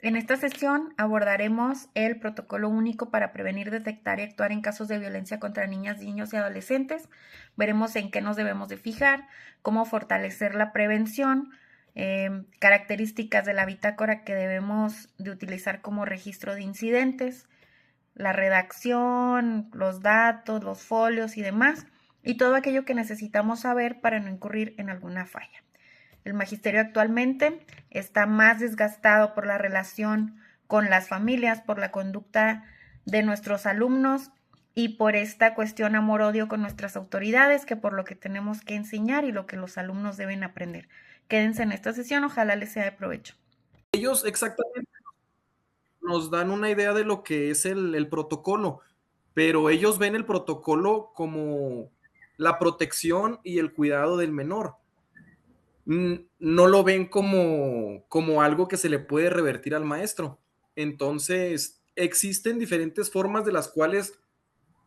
En esta sesión abordaremos el protocolo único para prevenir, detectar y actuar en casos de violencia contra niñas, niños y adolescentes. Veremos en qué nos debemos de fijar, cómo fortalecer la prevención, características de la bitácora que debemos de utilizar como registro de incidentes, la redacción, los datos, los folios y demás, y todo aquello que necesitamos saber para no incurrir en alguna falla. El magisterio actualmente está más desgastado por la relación con las familias, por la conducta de nuestros alumnos y por esta cuestión amor-odio con nuestras autoridades, que por lo que tenemos que enseñar y lo que los alumnos deben aprender. Quédense en esta sesión, ojalá les sea de provecho. Ellos exactamente nos dan una idea de lo que es el protocolo, pero ellos ven el protocolo como la protección y el cuidado del menor. No lo ven como algo que se le puede revertir al maestro. Entonces, existen diferentes formas de las cuales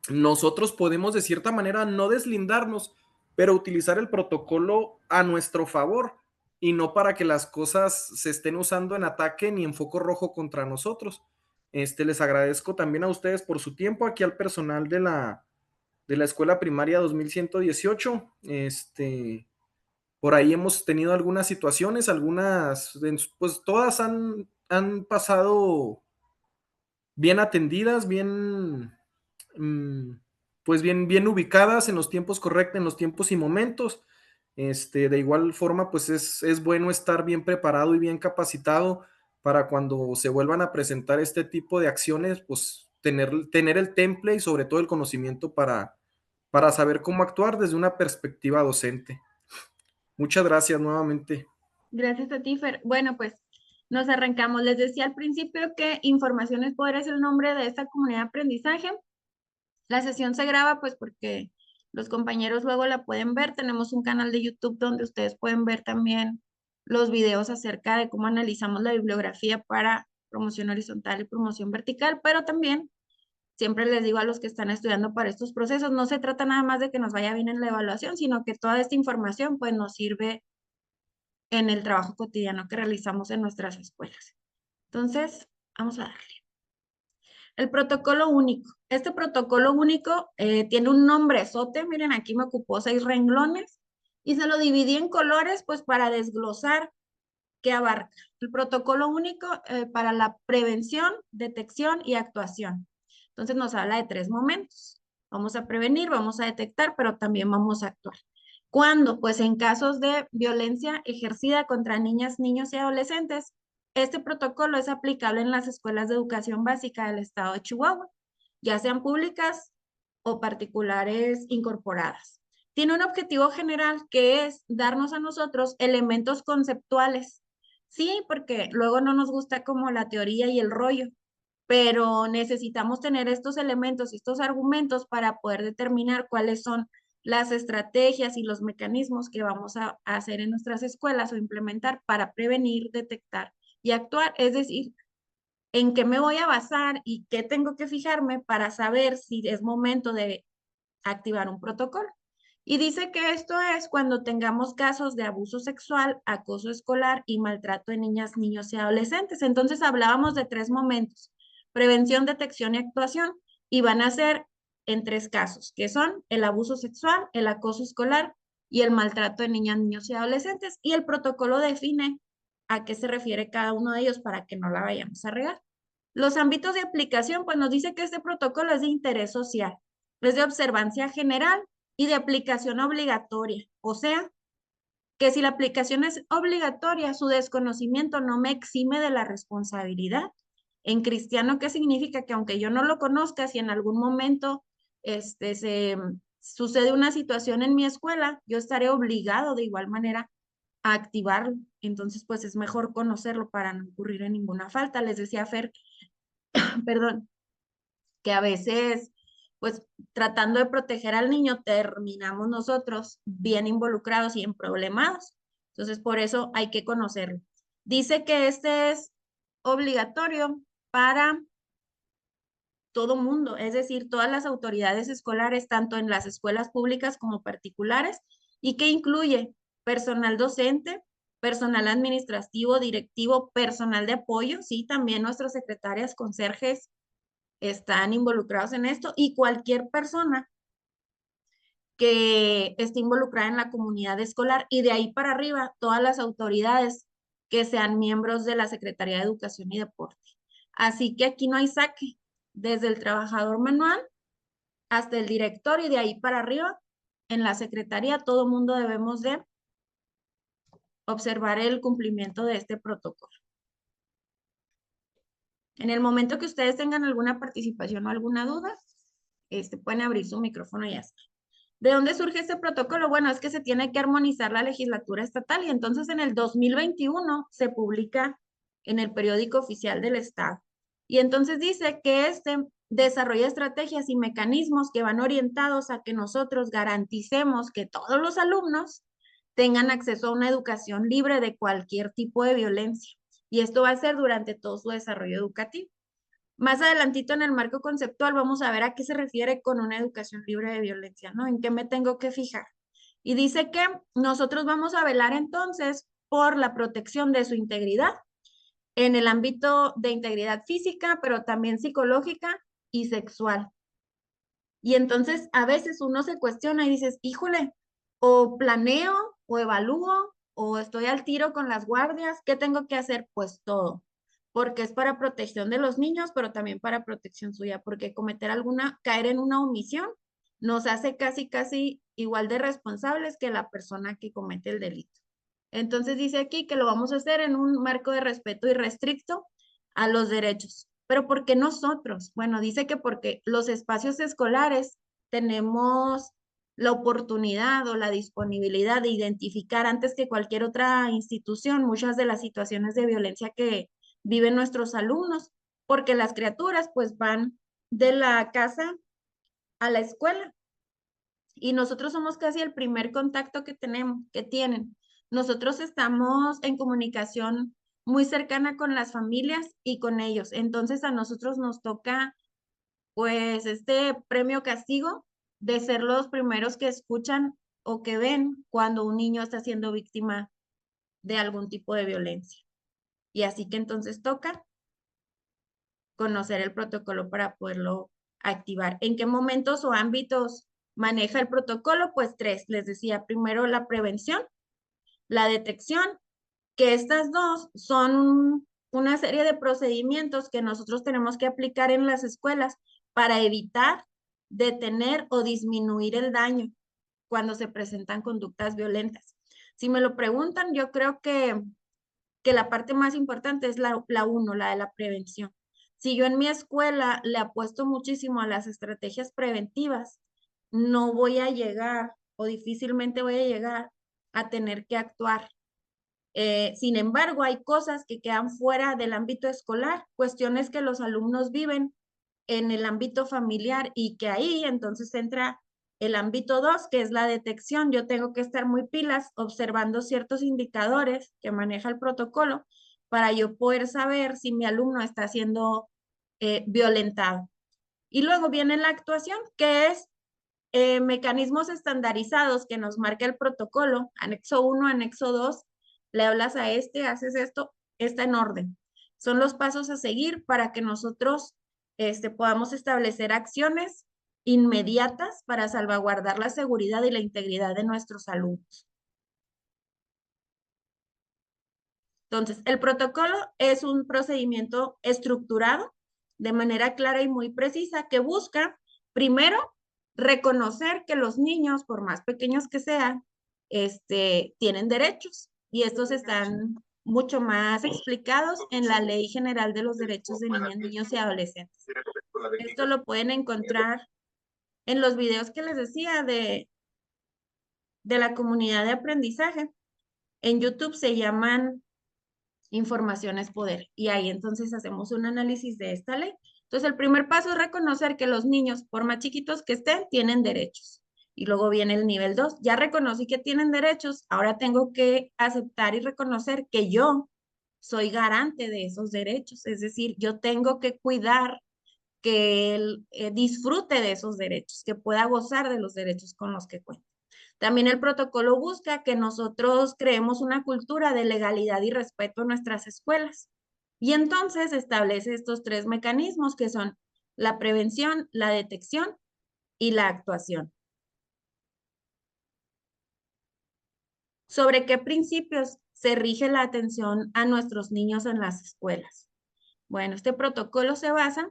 nosotros podemos de cierta manera no deslindarnos, pero utilizar el protocolo a nuestro favor y no para que las cosas se estén usando en ataque ni en foco rojo contra nosotros. Les agradezco también a ustedes por su tiempo, aquí al personal de la escuela primaria 2118. Por ahí hemos tenido algunas situaciones, algunas, pues todas han pasado bien atendidas, bien, mm, pues bien ubicadas en los tiempos correctos, en los tiempos y momentos. De igual forma, pues es bueno estar bien preparado y bien capacitado para cuando se vuelvan a presentar este tipo de acciones, pues tener el temple y sobre todo el conocimiento para saber cómo actuar desde una perspectiva docente. Muchas gracias nuevamente. Gracias a ti, Fer. Bueno, pues nos arrancamos. Les decía al principio que Información es Poder es el nombre de esta comunidad de aprendizaje. La sesión se graba pues porque los compañeros luego la pueden ver. Tenemos un canal de YouTube donde ustedes pueden ver también los videos acerca de cómo analizamos la bibliografía para promoción horizontal y promoción vertical, pero también siempre les digo a los que están estudiando para estos procesos, no se trata nada más de que nos vaya bien en la evaluación, sino que toda esta información pues nos sirve en el trabajo cotidiano que realizamos en nuestras escuelas. Entonces, vamos a darle. El protocolo único. Este protocolo único tiene un nombrezote, miren, aquí me ocupó 6 renglones y se lo dividí en colores pues para desglosar qué abarca. El protocolo único para la prevención, detección y actuación. Entonces nos habla de 3 momentos. Vamos a prevenir, vamos a detectar, pero también vamos a actuar. ¿Cuándo? Pues en casos de violencia ejercida contra niñas, niños y adolescentes. Este protocolo es aplicable en las escuelas de educación básica del estado de Chihuahua, ya sean públicas o particulares incorporadas. Tiene un objetivo general que es darnos a nosotros elementos conceptuales. Sí, porque luego no nos gusta como la teoría y el rollo, pero necesitamos tener estos elementos y estos argumentos para poder determinar cuáles son las estrategias y los mecanismos que vamos a hacer en nuestras escuelas o implementar para prevenir, detectar y actuar. Es decir, en qué me voy a basar y qué tengo que fijarme para saber si es momento de activar un protocolo. Y dice que esto es cuando tengamos casos de abuso sexual, acoso escolar y maltrato de niñas, niños y adolescentes. Entonces hablábamos de 3 momentos: prevención, detección y actuación, y van a ser en 3 casos, que son el abuso sexual, el acoso escolar y el maltrato de niñas, niños y adolescentes. Y el protocolo define a qué se refiere cada uno de ellos para que no la vayamos a regar. Los ámbitos de aplicación, pues nos dice que este protocolo es de interés social, es de observancia general y de aplicación obligatoria. O sea, que si la aplicación es obligatoria, su desconocimiento no me exime de la responsabilidad. En cristiano, ¿qué significa? Que aunque yo no lo conozca, si en algún momento se sucede una situación en mi escuela, yo estaré obligado de igual manera a activarlo. Entonces, pues es mejor conocerlo para no incurrir en ninguna falta. Les decía Fer, perdón, que a veces, pues tratando de proteger al niño, terminamos nosotros bien involucrados y en problemados. Entonces, por eso hay que conocerlo. Dice que este es obligatorio para todo mundo, es decir, todas las autoridades escolares, tanto en las escuelas públicas como particulares, y que incluye personal docente, personal administrativo, directivo, personal de apoyo, sí, también nuestras secretarias, conserjes están involucrados en esto y cualquier persona que esté involucrada en la comunidad escolar y de ahí para arriba todas las autoridades que sean miembros de la Secretaría de Educación y Deporte. Así que aquí no hay saque, desde el trabajador manual hasta el director y de ahí para arriba en la Secretaría todo mundo debemos de observar el cumplimiento de este protocolo. En el momento que ustedes tengan alguna participación o alguna duda, pueden abrir su micrófono y ya está. ¿De dónde surge este protocolo? Bueno, es que se tiene que armonizar la legislatura estatal y entonces en el 2021 se publica en el periódico oficial del Estado. Y entonces dice que desarrolla estrategias y mecanismos que van orientados a que nosotros garanticemos que todos los alumnos tengan acceso a una educación libre de cualquier tipo de violencia. Y esto va a ser durante todo su desarrollo educativo. Más adelantito en el marco conceptual vamos a ver a qué se refiere con una educación libre de violencia, ¿no? ¿En qué me tengo que fijar? Y dice que nosotros vamos a velar entonces por la protección de su integridad en el ámbito de integridad física, pero también psicológica y sexual. Y entonces a veces uno se cuestiona y dices, híjole, o planeo, o evalúo, o estoy al tiro con las guardias, ¿qué tengo que hacer? Pues todo, porque es para protección de los niños, pero también para protección suya, porque caer en una omisión nos hace casi igual de responsables que la persona que comete el delito. Entonces dice aquí que lo vamos a hacer en un marco de respeto irrestricto a los derechos. Pero ¿por qué nosotros? Bueno, dice que porque los espacios escolares tenemos la oportunidad o la disponibilidad de identificar antes que cualquier otra institución muchas de las situaciones de violencia que viven nuestros alumnos, porque las criaturas pues van de la casa a la escuela y nosotros somos casi el primer contacto que tienen. Nosotros estamos en comunicación muy cercana con las familias y con ellos. Entonces a nosotros nos toca pues este premio castigo de ser los primeros que escuchan o que ven cuando un niño está siendo víctima de algún tipo de violencia. Y así que entonces toca conocer el protocolo para poderlo activar. ¿En qué momentos o ámbitos maneja el protocolo? Pues tres, les decía, primero la prevención, la detección, que estas dos son una serie de procedimientos que nosotros tenemos que aplicar en las escuelas para evitar, detener o disminuir el daño cuando se presentan conductas violentas. Si me lo preguntan, yo creo que la parte más importante es la uno, la de la prevención. Si yo en mi escuela le apuesto muchísimo a las estrategias preventivas, no voy a llegar o difícilmente voy a llegar a tener que actuar. Sin embargo, hay cosas que quedan fuera del ámbito escolar, cuestiones que los alumnos viven en el ámbito familiar y que ahí entonces entra el ámbito 2, que es la detección. Yo tengo que estar muy pilas observando ciertos indicadores que maneja el protocolo para yo poder saber si mi alumno está siendo violentado. Y luego viene la actuación, que es mecanismos estandarizados que nos marca el protocolo, anexo 1, anexo 2, le hablas a haces esto, está en orden. Son los pasos a seguir para que nosotros podamos establecer acciones inmediatas para salvaguardar la seguridad y la integridad de nuestros alumnos. Entonces, el protocolo es un procedimiento estructurado de manera clara y muy precisa que busca, primero, reconocer que los niños, por más pequeños que sean, tienen derechos y estos están mucho más explicados en la Ley General de los Derechos de Niñas, Niños y Adolescentes. Esto lo pueden encontrar en los videos que les decía de la comunidad de aprendizaje. En YouTube se llaman Información es Poder y ahí entonces hacemos un análisis de esta ley. Entonces el primer paso es reconocer que los niños, por más chiquitos que estén, tienen derechos. Y luego viene el nivel 2. Ya reconocí que tienen derechos, ahora tengo que aceptar y reconocer que yo soy garante de esos derechos. Es decir, yo tengo que cuidar que él disfrute de esos derechos, que pueda gozar de los derechos con los que cuenta. También el protocolo busca que nosotros creemos una cultura de legalidad y respeto en nuestras escuelas. Y entonces establece estos 3 mecanismos que son la prevención, la detección y la actuación. ¿Sobre qué principios se rige la atención a nuestros niños en las escuelas? Bueno, este protocolo se basa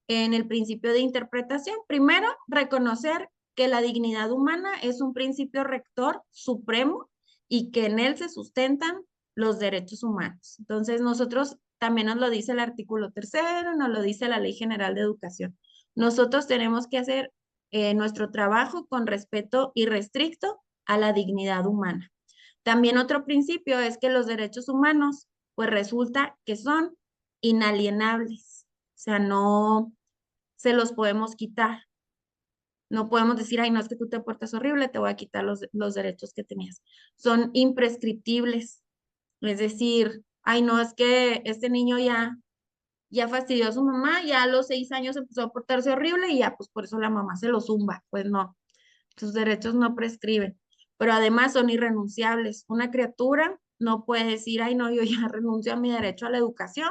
en el principio de interpretación. Primero, reconocer que la dignidad humana es un principio rector supremo y que en él se sustentan los derechos humanos. Entonces, nosotros también nos lo dice el artículo 3º, nos lo dice la Ley General de Educación. Nosotros tenemos que hacer nuestro trabajo con respeto irrestricto a la dignidad humana. También otro principio es que los derechos humanos, pues resulta que son inalienables, o sea, no se los podemos quitar. No podemos decir, ay, no, es que tú te portas horrible, te voy a quitar los derechos que tenías. Son imprescriptibles, es decir, ay, no, es que este niño ya fastidió a su mamá, ya a los 6 años empezó a portarse horrible y ya, pues por eso la mamá se lo zumba. Pues no, sus derechos no prescriben, pero además son irrenunciables. Una criatura no puede decir, ay, no, yo ya renuncio a mi derecho a la educación,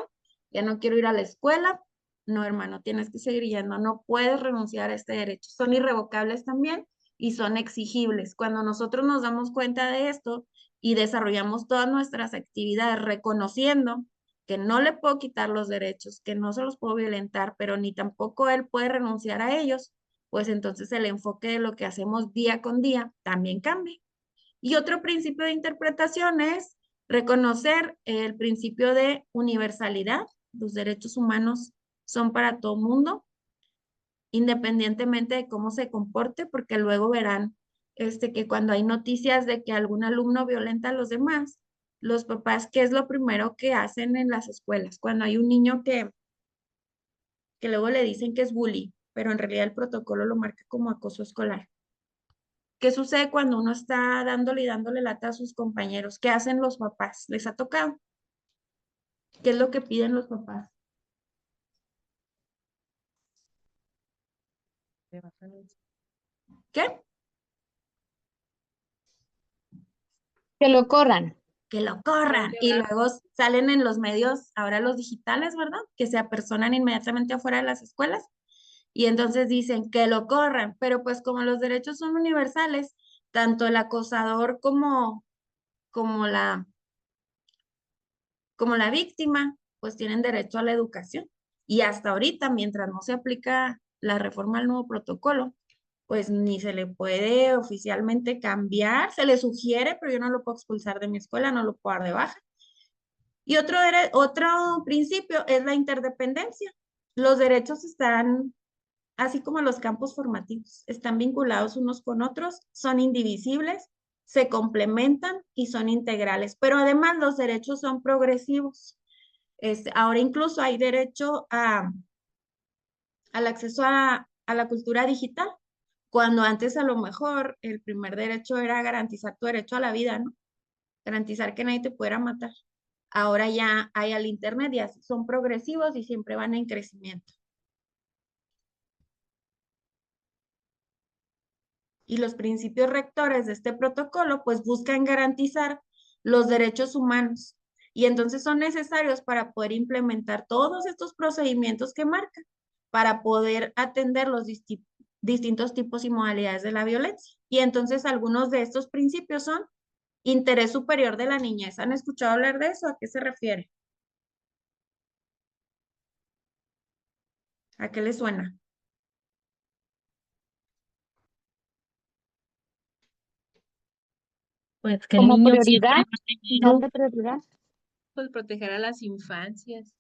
ya no quiero ir a la escuela. No, hermano, tienes que seguir yendo, no puedes renunciar a este derecho. Son irrevocables también y son exigibles. Cuando nosotros nos damos cuenta de esto y desarrollamos todas nuestras actividades reconociendo que no le puedo quitar los derechos, que no se los puedo violentar, pero ni tampoco él puede renunciar a ellos, pues entonces el enfoque de lo que hacemos día con día también cambia. Y otro principio de interpretación es reconocer el principio de universalidad. Los derechos humanos son para todo mundo, independientemente de cómo se comporte, porque luego verán que cuando hay noticias de que algún alumno violenta a los demás, los papás, ¿qué es lo primero que hacen en las escuelas? Cuando hay un niño que luego le dicen que es bully, pero en realidad el protocolo lo marca como acoso escolar. ¿Qué sucede cuando uno está dándole y dándole lata a sus compañeros? ¿Qué hacen los papás? ¿Les ha tocado? ¿Qué es lo que piden los papás? ¿Qué? Que lo corran. Que lo corran. Y luego salen en los medios, ahora los digitales, ¿verdad? Que se apersonan inmediatamente afuera de las escuelas. Y entonces dicen que lo corran. Pero pues como los derechos son universales, tanto el acosador como la, como la víctima, pues tienen derecho a la educación. Y hasta ahorita, mientras no se aplica la reforma al nuevo protocolo, pues ni se le puede oficialmente cambiar, se le sugiere, pero yo no lo puedo expulsar de mi escuela, no lo puedo dar de baja. Y otro principio es la interdependencia. Los derechos están, así como los campos formativos, están vinculados unos con otros, son indivisibles, se complementan y son integrales, pero además los derechos son progresivos. Ahora incluso hay derecho al acceso a la cultura digital, cuando antes a lo mejor el primer derecho era garantizar tu derecho a la vida, ¿no? Garantizar que nadie te pudiera matar. Ahora ya hay al internet y así son progresivos y siempre van en crecimiento. Y los principios rectores de este protocolo pues buscan garantizar los derechos humanos y entonces son necesarios para poder implementar todos estos procedimientos que marcan, para poder atender los distintos tipos y modalidades de la violencia. Y entonces algunos de estos principios son interés superior de la niñez. ¿Han escuchado hablar de eso? ¿A qué se refiere? ¿A qué le suena? Pues que el Como niño prioridad, siempre va primero, darle prioridad. pues proteger a las infancias.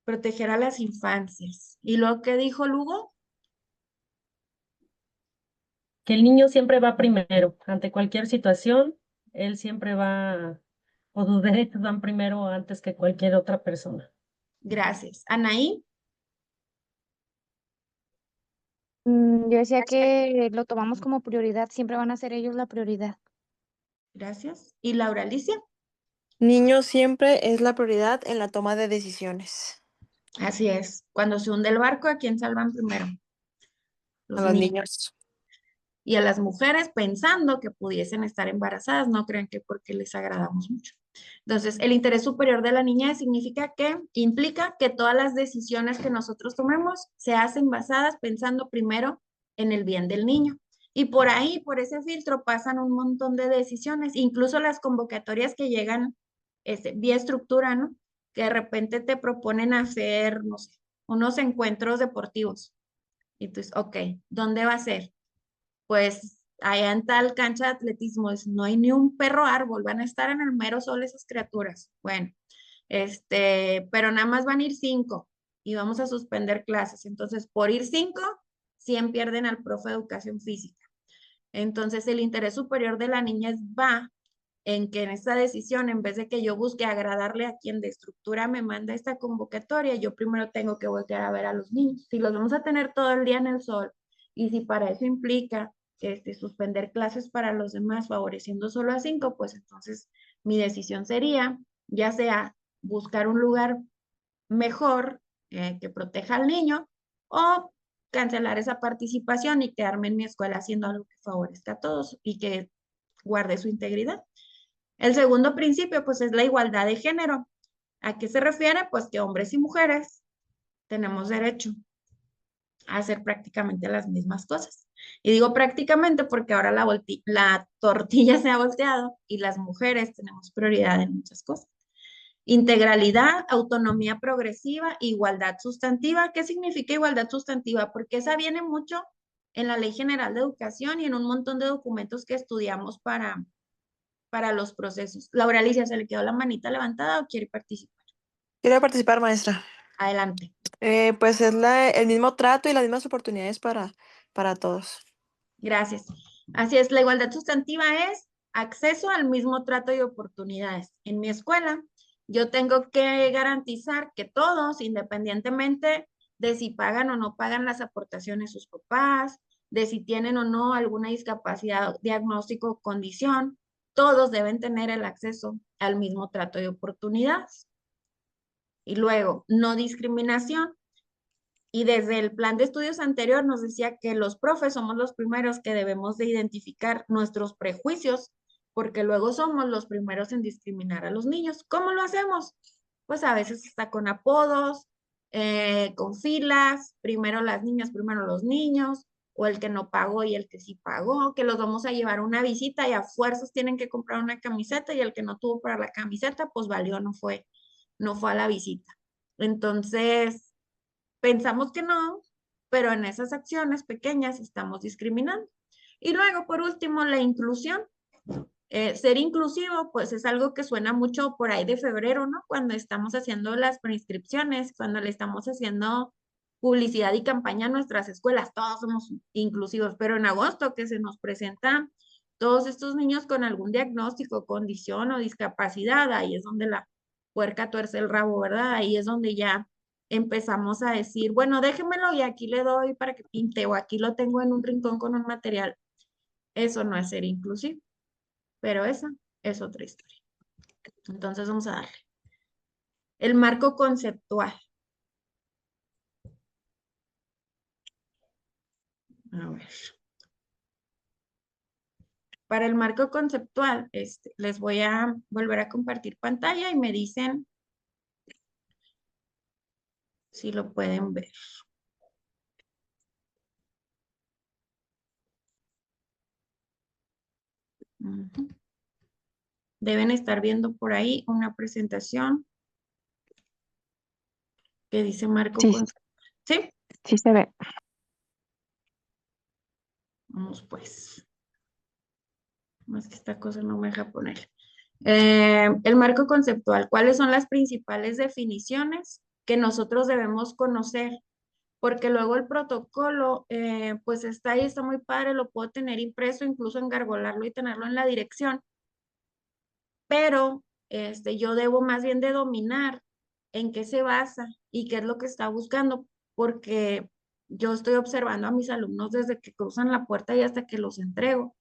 Proteger a las infancias. ¿Y lo que dijo Lugo? Que el niño siempre va primero. Ante cualquier situación, él siempre va, o sus derechos van primero antes que cualquier otra persona. Gracias. Anaí, Yo decía que lo tomamos como prioridad, siempre van a ser ellos la prioridad. gracias. ¿Y Laura Alicia? Niño siempre es la prioridad en la toma de decisiones. Así es. Cuando se hunde el barco, ¿a quién salvan primero? A Los los niños. niños. y a las mujeres pensando que pudiesen estar embarazadas, no crean que porque les agradamos mucho. Entonces, el interés superior de la niñez significa que implica que todas las decisiones que nosotros tomemos se hacen basadas pensando primero en el bien del niño. Y por ahí, por ese filtro, pasan un montón de decisiones, incluso las convocatorias que llegan vía estructura, ¿no? Que de repente te proponen hacer, no sé, unos encuentros deportivos. Y tú dices, ok, ¿dónde va a ser? Pues allá en tal cancha de atletismo, no hay ni un perro árbol, van a estar en el mero sol esas criaturas. Bueno, pero nada más van a ir 5 y vamos a suspender clases. Entonces, por ir 5, 100 pierden al profe de educación física. Entonces, el interés superior de la niñez va en que en esta decisión, en vez de que yo busque agradarle a quien de estructura me manda esta convocatoria, yo primero tengo que voltear a ver a los niños. Si los vamos a tener todo el día en el sol y si para eso implica suspender clases para los demás, favoreciendo solo a 5, pues entonces mi decisión sería, ya sea buscar un lugar mejor que proteja al niño o cancelar esa participación y quedarme en mi escuela haciendo algo que favorezca a todos y que guarde su integridad. El segundo principio, pues, es la igualdad de género. ¿A qué se refiere? Pues que hombres y mujeres tenemos derecho a hacer prácticamente las mismas cosas. Y digo prácticamente porque ahora la tortilla se ha volteado y las mujeres tenemos prioridad en muchas cosas. Integralidad, autonomía progresiva, igualdad sustantiva. ¿Qué significa igualdad sustantiva? Porque esa viene mucho en la Ley General de Educación y en un montón de documentos que estudiamos para los procesos. Laura Alicia, ¿se le quedó la manita levantada o quiere participar? Quiero participar, maestra. Adelante. Pues es el mismo trato y las mismas oportunidades para todos. Gracias. Así es, la igualdad sustantiva es acceso al mismo trato y oportunidades. En mi escuela, yo tengo que garantizar que todos, independientemente de si pagan o no pagan las aportaciones sus papás, de si tienen o no alguna discapacidad, diagnóstico o condición, todos deben tener el acceso al mismo trato y oportunidades. Y luego, no discriminación. Y desde el plan de estudios anterior nos decía que los profes somos los primeros que debemos de identificar nuestros prejuicios, porque luego somos los primeros en discriminar a los niños. ¿Cómo lo hacemos? Pues a veces está con apodos, con filas, primero las niñas, primero los niños, o el que no pagó y el que sí pagó, que los vamos a llevar a una visita y a fuerzas tienen que comprar una camiseta y el que no tuvo para la camiseta, pues valió, no fue a la visita. Entonces, pensamos que no, pero en esas acciones pequeñas estamos discriminando. Y luego, por último, la inclusión. Ser inclusivo, pues es algo que suena mucho por ahí de febrero, ¿no? Cuando estamos haciendo las preinscripciones, cuando le estamos haciendo publicidad y campaña a nuestras escuelas, todos somos inclusivos, pero en agosto que se nos presentan todos estos niños con algún diagnóstico, condición o discapacidad, ahí es donde la puerca tuerce el rabo, ¿verdad? Ahí es donde ya empezamos a decir, bueno, déjemelo y aquí le doy para que pinte o aquí lo tengo en un rincón con un material. Eso no es ser inclusivo, pero esa es otra historia. Entonces vamos a darle. El marco conceptual. A ver. Para el marco conceptual, les voy a volver a compartir pantalla y me dicen si lo pueden ver. Ujú. Deben estar viendo por ahí una presentación que dice marco Sí, conceptual. ¿Sí? sí se ve. Vamos pues. Más que esta cosa no me deja poner. El marco conceptual. ¿Cuáles son las principales definiciones que nosotros debemos conocer? Porque luego el protocolo, pues está ahí, está muy padre, lo puedo tener impreso, incluso engargolarlo y tenerlo en la dirección, pero yo debo más bien de dominar en qué se basa y qué es lo que está buscando, porque yo estoy observando a mis alumnos desde que cruzan la puerta y hasta que los entrego.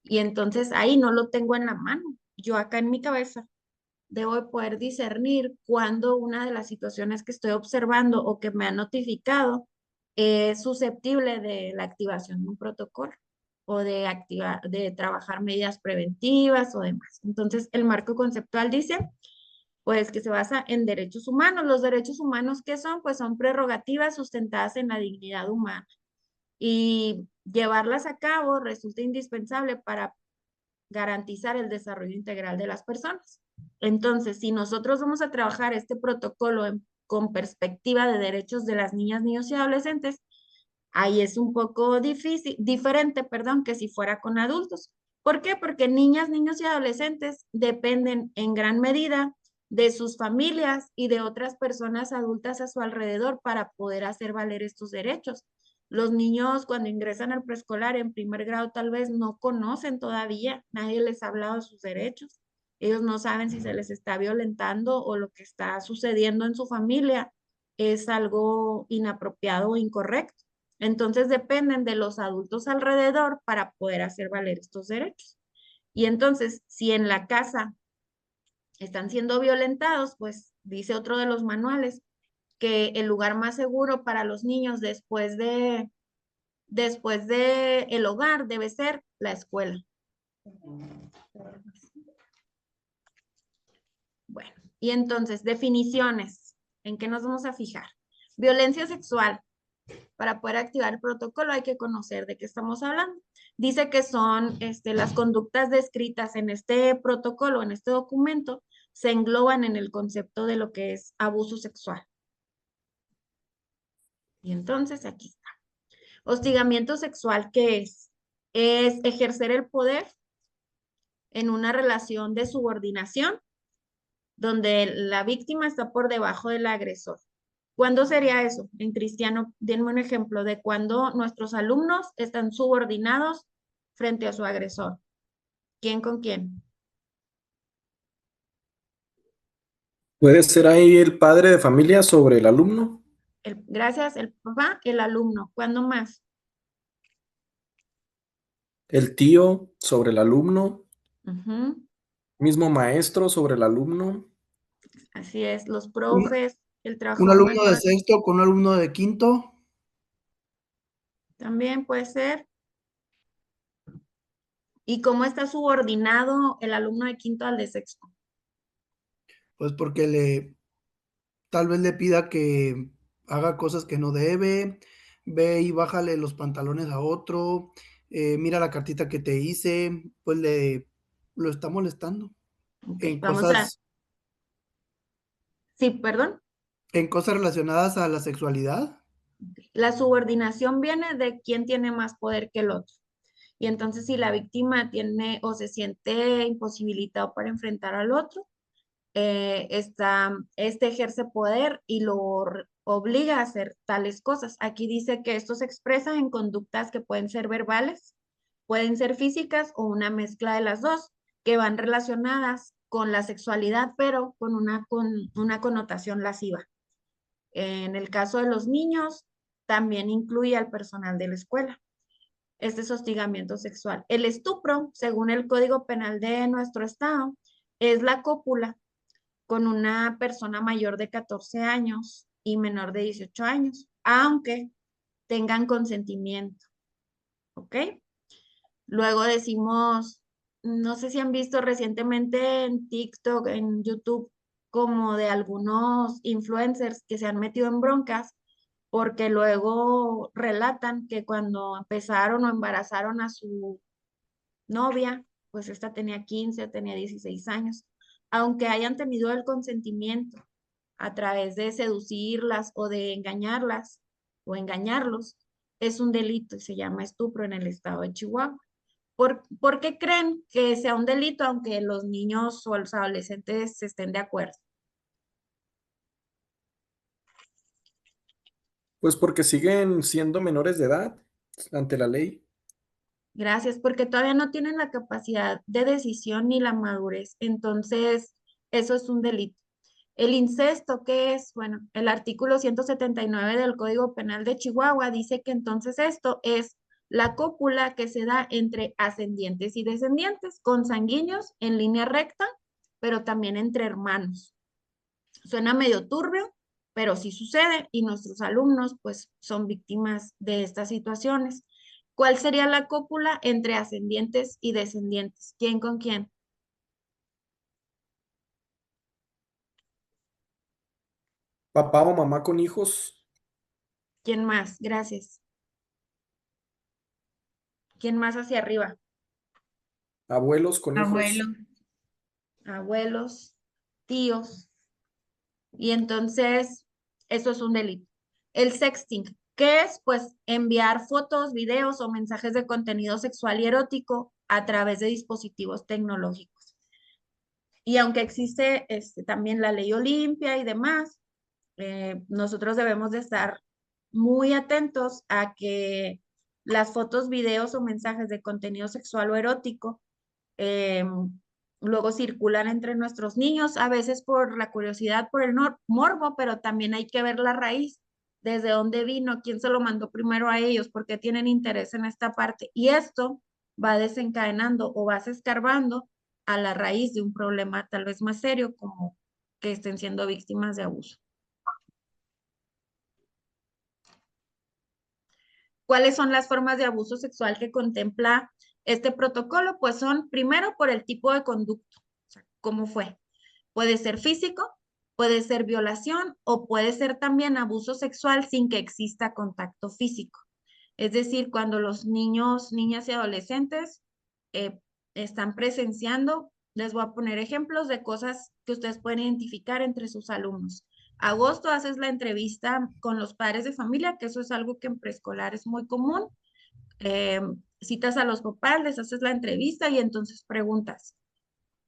Y entonces ahí no lo tengo en la mano. Yo acá en mi cabeza debo de poder discernir cuando una de las situaciones que estoy observando o que me ha notificado es susceptible de la activación de un protocolo. o de trabajar medidas preventivas o demás. Entonces, el marco conceptual dice, pues, que se basa en derechos humanos. Los derechos humanos, ¿qué son? Pues son prerrogativas sustentadas en la dignidad humana. Y llevarlas a cabo resulta indispensable para garantizar el desarrollo integral de las personas. Entonces, si nosotros vamos a trabajar este protocolo con perspectiva de derechos de las niñas, niños y adolescentes, ahí es un poco diferente, perdón, que si fuera con adultos. ¿Por qué? Porque niñas, niños y adolescentes dependen en gran medida de sus familias y de otras personas adultas a su alrededor para poder hacer valer estos derechos. Los niños cuando ingresan al preescolar en primer grado tal vez no conocen todavía, nadie les ha hablado de sus derechos. Ellos no saben si se les está violentando o lo que está sucediendo en su familia es algo inapropiado o incorrecto. Entonces dependen de los adultos alrededor para poder hacer valer estos derechos. Y entonces, si en la casa están siendo violentados, pues dice otro de los manuales que el lugar más seguro para los niños después de el hogar debe ser la escuela. Bueno, y entonces, definiciones. ¿En qué nos vamos a fijar? Violencia sexual. Para poder activar el protocolo hay que conocer de qué estamos hablando. Dice que son las conductas descritas en este protocolo, en este documento, se engloban en el concepto de lo que es abuso sexual. Y entonces aquí está. Hostigamiento sexual, ¿qué es? Es ejercer el poder en una relación de subordinación donde la víctima está por debajo del agresor. ¿Cuándo sería eso? En cristiano, denme un ejemplo de cuando nuestros alumnos están subordinados frente a su agresor. ¿Quién con quién? ¿Puede ser ahí el padre de familia sobre el alumno? Gracias, el papá, el alumno. ¿Cuándo más? El tío sobre el alumno, Ujú. mismo maestro sobre el alumno. Así es, los Un, profes, el un trabajo alumno de manual sexto con un alumno de quinto, también puede ser. ¿Y cómo está subordinado el alumno de quinto al de sexto? pues porque tal vez le pida que haga cosas que no debe, ve y bájale los pantalones a otro, mira la cartita que te hice, pues lo está molestando Ok, en vamos a... cosas, Sí, perdón. en cosas relacionadas a la sexualidad. La subordinación viene de quién tiene más poder que el otro. Y entonces si la víctima tiene o se siente imposibilitado para enfrentar al otro, este ejerce poder y obliga a hacer tales cosas. Aquí dice que esto se expresa en conductas que pueden ser verbales, pueden ser físicas o una mezcla de las dos, que van relacionadas con la sexualidad, pero con una connotación lasciva. En el caso de los niños, también incluye al personal de la escuela. Este es hostigamiento sexual. El estupro, según el Código Penal de nuestro estado, es la cópula con una persona mayor de 14 años y menor de 18 años, aunque tengan consentimiento. ¿Ok? Luego decimos, no sé si han visto recientemente en TikTok, en YouTube, como de algunos influencers que se han metido en broncas porque luego relatan que cuando empezaron o embarazaron a su novia, pues esta tenía 15, tenía 16 años, aunque hayan tenido el consentimiento a través de seducirlas o de engañarlas o engañarlos, es un delito y se llama estupro en el estado de Chihuahua. ¿Por qué creen que sea un delito aunque los niños o los adolescentes estén de acuerdo? Pues porque siguen siendo menores de edad ante la ley. Gracias, porque todavía no tienen la capacidad de decisión ni la madurez. Entonces, eso es un delito. El incesto, ¿qué es? Bueno, el artículo 179 del Código Penal de Chihuahua dice que entonces esto es la cópula que se da entre ascendientes y descendientes, consanguíneos en línea recta, pero también entre hermanos. Suena medio turbio, pero sí sucede y nuestros alumnos pues son víctimas de estas situaciones. ¿Cuál sería la cópula entre ascendientes y descendientes? ¿Quién con quién? Papá o mamá con hijos, ¿Quién más? Gracias. ¿Quién más hacia arriba? abuelos con Abuelo. hijos. Abuelos, tíos. Y entonces, eso es un delito. El sexting, ¿qué es? Pues enviar fotos, videos o mensajes de contenido sexual y erótico a través de dispositivos tecnológicos. Y aunque existe también la ley Olimpia y demás, nosotros debemos de estar muy atentos a que las fotos, videos o mensajes de contenido sexual o erótico eh, luego circulan entre nuestros niños, a veces por la curiosidad, por el morbo, pero también hay que ver la raíz, desde dónde vino, quién se lo mandó primero a ellos, porque tienen interés en esta parte. Y esto va desencadenando o vas escarbando a la raíz de un problema tal vez más serio, como que estén siendo víctimas de abuso. ¿Cuáles son las formas de abuso sexual que contempla este protocolo? Pues son primero por el tipo de conducto, o sea, cómo fue. Puede ser físico, puede ser violación o puede ser también abuso sexual sin que exista contacto físico. Es decir, cuando los niños, niñas y adolescentes eh, están presenciando, les voy a poner ejemplos de cosas que ustedes pueden identificar entre sus alumnos. Agosto haces la entrevista con los padres de familia, que eso es algo que en preescolar es muy común. Eh, citas a los papás, les haces la entrevista y entonces preguntas,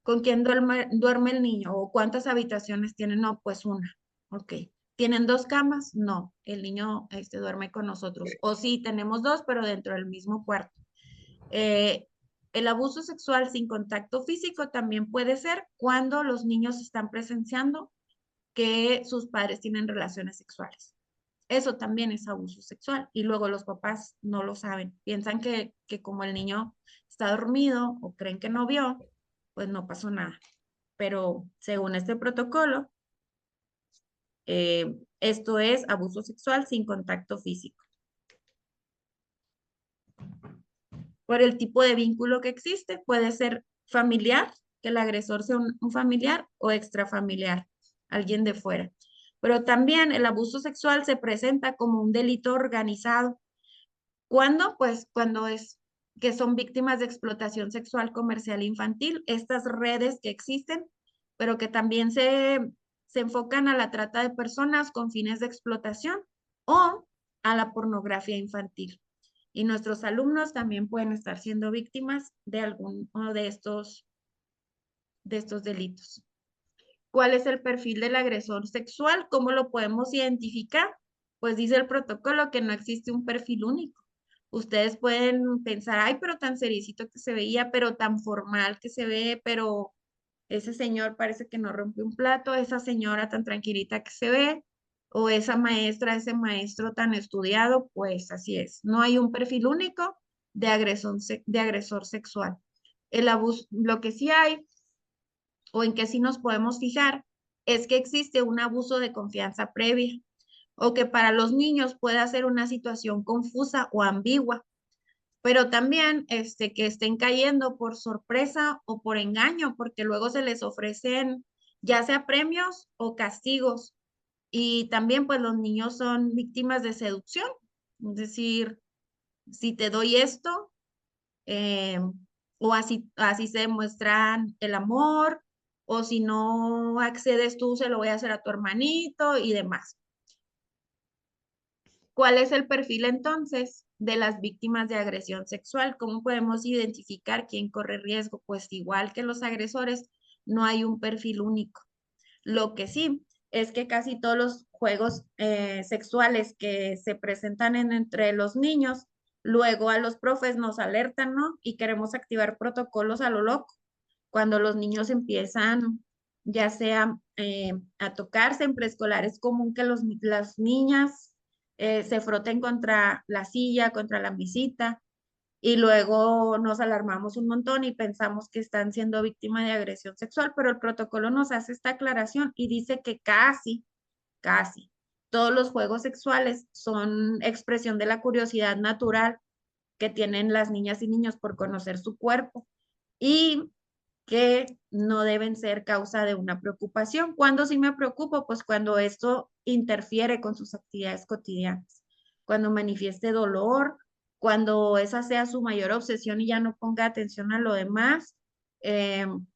¿con quién duerme el niño? ¿O cuántas habitaciones tiene? No, pues una. Ok. ¿Tienen dos camas? No, el niño duerme con nosotros. O sí, tenemos dos, pero dentro del mismo cuarto. Eh, el abuso sexual sin contacto físico también puede ser cuando los niños están presenciando que sus padres tienen relaciones sexuales. Eso también es abuso sexual y luego los papás no lo saben. Piensan que como el niño está dormido o creen que no vio, pues no pasó nada. Pero según este protocolo, esto es abuso sexual sin contacto físico. Por el tipo de vínculo que existe, puede ser familiar, que el agresor sea un familiar o extrafamiliar, alguien de fuera. Pero también el abuso sexual se presenta como un delito organizado. ¿Cuándo? Pues cuando es que son víctimas de explotación sexual comercial infantil, estas redes que existen, pero que también se enfocan a la trata de personas con fines de explotación o a la pornografía infantil. Y nuestros alumnos también pueden estar siendo víctimas de alguno de estos delitos. ¿Cuál es el perfil del agresor sexual? ¿Cómo lo podemos identificar? Pues dice el protocolo que no existe un perfil único. Ustedes pueden pensar, ay, pero tan seriecito que se veía, pero tan formal que se ve, pero ese señor parece que no rompe un plato, esa señora tan tranquilita que se ve, o esa maestra, ese maestro tan estudiado, pues así es. No hay un perfil único de agresor sexual. El abuso, lo que sí hay, o en que sí nos podemos fijar, es que existe un abuso de confianza previa, o que para los niños puede ser una situación confusa o ambigua, pero también que estén cayendo por sorpresa o por engaño, porque luego se les ofrecen ya sea premios o castigos. Y también pues los niños son víctimas de seducción, es decir, si te doy esto, eh, o así se demuestran el amor, o si no accedes tú, se lo voy a hacer a tu hermanito y demás. ¿Cuál es el perfil entonces de las víctimas de agresión sexual? ¿Cómo podemos identificar quién corre riesgo? Pues igual que los agresores, no hay un perfil único. Lo que sí es que casi todos los juegos sexuales que se presentan entre los niños, luego a los profes nos alertan, ¿no? Y queremos activar protocolos a lo loco. Cuando los niños empiezan, ya sea a tocarse en preescolar, es común que las niñas se froten contra la silla, contra la mesita, y luego nos alarmamos un montón y pensamos que están siendo víctimas de agresión sexual, pero el protocolo nos hace esta aclaración y dice que casi, todos los juegos sexuales son expresión de la curiosidad natural que tienen las niñas y niños por conocer su cuerpo y que no deben ser causa de una preocupación. ¿Cuándo sí me preocupo? Pues cuando esto interfiere con sus actividades cotidianas, cuando manifieste dolor, cuando esa sea su mayor obsesión y ya no ponga atención a lo demás,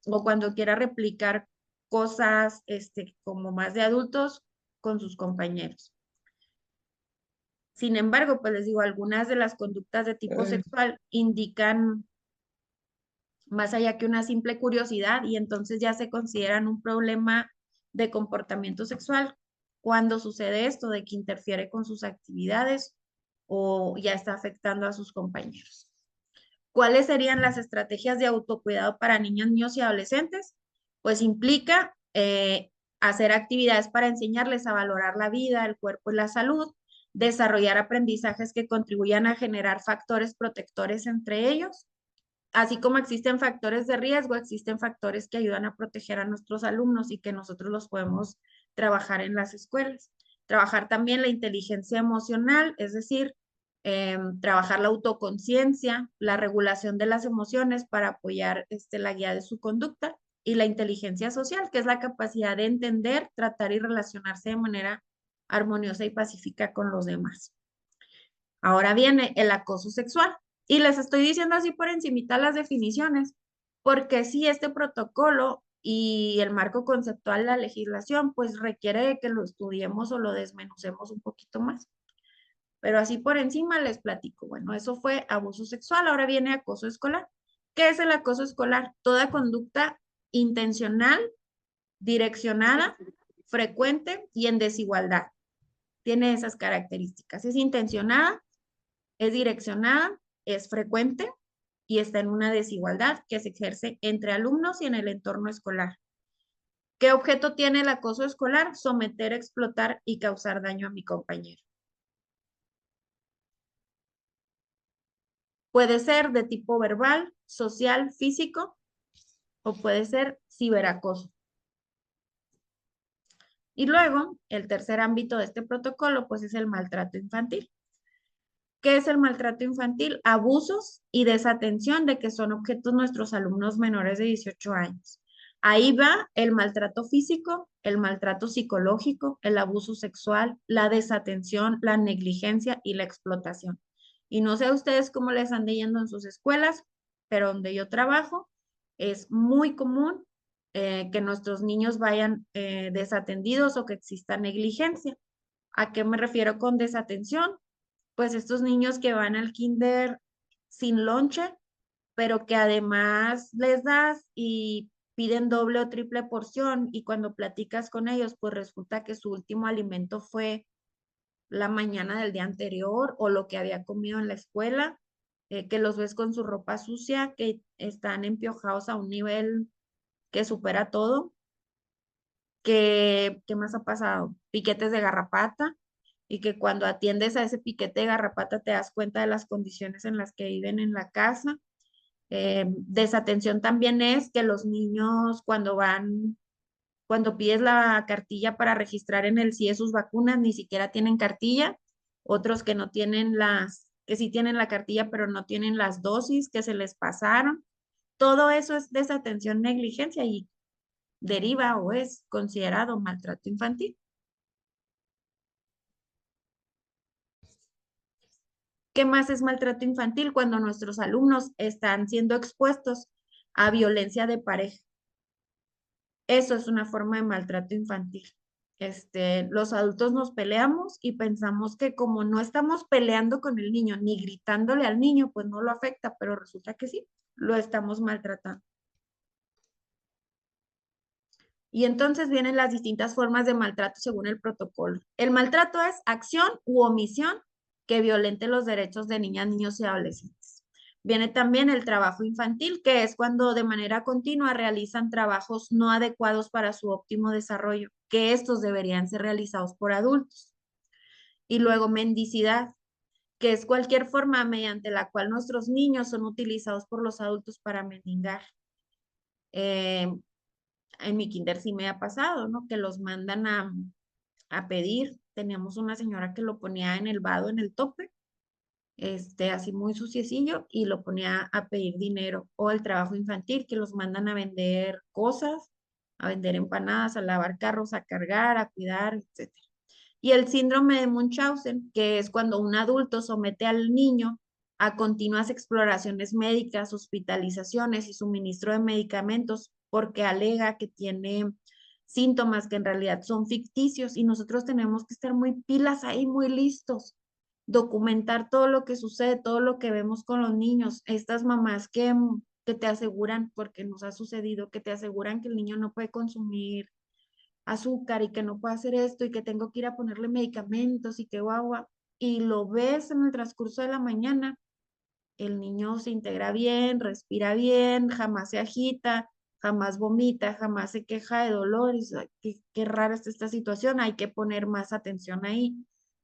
o cuando quiera replicar cosas como más de adultos con sus compañeros. Sin embargo, pues les digo, algunas de las conductas de tipo sexual indican más allá que una simple curiosidad y entonces ya se consideran un problema de comportamiento sexual cuando sucede esto de que interfiere con sus actividades o ya está afectando a sus compañeros. ¿Cuáles serían las estrategias de autocuidado para niños, niños y adolescentes? Pues implica hacer actividades para enseñarles a valorar la vida, el cuerpo y la salud, desarrollar aprendizajes que contribuyan a generar factores protectores entre ellos. Así como existen factores de riesgo, existen factores que ayudan a proteger a nuestros alumnos y que nosotros los podemos trabajar en las escuelas. Trabajar también la inteligencia emocional, es decir, trabajar la autoconciencia, la regulación de las emociones para apoyar la guía de su conducta y la inteligencia social, que es la capacidad de entender, tratar y relacionarse de manera armoniosa y pacífica con los demás. Ahora viene el acoso sexual. Y les estoy diciendo así por encimita las definiciones, porque si este protocolo y el marco conceptual de la legislación, pues requiere de que lo estudiemos o lo desmenucemos un poquito más. Pero así por encima les platico. Bueno, eso fue abuso sexual. Ahora viene acoso escolar. ¿Qué es el acoso escolar? Toda conducta intencional, direccionada, frecuente y en desigualdad. Tiene esas características. Es intencionada, es direccionada, es frecuente y está en una desigualdad que se ejerce entre alumnos y en el entorno escolar. ¿Qué objeto tiene el acoso escolar? Someter, explotar y causar daño a mi compañero. Puede ser de tipo verbal, social, físico o puede ser ciberacoso. Y luego, el tercer ámbito de este protocolo, pues es el maltrato infantil. ¿Qué es el maltrato infantil? Abusos y desatención de que son objetos nuestros alumnos menores de 18 años. Ahí va el maltrato físico, el maltrato psicológico, el abuso sexual, la desatención, la negligencia y la explotación. Y no sé a ustedes cómo les ande yendo en sus escuelas, pero donde yo trabajo es muy común que nuestros niños vayan desatendidos o que exista negligencia. ¿A qué me refiero con desatención? Pues estos niños que van al kinder sin lonche, pero que además les das y piden doble o triple porción y cuando platicas con ellos, pues resulta que su último alimento fue la mañana del día anterior o lo que había comido en la escuela, que los ves con su ropa sucia, que están empiojados a un nivel que supera todo. ¿Qué más ha pasado? Piquetes de garrapata y que cuando atiendes a ese piquete de garrapata te das cuenta de las condiciones en las que viven en la casa. Desatención también es que los niños cuando pides la cartilla para registrar en el CIE sus vacunas, ni siquiera tienen cartilla. Otros que no tienen que sí tienen la cartilla, pero no tienen las dosis que se les pasaron. Todo eso es desatención, negligencia y deriva o es considerado maltrato infantil. ¿Qué más es maltrato infantil? Cuando nuestros alumnos están siendo expuestos a violencia de pareja. Eso es una forma de maltrato infantil. Los adultos nos peleamos y pensamos que como no estamos peleando con el niño ni gritándole al niño, pues no lo afecta, pero resulta que sí, lo estamos maltratando. Y entonces vienen las distintas formas de maltrato según el protocolo. El maltrato es acción u omisión que violente los derechos de niñas, niños y adolescentes. Viene también el trabajo infantil, que es cuando de manera continua realizan trabajos no adecuados para su óptimo desarrollo, que estos deberían ser realizados por adultos. Y luego mendicidad, que es cualquier forma mediante la cual nuestros niños son utilizados por los adultos para mendigar. En mi kinder sí me ha pasado, ¿no? Que los mandan a pedir. Teníamos una señora que lo ponía en el vado, en el tope, así muy suciecillo, y lo ponía a pedir dinero. O el trabajo infantil, que los mandan a vender cosas, a vender empanadas, a lavar carros, a cargar, a cuidar, etcétera. Y el síndrome de Munchausen, que es cuando un adulto somete al niño a continuas exploraciones médicas, hospitalizaciones y suministro de medicamentos porque alega que tiene síntomas que en realidad son ficticios, y nosotros tenemos que estar muy pilas ahí, muy listos, documentar todo lo que sucede, todo lo que vemos con los niños. Estas mamás que te aseguran, porque nos ha sucedido, que te aseguran que el niño no puede consumir azúcar y que no puede hacer esto y que tengo que ir a ponerle medicamentos y que guagua. Y lo ves en el transcurso de la mañana, el niño se integra bien, respira bien, jamás se agita, jamás vomita, jamás se queja de dolor. Y dices, "Ay, qué rara está esta situación, hay que poner más atención ahí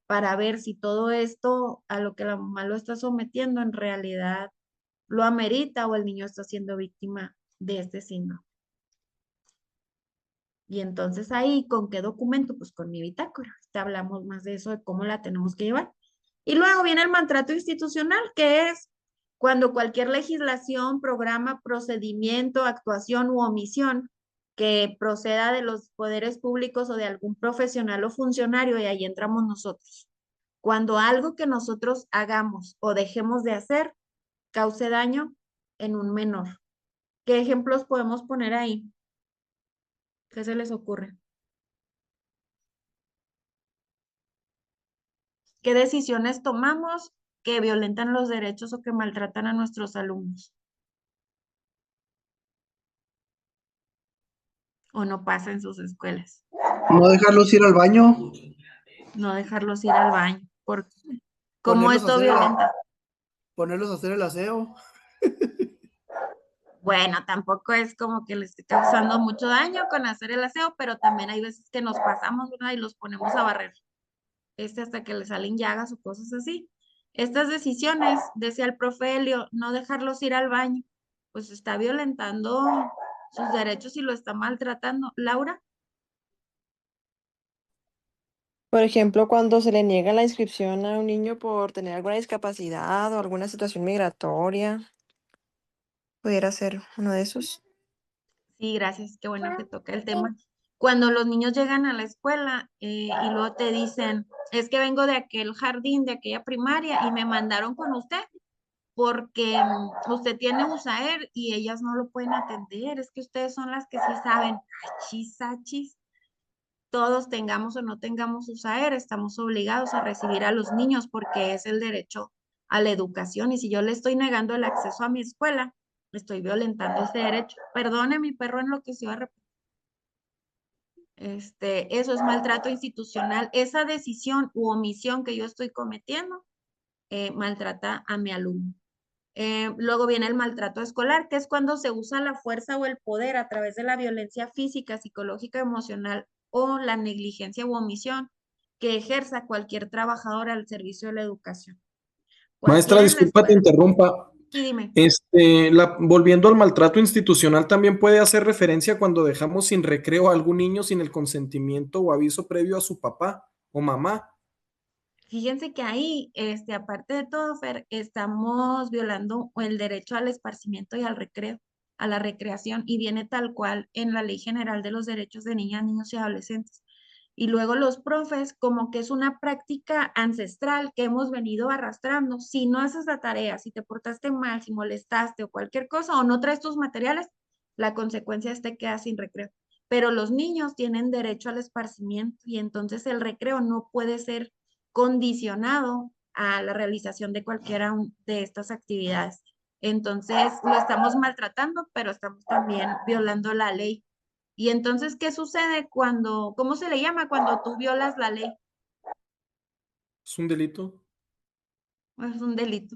para ver si todo esto a lo que la mamá lo está sometiendo en realidad lo amerita o el niño está siendo víctima de este síndrome". Y entonces ahí, ¿con qué documento? Pues con mi bitácora. Te hablamos más de eso, de cómo la tenemos que llevar. Y luego viene el maltrato institucional, que es cuando cualquier legislación, programa, procedimiento, actuación u omisión que proceda de los poderes públicos o de algún profesional o funcionario, y ahí entramos nosotros. Cuando algo que nosotros hagamos o dejemos de hacer cause daño en un menor. ¿Qué ejemplos podemos poner ahí? ¿Qué se les ocurre? ¿Qué decisiones tomamos que violentan los derechos o que maltratan a nuestros alumnos? ¿O no pasa en sus escuelas? No dejarlos ir al baño, No dejarlos ir al baño. ¿Cómo ponerlos a esto hacer violenta? ponerlos a hacer el aseo. Bueno, tampoco es como que les esté causando mucho daño con hacer el aseo, pero también hay veces que nos pasamos, ¿verdad? Y los ponemos a barrer. Hasta que le salen llagas o cosas así. Estas decisiones, decía el profe Helio, no dejarlos ir al baño, pues está violentando sus derechos y lo está maltratando. Laura, Por ejemplo, cuando se le niega la inscripción a un niño por tener alguna discapacidad o alguna situación migratoria, pudiera ser uno de esos. sí, gracias, qué bueno que toca el tema. Cuando los niños llegan a la escuela y luego te dicen, es que vengo de aquel jardín, de aquella primaria y me mandaron con usted porque usted tiene USAER y ellas no lo pueden atender, es que ustedes son las que sí saben. Achis, achis. Todos tengamos o no tengamos USAER, estamos obligados a recibir a los niños porque es el derecho a la educación, y si yo le estoy negando el acceso a mi escuela, estoy violentando ese derecho. Perdone, mi perro enloqueció de repente. Eso es maltrato institucional. Esa decisión u omisión que yo estoy cometiendo maltrata a mi alumno. Luego viene el maltrato escolar, que es cuando se usa la fuerza o el poder a través de la violencia física, psicológica, emocional o la negligencia u omisión que ejerza cualquier trabajador al servicio de la educación. Maestra, Cualquiera en la disculpa te escuela. interrumpa. Sí, dime. Volviendo al maltrato institucional, también puede hacer referencia cuando dejamos sin recreo a algún niño sin el consentimiento o aviso previo a su papá o mamá. Fíjense que ahí, aparte de todo, Fer, estamos violando el derecho al esparcimiento y al recreo, a la recreación, y viene tal cual en la Ley General de los Derechos de Niñas, Niños y Adolescentes. Y luego los profes, como que es una práctica ancestral que hemos venido arrastrando. Si no haces la tarea, si te portaste mal, si molestaste o cualquier cosa, o no traes tus materiales, la consecuencia es que te quedas sin recreo. Pero los niños tienen derecho al esparcimiento, y entonces el recreo no puede ser condicionado a la realización de cualquiera de estas actividades. Entonces, lo estamos maltratando, pero estamos también violando la ley. Y entonces, ¿qué sucede cómo se le llama cuando tú violas la ley? ¿Es un delito? Es un delito.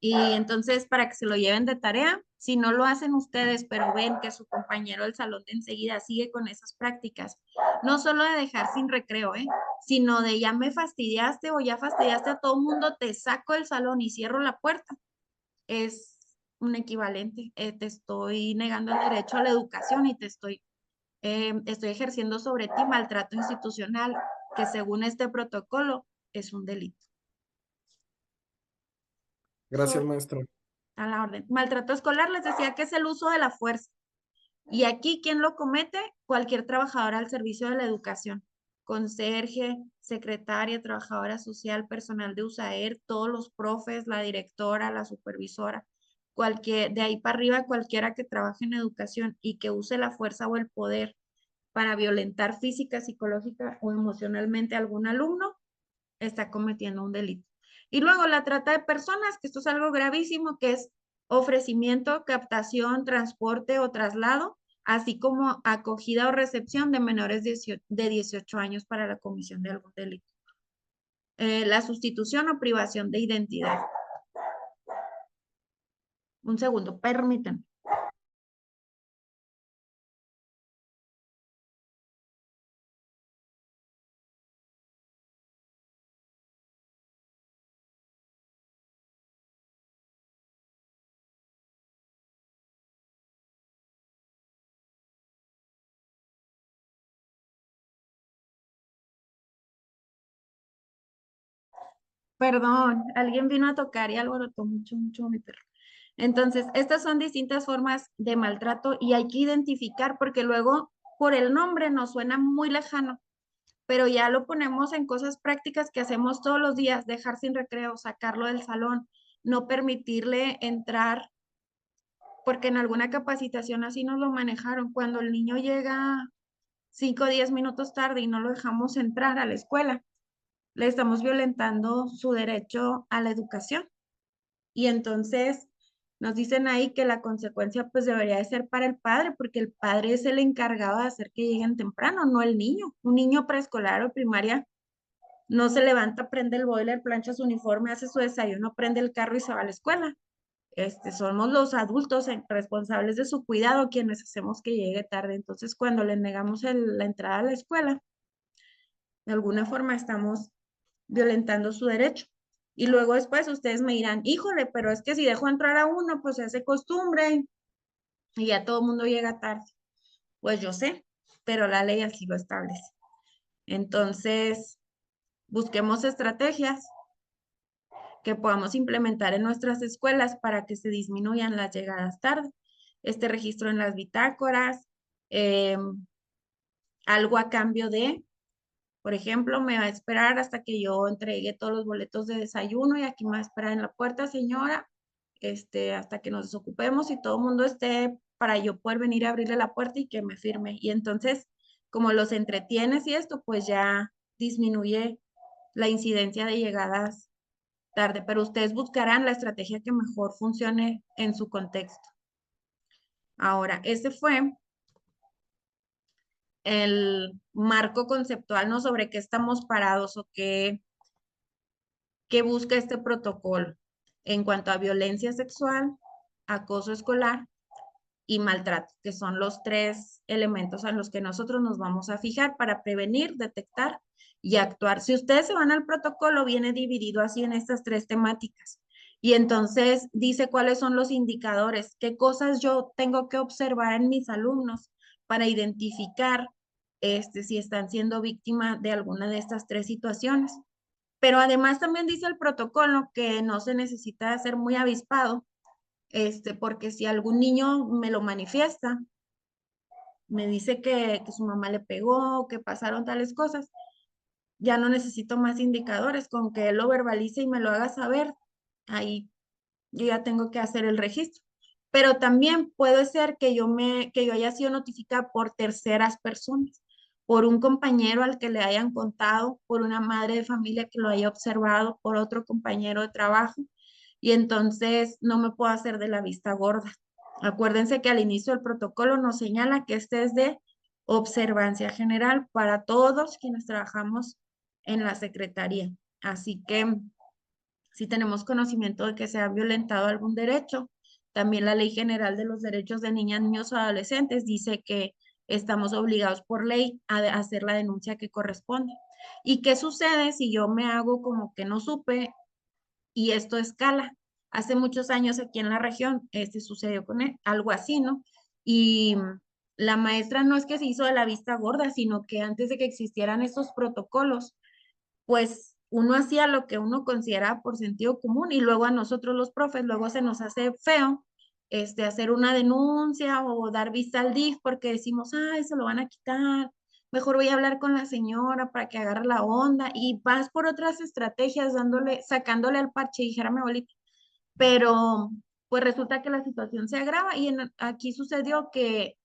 Y entonces, para que se lo lleven de tarea, si no lo hacen ustedes, pero ven que su compañero del salón de enseguida sigue con esas prácticas, no solo de dejar sin recreo, sino de ya me fastidiaste o ya fastidiaste a todo el mundo, te saco del salón y cierro la puerta, es un equivalente. Te estoy negando el derecho a la educación y estoy ejerciendo sobre ti maltrato institucional, que según este protocolo es un delito. Gracias, maestro. A la orden. Maltrato escolar, les decía que es el uso de la fuerza. Y aquí, ¿quién lo comete? Cualquier trabajadora al servicio de la educación. Conserje, secretaria, trabajadora social, personal de USAER, todos los profes, la directora, la supervisora, de ahí para arriba, cualquiera que trabaje en educación y que use la fuerza o el poder para violentar física, psicológica o emocionalmente a algún alumno, está cometiendo un delito. Y luego la trata de personas, que esto es algo gravísimo, que es ofrecimiento, captación, transporte o traslado, así como acogida o recepción de menores de 18 años para la comisión de algún delito. La sustitución o privación de identidad. Un segundo, permítanme. Perdón, alguien vino a tocar y alborotó mucho, mucho mi perro. Entonces, estas son distintas formas de maltrato y hay que identificar porque luego por el nombre nos suena muy lejano, pero ya lo ponemos en cosas prácticas que hacemos todos los días, dejar sin recreo, sacarlo del salón, no permitirle entrar, porque en alguna capacitación así nos lo manejaron. Cuando el niño llega 5 o 10 minutos tarde y no lo dejamos entrar a la escuela, le estamos violentando su derecho a la educación. Y entonces nos dicen ahí que la consecuencia pues debería de ser para el padre, porque el padre es el encargado de hacer que lleguen temprano, no el niño. Un niño preescolar o primaria no se levanta, prende el boiler, plancha su uniforme, hace su desayuno, prende el carro y se va a la escuela. Somos los adultos responsables de su cuidado quienes hacemos que llegue tarde. Entonces, cuando le negamos la entrada a la escuela, de alguna forma estamos violentando su derecho. Y luego después ustedes me dirán, híjole, pero es que si dejo entrar a uno, pues se hace costumbre y ya todo el mundo llega tarde. Pues yo sé, pero la ley así lo establece. Entonces, busquemos estrategias que podamos implementar en nuestras escuelas para que se disminuyan las llegadas tarde. Este registro en las bitácoras, algo a cambio de, por ejemplo, me va a esperar hasta que yo entregue todos los boletos de desayuno y aquí me va a esperar en la puerta, señora, hasta que nos desocupemos y todo el mundo esté para yo poder venir a abrirle la puerta y que me firme. Y entonces, como los entretienes y esto, pues ya disminuye la incidencia de llegadas tarde, pero ustedes buscarán la estrategia que mejor funcione en su contexto. Ahora, ese fue el marco conceptual, ¿no? Sobre qué estamos parados o qué busca este protocolo en cuanto a violencia sexual, acoso escolar y maltrato, que son los 3 elementos a los que nosotros nos vamos a fijar para prevenir, detectar y actuar. Si ustedes se van al protocolo, viene dividido así en estas 3 temáticas. Y entonces dice cuáles son los indicadores, qué cosas yo tengo que observar en mis alumnos para identificar si están siendo víctimas de alguna de estas 3 situaciones. Pero además también dice el protocolo que no se necesita ser muy avispado, porque si algún niño me lo manifiesta, me dice que su mamá le pegó, que pasaron tales cosas, ya no necesito más indicadores, con que él lo verbalice y me lo haga saber, ahí yo ya tengo que hacer el registro. Pero también puede ser que yo haya sido notificada por terceras personas, por un compañero al que le hayan contado, por una madre de familia que lo haya observado, por otro compañero de trabajo, y entonces no me puedo hacer de la vista gorda. Acuérdense que al inicio del protocolo nos señala que este es de observancia general para todos quienes trabajamos en la secretaría. Así que si tenemos conocimiento de que se ha violentado algún derecho, también la Ley General de los Derechos de Niñas, Niños o Adolescentes dice que estamos obligados por ley a hacer la denuncia que corresponde. ¿Y qué sucede si yo me hago como que no supe y esto escala? Hace muchos años aquí en la región sucedió con algo así, ¿no? Y la maestra no es que se hizo de la vista gorda, sino que antes de que existieran estos protocolos, pues uno hacía lo que uno consideraba por sentido común y luego a nosotros los profes, luego se nos hace feo hacer una denuncia o dar vista al DIF porque decimos, ay, se lo van a quitar, mejor voy a hablar con la señora para que agarre la onda y vas por otras estrategias sacándole al parche, dijera mi abuelita. Pero pues resulta que la situación se agrava y aquí sucedió que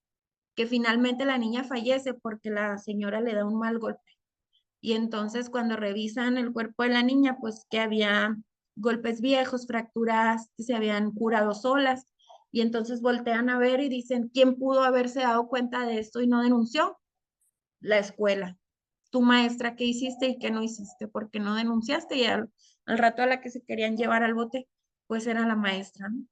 finalmente la niña fallece porque la señora le da un mal golpe. Y entonces cuando revisan el cuerpo de la niña, pues que había golpes viejos, fracturas que se habían curado solas. Y entonces voltean a ver y dicen, ¿quién pudo haberse dado cuenta de esto y no denunció? La escuela. Tu maestra, ¿qué hiciste y qué no hiciste? ¿Por qué no denunciaste? Y al rato a la que se querían llevar al bote, pues era la maestra, ¿no?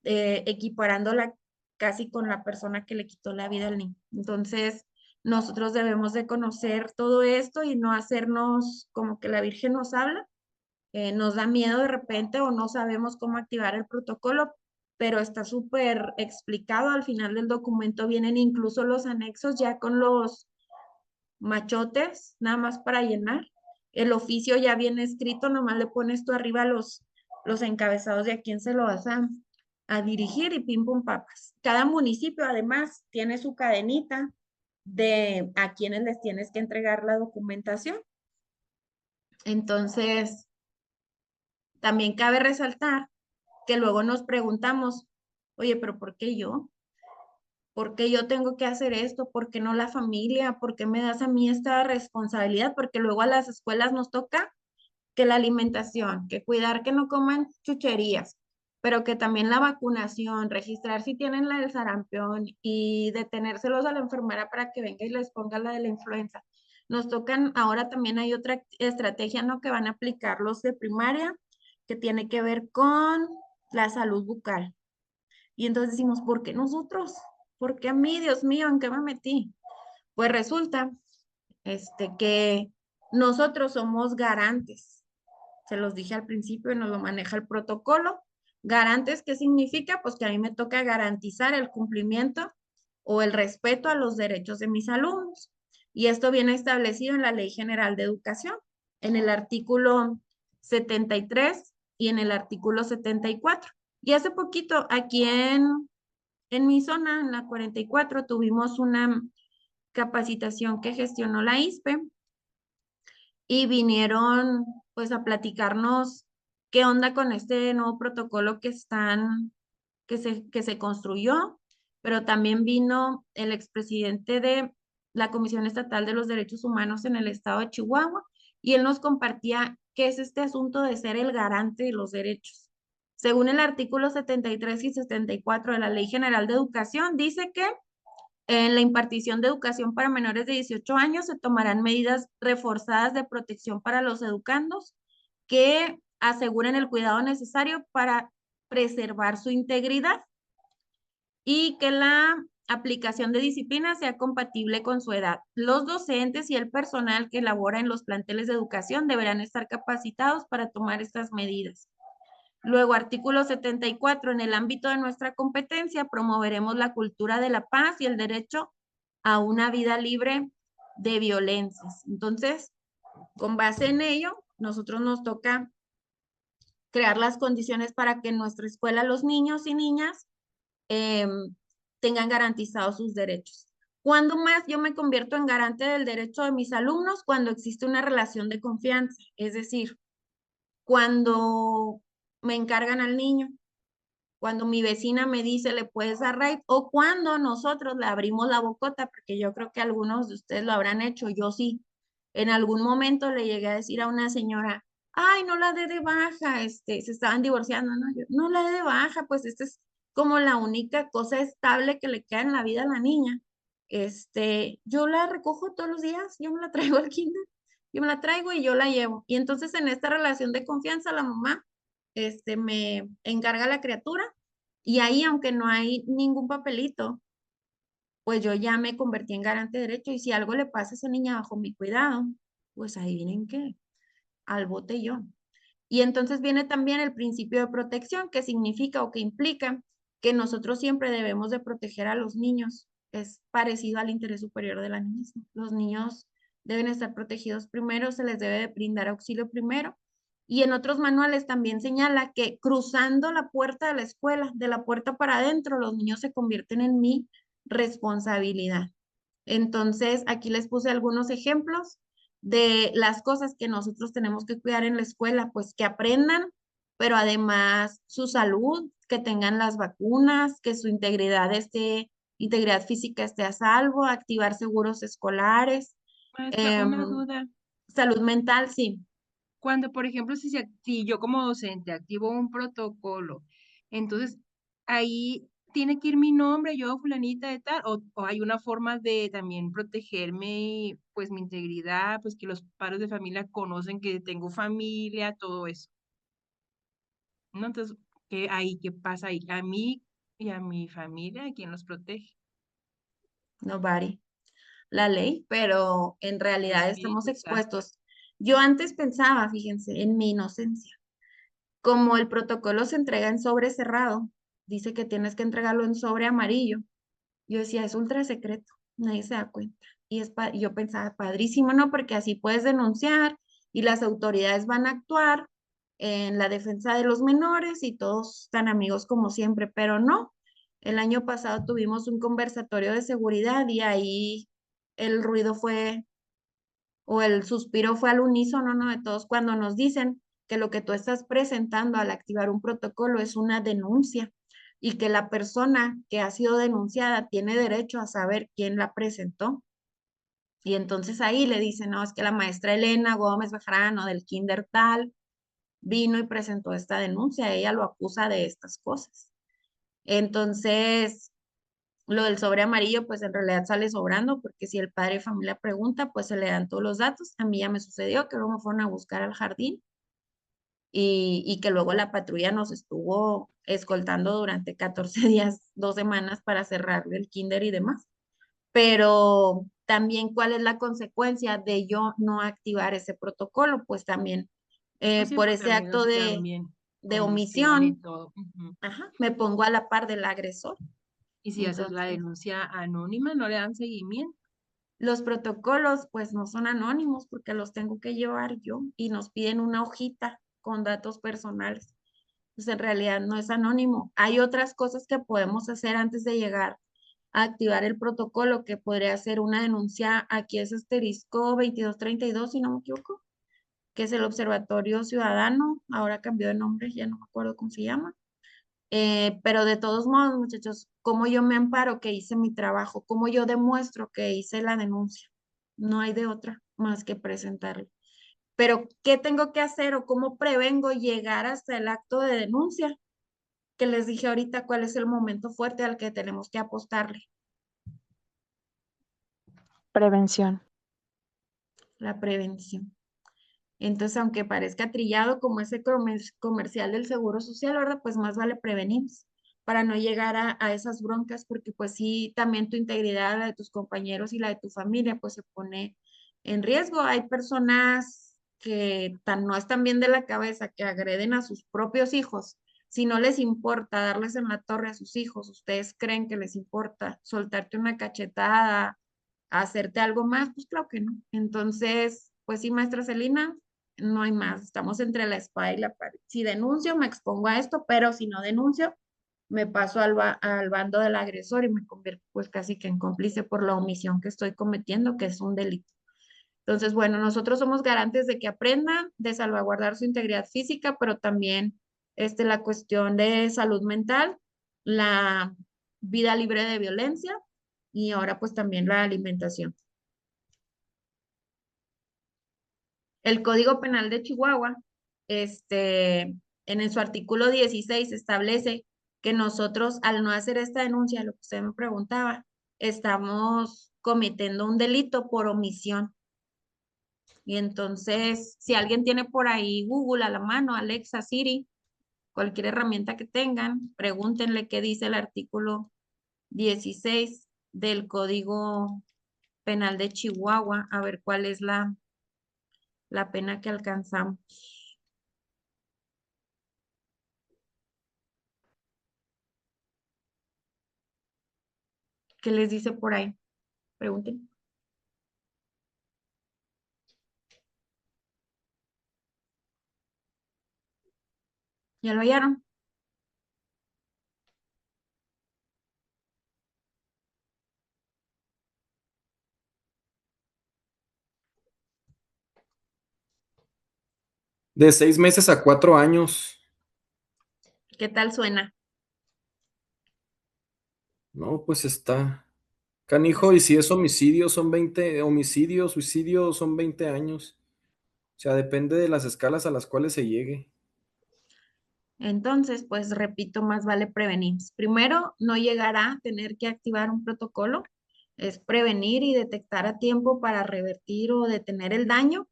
Equiparándola casi con la persona que le quitó la vida al niño. Entonces, nosotros debemos de conocer todo esto y no hacernos como que la Virgen nos habla, nos da miedo de repente o no sabemos cómo activar el protocolo, pero está súper explicado. Al final del documento vienen incluso los anexos ya con los machotes, nada más para llenar. El oficio ya viene escrito, nomás le pones tú arriba los encabezados de a quién se lo vas a dirigir y pim pum papas. Cada municipio además tiene su cadenita de a quienes les tienes que entregar la documentación. Entonces, también cabe resaltar que luego nos preguntamos, oye, pero ¿por qué yo? ¿Por qué yo tengo que hacer esto? ¿Por qué no la familia? ¿Por qué me das a mí esta responsabilidad? Porque luego a las escuelas nos toca que la alimentación, que cuidar que no coman chucherías, pero que también la vacunación, registrar si tienen la del sarampión y detenérselos a la enfermera para que venga y les ponga la de la influenza. Nos tocan, ahora también hay otra estrategia, ¿no? Que van a aplicar los de primaria, que tiene que ver con la salud bucal. Y entonces decimos, ¿por qué nosotros? ¿Por qué a mí, Dios mío, en qué me metí? Pues resulta que nosotros somos garantes. Se los dije al principio y nos lo maneja el protocolo. Garantes, ¿qué significa? Pues que a mí me toca garantizar el cumplimiento o el respeto a los derechos de mis alumnos. Y esto viene establecido en la Ley General de Educación, en el artículo 73 y en el artículo 74. Y hace poquito aquí en mi zona, en la 44, tuvimos una capacitación que gestionó la ISPE y vinieron pues a platicarnos qué onda con este nuevo protocolo que se construyó, pero también vino el expresidente de la Comisión Estatal de los Derechos Humanos en el estado de Chihuahua y él nos compartía qué es este asunto de ser el garante de los derechos. Según el artículo 73 y 74 de la Ley General de Educación, dice que en la impartición de educación para menores de 18 años se tomarán medidas reforzadas de protección para los educandos que aseguren el cuidado necesario para preservar su integridad y que la aplicación de disciplina sea compatible con su edad. Los docentes y el personal que labora en los planteles de educación deberán estar capacitados para tomar estas medidas. Luego, artículo 74, en el ámbito de nuestra competencia, promoveremos la cultura de la paz y el derecho a una vida libre de violencias. Entonces, con base en ello, nosotros nos toca crear las condiciones para que en nuestra escuela los niños y niñas tengan garantizados sus derechos. ¿Cuándo más yo me convierto en garante del derecho de mis alumnos? Cuando existe una relación de confianza, es decir, cuando me encargan al niño, cuando mi vecina me dice le puedes dar right o cuando nosotros le abrimos la bocota, porque yo creo que algunos de ustedes lo habrán hecho, yo sí. En algún momento le llegué a decir a una señora, ay, no la dé de baja, se estaban divorciando, no, no la dé de baja, pues esta es como la única cosa estable que le queda en la vida a la niña. Yo la recojo todos los días, yo me la traigo al kinder, yo me la traigo y yo la llevo. Y entonces en esta relación de confianza la mamá me encarga la criatura y ahí, aunque no hay ningún papelito, pues yo ya me convertí en garante de derecho y si algo le pasa a esa niña bajo mi cuidado, pues ahí vienen qué, al bote yo. Y entonces viene también el principio de protección, que significa o que implica que nosotros siempre debemos de proteger a los niños. Es parecido al interés superior de la niñez. Los niños deben estar protegidos primero, se les debe de brindar auxilio primero. Y en otros manuales también señala que cruzando la puerta de la escuela, de la puerta para adentro, los niños se convierten en mi responsabilidad. Entonces, aquí les puse algunos ejemplos de las cosas que nosotros tenemos que cuidar en la escuela, pues que aprendan, pero además su salud, que tengan las vacunas, que su integridad física esté a salvo, activar seguros escolares, Maestra, em, una duda. salud mental, sí. Cuando, por ejemplo, si yo como docente activo un protocolo, entonces ahí tiene que ir mi nombre, yo fulanita de tal, o hay una forma de también protegerme, pues mi integridad, pues que los padres de familia conocen que tengo familia, todo eso, ¿no? Entonces, ¿qué pasa ahí? A mí y a mi familia, ¿quién los protege? Nobody, la ley, pero en El realidad estamos Espíritu Santo. expuestos. Yo antes pensaba, fíjense, en mi inocencia, como el protocolo se entrega en sobre cerrado, dice que tienes que entregarlo en sobre amarillo. Yo decía, es ultra secreto, nadie se da cuenta. Yo pensaba, padrísimo, ¿no? Porque así puedes denunciar y las autoridades van a actuar en la defensa de los menores y todos están amigos como siempre, pero no. El año pasado tuvimos un conversatorio de seguridad y ahí el ruido fue, o el suspiro fue al unísono, ¿no? De todos cuando nos dicen que lo que tú estás presentando al activar un protocolo es una denuncia y que la persona que ha sido denunciada tiene derecho a saber quién la presentó. Y entonces ahí le dicen, no, es que la maestra Elena Gómez Bejarano del kinder tal vino y presentó esta denuncia, ella lo acusa de estas cosas. Entonces, lo del sobre amarillo, pues en realidad sale sobrando, porque si el padre de familia pregunta, pues se le dan todos los datos. A mí ya me sucedió que luego me fueron a buscar al jardín y que luego la patrulla nos estuvo escoltando durante 14 días, 2 semanas para cerrar el kinder y demás. Pero también, ¿cuál es la consecuencia de yo no activar ese protocolo? Pues también Pues sí, por porque ese también, acto también de omisión y omisión, todo. Ujú. ajá, me pongo a la par del agresor. Y si haces la Entonces, denuncia anónima, no le dan seguimiento. los protocolos pues no son anónimos porque los tengo que llevar yo y nos piden una hojita con datos personales. Pues en realidad no es anónimo. Hay otras cosas que podemos hacer antes de llegar a activar el protocolo, que podría ser una denuncia, aquí es asterisco 2232, si no me equivoco, que es el Observatorio Ciudadano, ahora cambió de nombre, ya no me acuerdo cómo se llama. Pero de todos modos, muchachos, ¿cómo yo me amparo que hice mi trabajo? ¿Cómo yo demuestro que hice la denuncia? No hay de otra más que presentarlo. Pero, ¿qué tengo que hacer o cómo prevengo llegar hasta el acto de denuncia? Que les dije ahorita cuál es el momento fuerte al que tenemos que apostarle, Prevención. la prevención. Entonces, aunque parezca trillado como ese comercial del Seguro Social, ¿verdad? Pues más vale prevenir para no llegar a esas broncas, porque pues sí, también tu integridad, la de tus compañeros y la de tu familia, pues se pone en riesgo. Hay personas que no están bien de la cabeza, que agreden a sus propios hijos. Si no les importa darles en la torre a sus hijos, ¿ustedes creen que les importa soltarte una cachetada, hacerte algo más? Pues claro que no. Entonces, pues sí, maestra Celina, no hay más. Estamos entre la espada y la pared. Si denuncio, me expongo a esto, pero si no denuncio, me paso al bando del agresor y me convierto pues casi que en cómplice por la omisión que estoy cometiendo, que es un delito. Entonces, bueno, nosotros somos garantes de que aprendan, de salvaguardar su integridad física, pero también la cuestión de salud mental, la vida libre de violencia y ahora pues también la alimentación. El Código Penal de Chihuahua, en su artículo 16 establece que nosotros, al no hacer esta denuncia, lo que usted me preguntaba, estamos cometiendo un delito por omisión. Y entonces, si alguien tiene por ahí Google a la mano, Alexa, Siri, cualquier herramienta que tengan, pregúntenle qué dice el artículo 16 del Código Penal de Chihuahua, a ver cuál es la pena que alcanzamos. ¿Qué les dice por ahí? Pregunten. ¿Ya lo hallaron? De 6 meses a 4 años. ¿Qué tal suena? No, pues está canijo, y si es homicidio son 20, homicidio, suicidio son 20 años. O sea, depende de las escalas a las cuales se llegue. Entonces, pues repito, más vale prevenir. Primero, no llegar a tener que activar un protocolo, es prevenir y detectar a tiempo para revertir o detener el daño.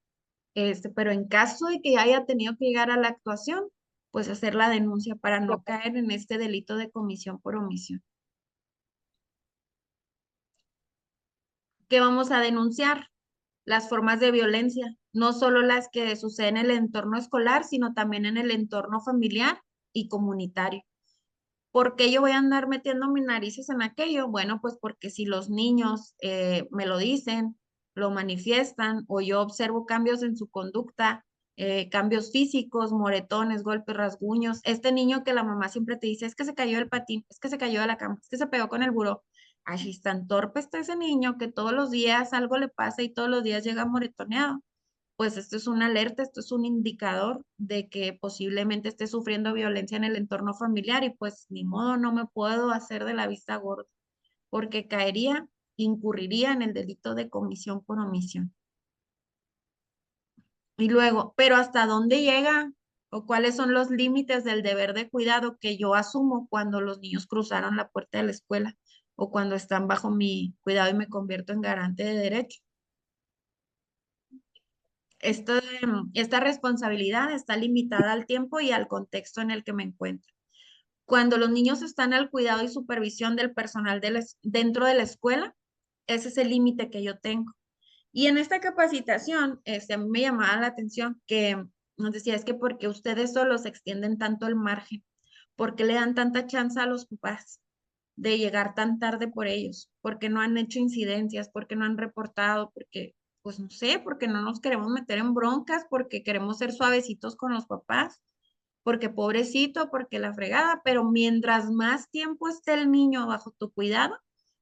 Pero en caso de que haya tenido que llegar a la actuación, pues hacer la denuncia para no caer en este delito de comisión por omisión. ¿Qué vamos a denunciar? Las formas de violencia, no solo las que suceden en el entorno escolar, sino también en el entorno familiar y comunitario. ¿Por qué yo voy a andar metiendo mis narices en aquello? Bueno, pues porque si los niños me lo dicen, lo manifiestan o yo observo cambios en su conducta, cambios físicos, moretones, golpes, rasguños, este niño que la mamá siempre te dice, es que se cayó del patín, es que se cayó de la cama, es que se pegó con el buró. Así tan torpe está ese niño que todos los días algo le pasa y todos los días llega moretoneado, pues esto es una alerta, esto es un indicador de que posiblemente esté sufriendo violencia en el entorno familiar y pues ni modo, no me puedo hacer de la vista gorda, porque caería, incurriría en el delito de comisión por omisión. Y luego, pero ¿hasta dónde llega o cuáles son los límites del deber de cuidado que yo asumo cuando los niños cruzaron la puerta de la escuela o cuando están bajo mi cuidado y me convierto en garante de derecho? Esta responsabilidad está limitada al tiempo y al contexto en el que me encuentro. Cuando los niños están al cuidado y supervisión del personal dentro de la escuela, ese es el límite que yo tengo. Y en esta capacitación, a mí me llamaba la atención que nos decía, es que porque ustedes solos extienden tanto el margen, ¿por qué le dan tanta chance a los papás de llegar tan tarde por ellos? ¿Porque no han hecho incidencias? ¿Porque no han reportado? Porque, pues no sé, porque no nos queremos meter en broncas, porque queremos ser suavecitos con los papás, porque pobrecito, porque la fregada, pero mientras más tiempo esté el niño bajo tu cuidado,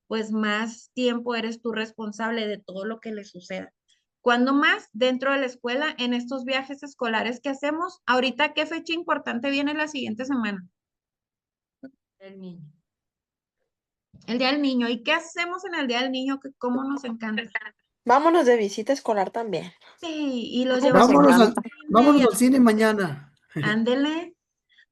pues más tiempo eres tú responsable de todo lo que le suceda. ¿Cuándo más? Dentro de la escuela, en estos viajes escolares que hacemos. Ahorita, ¿qué fecha importante viene la siguiente semana? El niño. El Día del Niño. ¿Y qué hacemos en el Día del Niño? Que cómo nos encanta. Vámonos de visita escolar también. Sí, y los Nos llevamos Vámonos al al, encanta. cine y vámonos al cine mañana. ándele.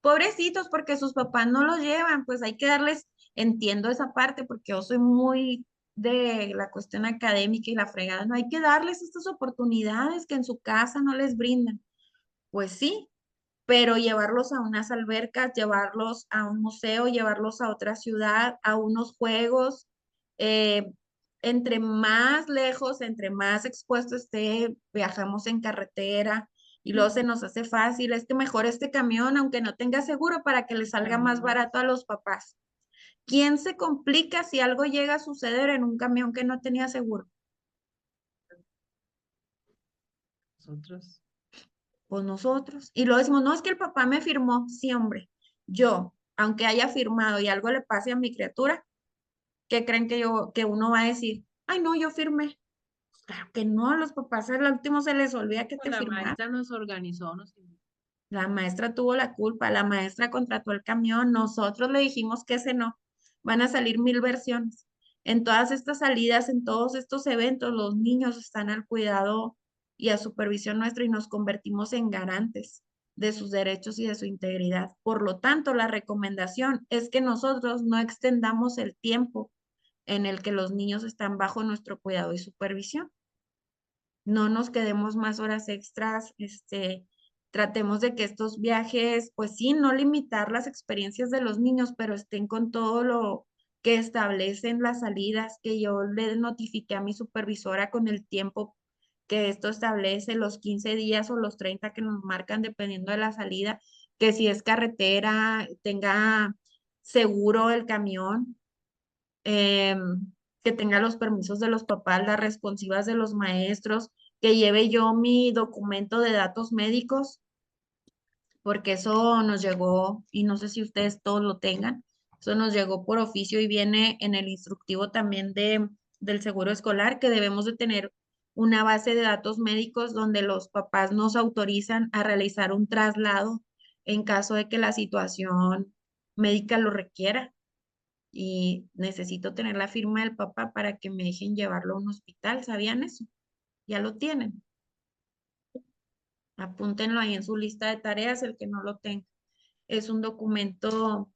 Pobrecitos, porque sus papás no los llevan, pues hay que darles, entiendo esa parte, porque yo soy muy de la cuestión académica y la fregada, no hay que darles estas oportunidades que en su casa no les brindan. Pues sí, pero llevarlos a unas albercas, llevarlos a un museo, llevarlos a otra ciudad, a unos juegos, eh, entre más lejos, entre más expuesto esté, viajamos en carretera y luego se nos hace fácil, es que mejor este camión, aunque no tenga seguro, para que le salga más barato a los papás. ¿Quién se complica si algo llega a suceder en un camión que no tenía seguro? Nosotros. Pues nosotros. Y luego decimos, no, es que el papá me firmó. Sí, hombre, yo, aunque haya firmado y algo le pase a mi criatura, ¿qué creen que uno va a decir? Ay, no, yo firmé. Claro que no, los papás al último se les olvida que Pues te la firmaron. maestra nos organizó, nos invitó. La maestra tuvo la culpa, la maestra contrató el camión, nosotros le dijimos que ese no. Van a salir 1000 versiones. En todas estas salidas, en todos estos eventos, los niños están al cuidado y a supervisión nuestra y nos convertimos en garantes de sus derechos y de su integridad. Por lo tanto, la recomendación es que nosotros no extendamos el tiempo en el que los niños están bajo nuestro cuidado y supervisión. No nos quedemos más horas extras, tratemos de que estos viajes, pues sí, no limitar las experiencias de los niños, pero estén con todo lo que establecen las salidas, que yo le notifique a mi supervisora con el tiempo que esto establece, los 15 días o los 30 que nos marcan dependiendo de la salida, que si es carretera, tenga seguro el camión, que tenga los permisos de los papás, las responsivas de los maestros, que lleve yo mi documento de datos médicos porque eso nos llegó, y no sé si ustedes todos lo tengan, eso nos llegó por oficio y viene en el instructivo también del seguro escolar, que debemos de tener una base de datos médicos donde los papás nos autorizan a realizar un traslado en caso de que la situación médica lo requiera. Y necesito tener la firma del papá para que me dejen llevarlo a un hospital. ¿Sabían eso? Ya lo tienen. Apúntenlo ahí en su lista de tareas, el que no lo tenga. Es un documento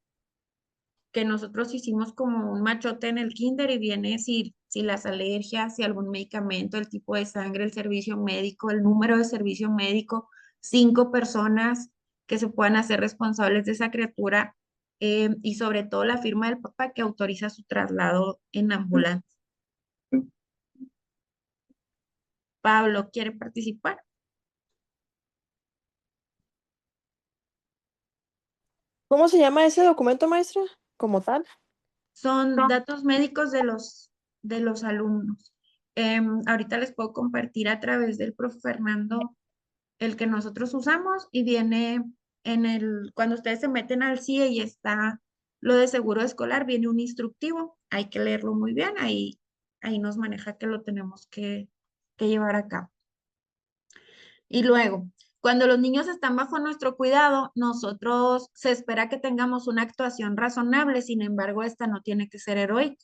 que nosotros hicimos como un machote en el kinder y viene si las alergias, si algún medicamento, el tipo de sangre, el servicio médico, el número de servicio médico, 5 personas que se puedan hacer responsables de esa criatura, y sobre todo la firma del papá que autoriza su traslado en ambulancia. Pablo, ¿quiere participar? ¿Cómo se llama ese documento, maestra? Como tal. Son datos médicos de los alumnos. Ahorita les puedo compartir a través del profe Fernando el que nosotros usamos y viene cuando ustedes se meten al CIE y está lo de seguro escolar, viene un instructivo. Hay que leerlo muy bien, ahí nos maneja que lo tenemos que llevar a cabo. Y luego, cuando los niños están bajo nuestro cuidado, nosotros se espera que tengamos una actuación razonable, sin embargo, esta no tiene que ser heroica.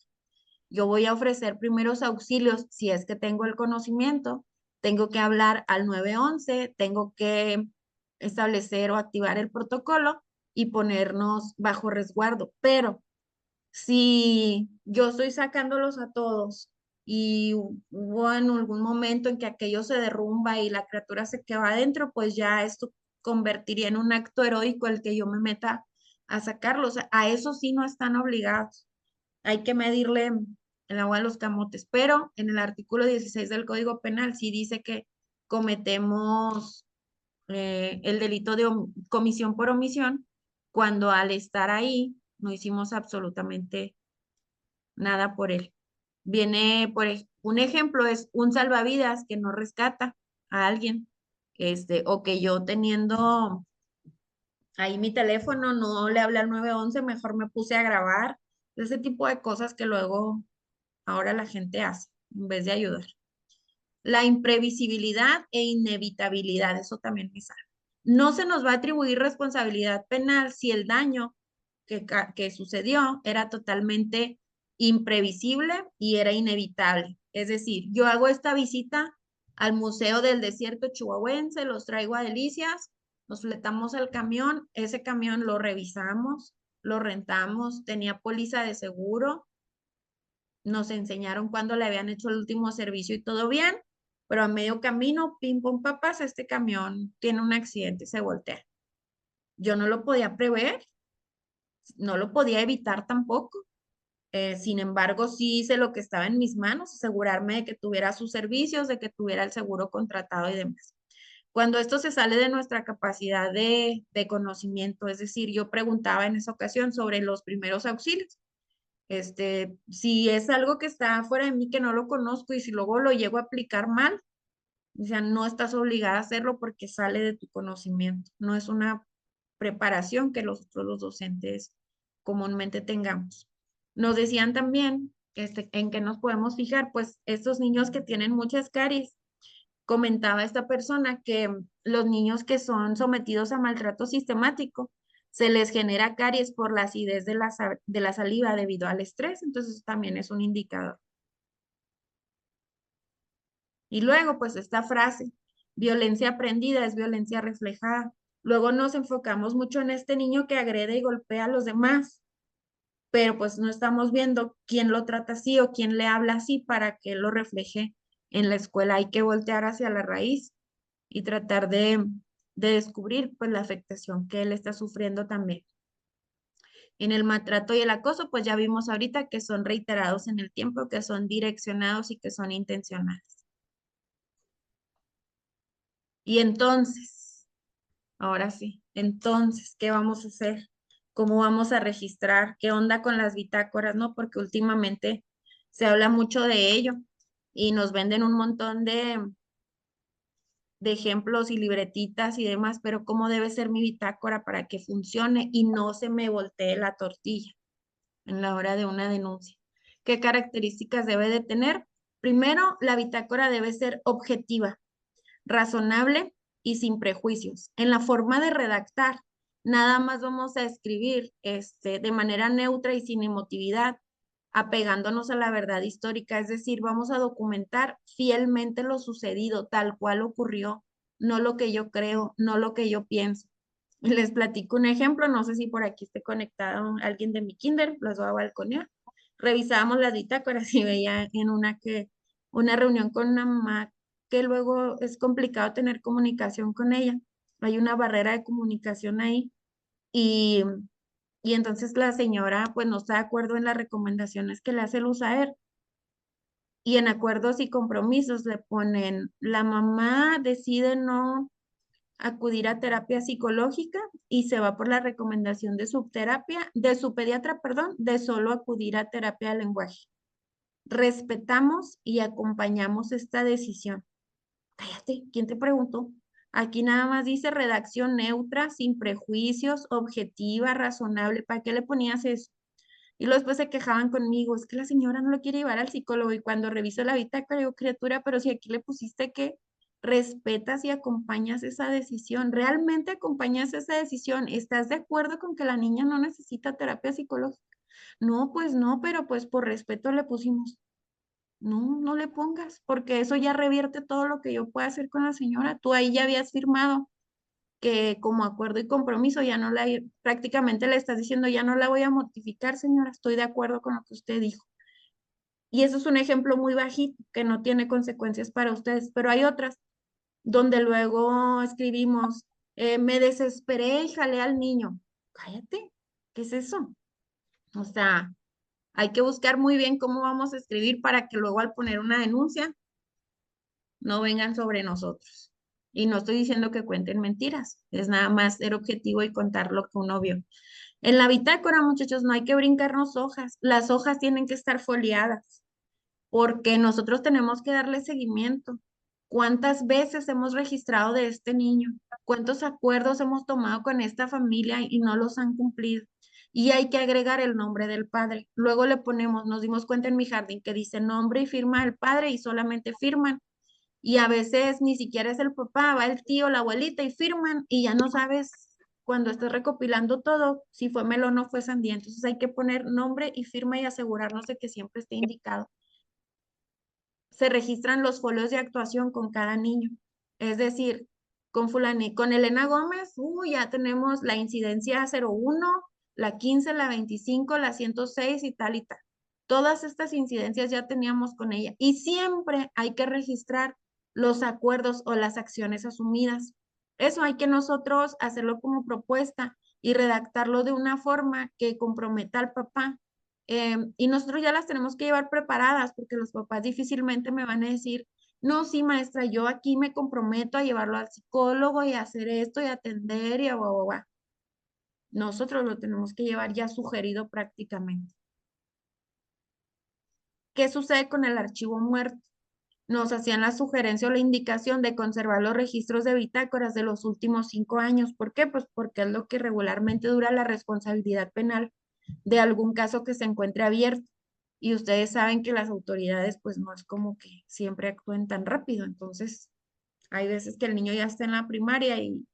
Yo voy a ofrecer primeros auxilios si es que tengo el conocimiento, tengo que hablar al 911, tengo que establecer o activar el protocolo y ponernos bajo resguardo. Pero si yo estoy sacándolos a todos y hubo en algún momento en que aquello se derrumba y la criatura se queda adentro, pues ya esto convertiría en un acto heroico el que yo me meta a sacarlos. A eso sí no están obligados. Hay que medirle el agua a los camotes, pero en el artículo 16 del Código Penal sí dice que cometemos el delito de comisión por omisión cuando al estar ahí no hicimos absolutamente nada por él. Viene, un ejemplo es un salvavidas que no rescata a alguien, o que yo teniendo ahí mi teléfono no le hablé al 911, mejor me puse a grabar, ese tipo de cosas que luego ahora la gente hace en vez de ayudar. La imprevisibilidad e inevitabilidad, eso también me sale. No se nos va a atribuir responsabilidad penal si el daño que sucedió era totalmente imprevisible y era inevitable. Es decir, yo hago esta visita al Museo del Desierto Chihuahuense, los traigo a Delicias, nos fletamos al camión, ese camión lo revisamos, lo rentamos, tenía póliza de seguro, nos enseñaron cuándo le habían hecho el último servicio y todo bien, pero a medio camino, pim, pum, papas, este camión tiene un accidente y se voltea. Yo no lo podía prever, no lo podía evitar tampoco. Sin embargo, sí hice lo que estaba en mis manos, asegurarme de que tuviera sus servicios, de que tuviera el seguro contratado y demás. Cuando esto se sale de nuestra capacidad de conocimiento, es decir, yo preguntaba en esa ocasión sobre los primeros auxilios. Si es algo que está fuera de mí, que no lo conozco y si luego lo llego a aplicar mal, o sea, no estás obligada a hacerlo porque sale de tu conocimiento. No es una preparación que nosotros los docentes comúnmente tengamos. Nos decían también en qué nos podemos fijar, pues estos niños que tienen muchas caries, comentaba esta persona que los niños que son sometidos a maltrato sistemático, se les genera caries por la acidez de la saliva debido al estrés, entonces también es un indicador. Y luego, pues esta frase, violencia aprendida es violencia reflejada. Luego nos enfocamos mucho en este niño que agrede y golpea a los demás, pero pues no estamos viendo quién lo trata así o quién le habla así para que lo refleje en la escuela. Hay que voltear hacia la raíz y tratar de descubrir pues la afectación que él está sufriendo también. En el maltrato y el acoso, pues ya vimos ahorita que son reiterados en el tiempo, que son direccionados y que son intencionales. Y entonces, ahora sí, entonces, ¿qué vamos a hacer? ¿Cómo vamos a registrar? ¿Qué onda con las bitácoras? ¿No? Porque últimamente se habla mucho de ello y nos venden un montón de ejemplos y libretitas y demás, pero cómo debe ser mi bitácora para que funcione y no se me voltee la tortilla en la hora de una denuncia. ¿Qué características debe de tener? Primero, la bitácora debe ser objetiva, razonable y sin prejuicios. En la forma de redactar, nada más vamos a escribir de manera neutra y sin emotividad, apegándonos a la verdad histórica, es decir, vamos a documentar fielmente lo sucedido, tal cual ocurrió, no lo que yo creo, no lo que yo pienso. Les platico un ejemplo, no sé si por aquí esté conectado alguien de mi kinder, los voy a balconear. Revisábamos las bitácoras y veía en una reunión con una mamá que luego es complicado tener comunicación con ella. Hay una barrera de comunicación ahí y, y entonces la señora pues no está de acuerdo en las recomendaciones que le hace el USAER y en acuerdos y compromisos le ponen, la mamá decide no acudir a terapia psicológica y se va por la recomendación de su pediatra, perdón, de solo acudir a terapia de lenguaje. Respetamos y acompañamos esta decisión. Cállate, ¿quién te preguntó? Aquí nada más dice redacción neutra, sin prejuicios, objetiva, razonable. ¿Para qué le ponías eso? Y luego después se quejaban conmigo, es que la señora no lo quiere llevar al psicólogo. Y cuando reviso la bitácora, digo, criatura, pero si aquí le pusiste que respetas y acompañas esa decisión, realmente acompañas esa decisión, ¿estás de acuerdo con que la niña no necesita terapia psicológica? No, pues no, pero pues por respeto le pusimos. No, no le pongas, porque eso ya revierte todo lo que yo pueda hacer con la señora. Tú ahí ya habías firmado que como acuerdo y compromiso ya no prácticamente le estás diciendo, ya no la voy a mortificar, señora, estoy de acuerdo con lo que usted dijo. Y eso es un ejemplo muy bajito, que no tiene consecuencias para ustedes, pero hay otras donde luego escribimos, me desesperé y jalé al niño. Cállate, ¿qué es eso? O sea, hay que buscar muy bien cómo vamos a escribir para que luego al poner una denuncia no vengan sobre nosotros. Y no estoy diciendo que cuenten mentiras, es nada más ser objetivo y contar lo que uno vio. En la bitácora, muchachos, no hay que brincarnos hojas. Las hojas tienen que estar foliadas porque nosotros tenemos que darle seguimiento. ¿Cuántas veces hemos registrado de este niño? ¿Cuántos acuerdos hemos tomado con esta familia y no los han cumplido? Y hay que agregar el nombre del padre. Luego le ponemos, nos dimos cuenta en mi jardín que dice nombre y firma del padre y solamente firman. Y a veces ni siquiera es el papá, va el tío, la abuelita y firman y ya no sabes cuando estás recopilando todo si fue melón o fue sandía. Entonces hay que poner nombre y firma y asegurarnos de que siempre esté indicado. Se registran los folios de actuación con cada niño. Es decir, con Elena Gómez, ya tenemos la incidencia 01, la 15, la 25, la 106 y tal y tal. Todas estas incidencias ya teníamos con ella y siempre hay que registrar los acuerdos o las acciones asumidas. Eso hay que nosotros hacerlo como propuesta y redactarlo de una forma que comprometa al papá. Y nosotros ya las tenemos que llevar preparadas porque los papás difícilmente me van a decir, no, sí, maestra, yo aquí me comprometo a llevarlo al psicólogo y a hacer esto y a atender y a guau, guau, guau. Nosotros lo tenemos que llevar ya sugerido prácticamente. ¿Qué sucede con el archivo muerto? Nos hacían la sugerencia o la indicación de conservar los registros de bitácoras de los últimos 5 años. ¿Por qué? Pues porque es lo que regularmente dura la responsabilidad penal de algún caso que se encuentre abierto. Y ustedes saben que las autoridades pues no es como que siempre actúen tan rápido. Entonces, hay veces que el niño ya está en la primaria y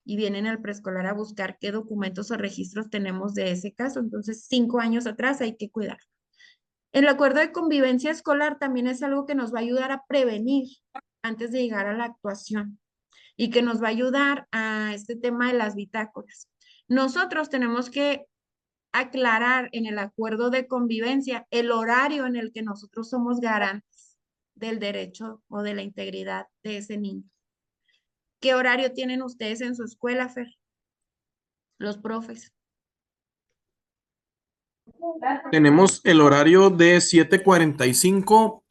vienen al preescolar a buscar qué documentos o registros tenemos de ese caso. Entonces, 5 años atrás hay que cuidar. El acuerdo de convivencia escolar también es algo que nos va a ayudar a prevenir antes de llegar a la actuación y que nos va a ayudar a este tema de las bitácoras. Nosotros tenemos que aclarar en el acuerdo de convivencia el horario en el que nosotros somos garantes del derecho o de la integridad de ese niño. ¿Qué horario tienen ustedes en su escuela, Fer? Los profes. Tenemos el horario de 7:45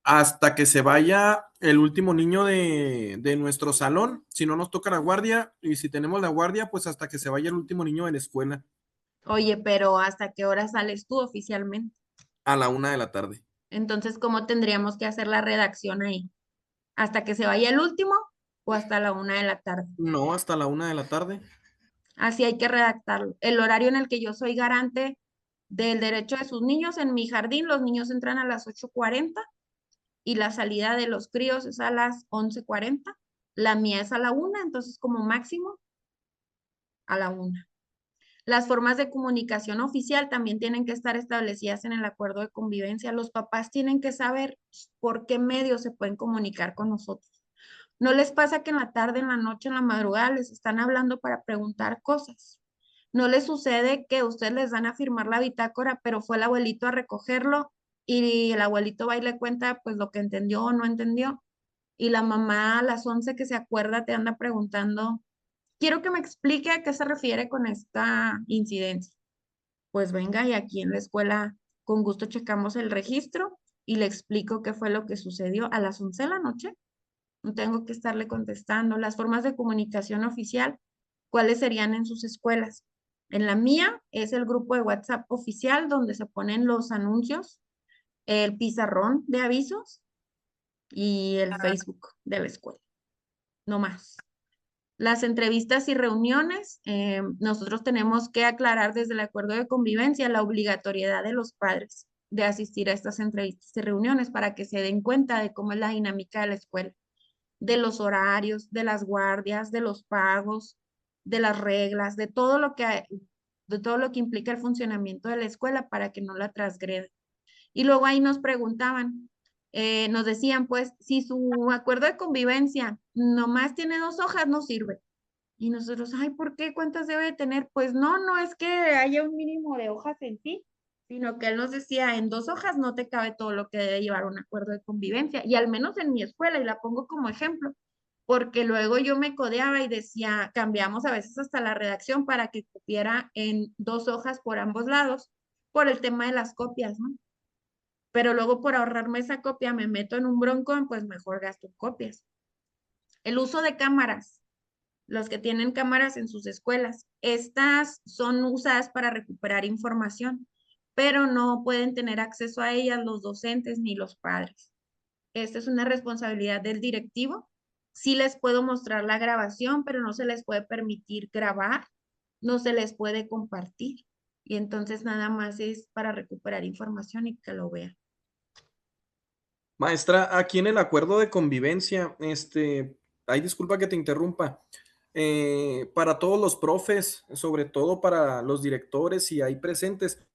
hasta que se vaya el último niño de nuestro salón. Si no nos toca la guardia, y si tenemos la guardia, pues hasta que se vaya el último niño de la escuela. Oye, pero ¿hasta qué hora sales tú oficialmente? A la 1 de la tarde. Entonces, ¿cómo tendríamos que hacer la redacción ahí? ¿Hasta que se vaya el último o hasta la 1 de la tarde. No, hasta la 1 de la tarde. Así hay que redactarlo. El horario en el que yo soy garante del derecho de sus niños, en mi jardín los niños entran a las 8:40 y la salida de los críos es a las 11:40. La mía es a la 1, entonces como máximo a la 1. Las formas de comunicación oficial también tienen que estar establecidas en el acuerdo de convivencia. Los papás tienen que saber por qué medios se pueden comunicar con nosotros. ¿No les pasa que en la tarde, en la noche, en la madrugada les están hablando para preguntar cosas? ¿No les sucede que ustedes les dan a firmar la bitácora, pero fue el abuelito a recogerlo y el abuelito va y le cuenta pues lo que entendió o no entendió? Y la mamá a las 11 que se acuerda te anda preguntando, quiero que me explique a qué se refiere con esta incidencia. Pues venga, y aquí en la escuela con gusto checamos el registro y le explico qué fue lo que sucedió a las 11 de la noche. No tengo que estarle contestando. Las formas de comunicación oficial, ¿cuáles serían en sus escuelas? En la mía es el grupo de WhatsApp oficial donde se ponen los anuncios, el pizarrón de avisos y el Facebook de la escuela. No más. Las entrevistas y reuniones, nosotros tenemos que aclarar desde el acuerdo de convivencia la obligatoriedad de los padres de asistir a estas entrevistas y reuniones para que se den cuenta de cómo es la dinámica de la escuela, de los horarios, de las guardias, de los pagos, de las reglas, de todo lo que implica el funcionamiento de la escuela para que no la transgreda. Y luego ahí nos preguntaban, nos decían, pues, si su acuerdo de convivencia nomás tiene 2 hojas, no sirve. Y nosotros, ay, ¿por qué? ¿Cuántas debe de tener? Pues no es que haya un mínimo de hojas en sí, sino que él nos decía, en 2 hojas no te cabe todo lo que debe llevar un acuerdo de convivencia. Y al menos en mi escuela, y la pongo como ejemplo, porque luego yo me codeaba y decía, cambiamos a veces hasta la redacción para que cupiera en 2 hojas por ambos lados, por el tema de las copias, ¿no? Pero luego por ahorrarme esa copia me meto en un broncón, pues mejor gasto en copias. El uso de cámaras, los que tienen cámaras en sus escuelas, estas son usadas para recuperar información, pero no pueden tener acceso a ellas los docentes ni los padres. Esta es una responsabilidad del directivo. Sí les puedo mostrar la grabación, pero no se les puede permitir grabar, no se les puede compartir. Y entonces nada más es para recuperar información y que lo vean. Maestra, aquí en el acuerdo de convivencia, ay, disculpa que te interrumpa, para todos los profes, sobre todo para los directores y ahí presentes,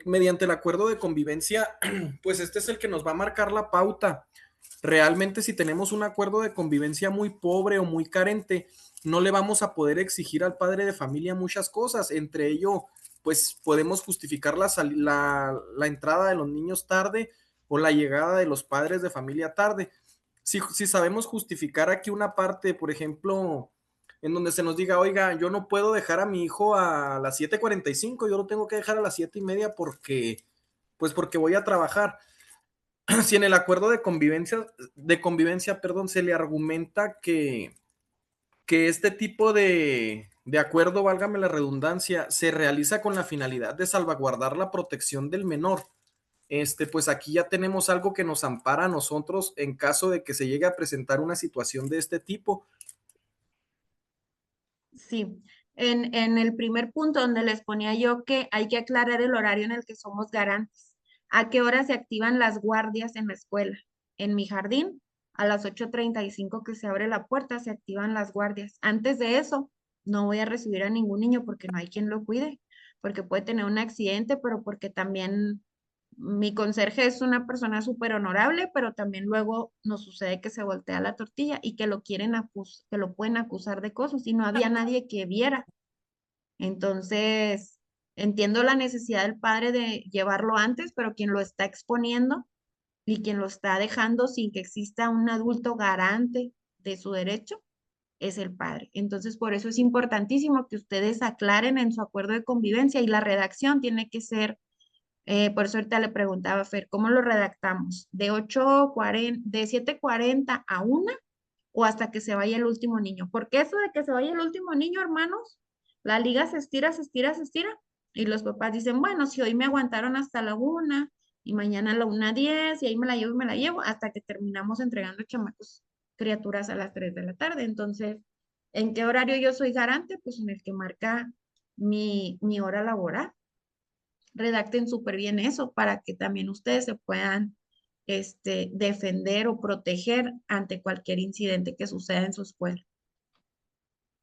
mediante el acuerdo de convivencia, pues este es el que nos va a marcar la pauta. Realmente si tenemos un acuerdo de convivencia muy pobre o muy carente, no le vamos a poder exigir al padre de familia muchas cosas, entre ello, pues podemos justificar la entrada de los niños tarde o la llegada de los padres de familia tarde. Si sabemos justificar aquí una parte, por ejemplo, en donde se nos diga, oiga, yo no puedo dejar a mi hijo a las 7:45, yo lo tengo que dejar a las 7:30 porque voy a trabajar. Si en el acuerdo de convivencia, perdón, se le argumenta que este tipo de acuerdo, válgame la redundancia, se realiza con la finalidad de salvaguardar la protección del menor, pues aquí ya tenemos algo que nos ampara a nosotros en caso de que se llegue a presentar una situación de este tipo. Sí, en el primer punto donde les ponía yo que hay que aclarar el horario en el que somos garantes. ¿A qué hora se activan las guardias en la escuela? En mi jardín, a las 8:35 que se abre la puerta, se activan las guardias. Antes de eso, no voy a recibir a ningún niño porque no hay quien lo cuide, porque puede tener un accidente, pero porque también mi conserje es una persona súper honorable, pero también luego nos sucede que se voltea la tortilla y que lo que lo pueden acusar de cosas y no había nadie que viera. Entonces, entiendo la necesidad del padre de llevarlo antes, pero quien lo está exponiendo y quien lo está dejando sin que exista un adulto garante de su derecho es el padre. Entonces, por eso es importantísimo que ustedes aclaren en su acuerdo de convivencia y la redacción tiene que ser por eso ahorita le preguntaba a Fer, ¿cómo lo redactamos? ¿De 7:40 a 1 o hasta que se vaya el último niño? Porque eso de que se vaya el último niño, hermanos, la liga se estira, se estira, se estira. Y los papás dicen, bueno, si hoy me aguantaron hasta la 1 y mañana a la 1:10 y ahí me la llevo, hasta que terminamos entregando chamacos criaturas a las 3 de la tarde. Entonces, ¿en qué horario yo soy garante? Pues en el que marca mi hora laboral. Redacten súper bien eso para que también ustedes se puedan defender o proteger ante cualquier incidente que suceda en su escuela.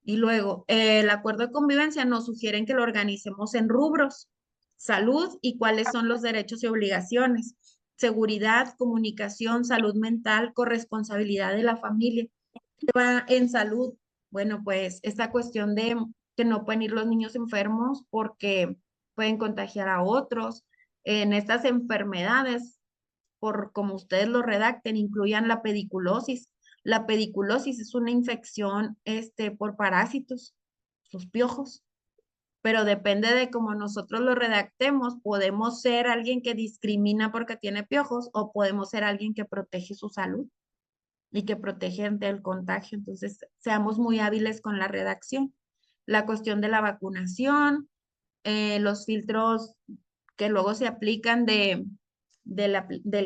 Y luego, el acuerdo de convivencia nos sugieren que lo organicemos en rubros: salud y cuáles son los derechos y obligaciones, seguridad, comunicación, salud mental, corresponsabilidad de la familia. ¿Qué va en salud? Bueno, pues esta cuestión de que no pueden ir los niños enfermos porque pueden contagiar a otros. En estas enfermedades, por como ustedes lo redacten, incluyan la pediculosis. La pediculosis es una infección por parásitos, sus piojos, pero depende de cómo nosotros lo redactemos. Podemos ser alguien que discrimina porque tiene piojos o podemos ser alguien que protege su salud y que protege del contagio. Entonces, seamos muy hábiles con la redacción. La cuestión de la vacunación, los filtros que luego se aplican del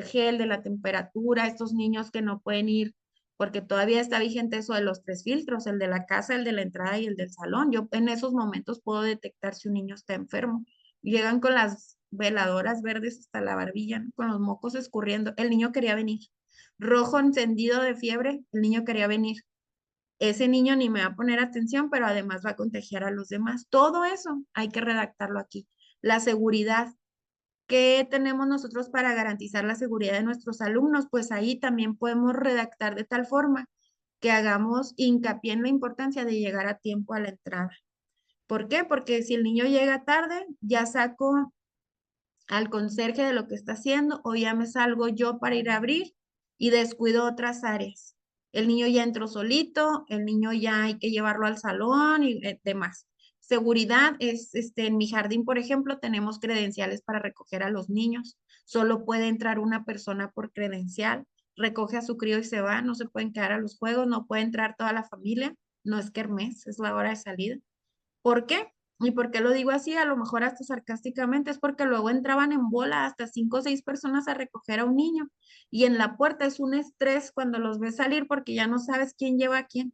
gel, de la temperatura, estos niños que no pueden ir, porque todavía está vigente eso de los 3 filtros, el de la casa, el de la entrada y el del salón. Yo en esos momentos puedo detectar si un niño está enfermo. Llegan con las veladoras verdes hasta la barbilla, ¿no? Con los mocos escurriendo. El niño quería venir. Rojo encendido de fiebre, el niño quería venir. Ese niño ni me va a poner atención, pero además va a contagiar a los demás. Todo eso hay que redactarlo aquí. La seguridad. ¿Qué tenemos nosotros para garantizar la seguridad de nuestros alumnos? Pues ahí también podemos redactar de tal forma que hagamos hincapié en la importancia de llegar a tiempo a la entrada. ¿Por qué? Porque si el niño llega tarde, ya saco al conserje de lo que está haciendo o ya me salgo yo para ir a abrir y descuido otras áreas. El niño ya entró solito, el niño ya hay que llevarlo al salón y demás. Seguridad es, en mi jardín, por ejemplo, tenemos credenciales para recoger a los niños. Solo puede entrar una persona por credencial. Recoge a su crío y se va. No se pueden quedar a los juegos, no puede entrar toda la familia. No es kermés, es la hora de salida. ¿Por qué? ¿Y por qué lo digo así? A lo mejor hasta sarcásticamente, es porque luego entraban en bola hasta 5 o 6 personas a recoger a un niño. Y en la puerta es un estrés cuando los ves salir porque ya no sabes quién lleva a quién.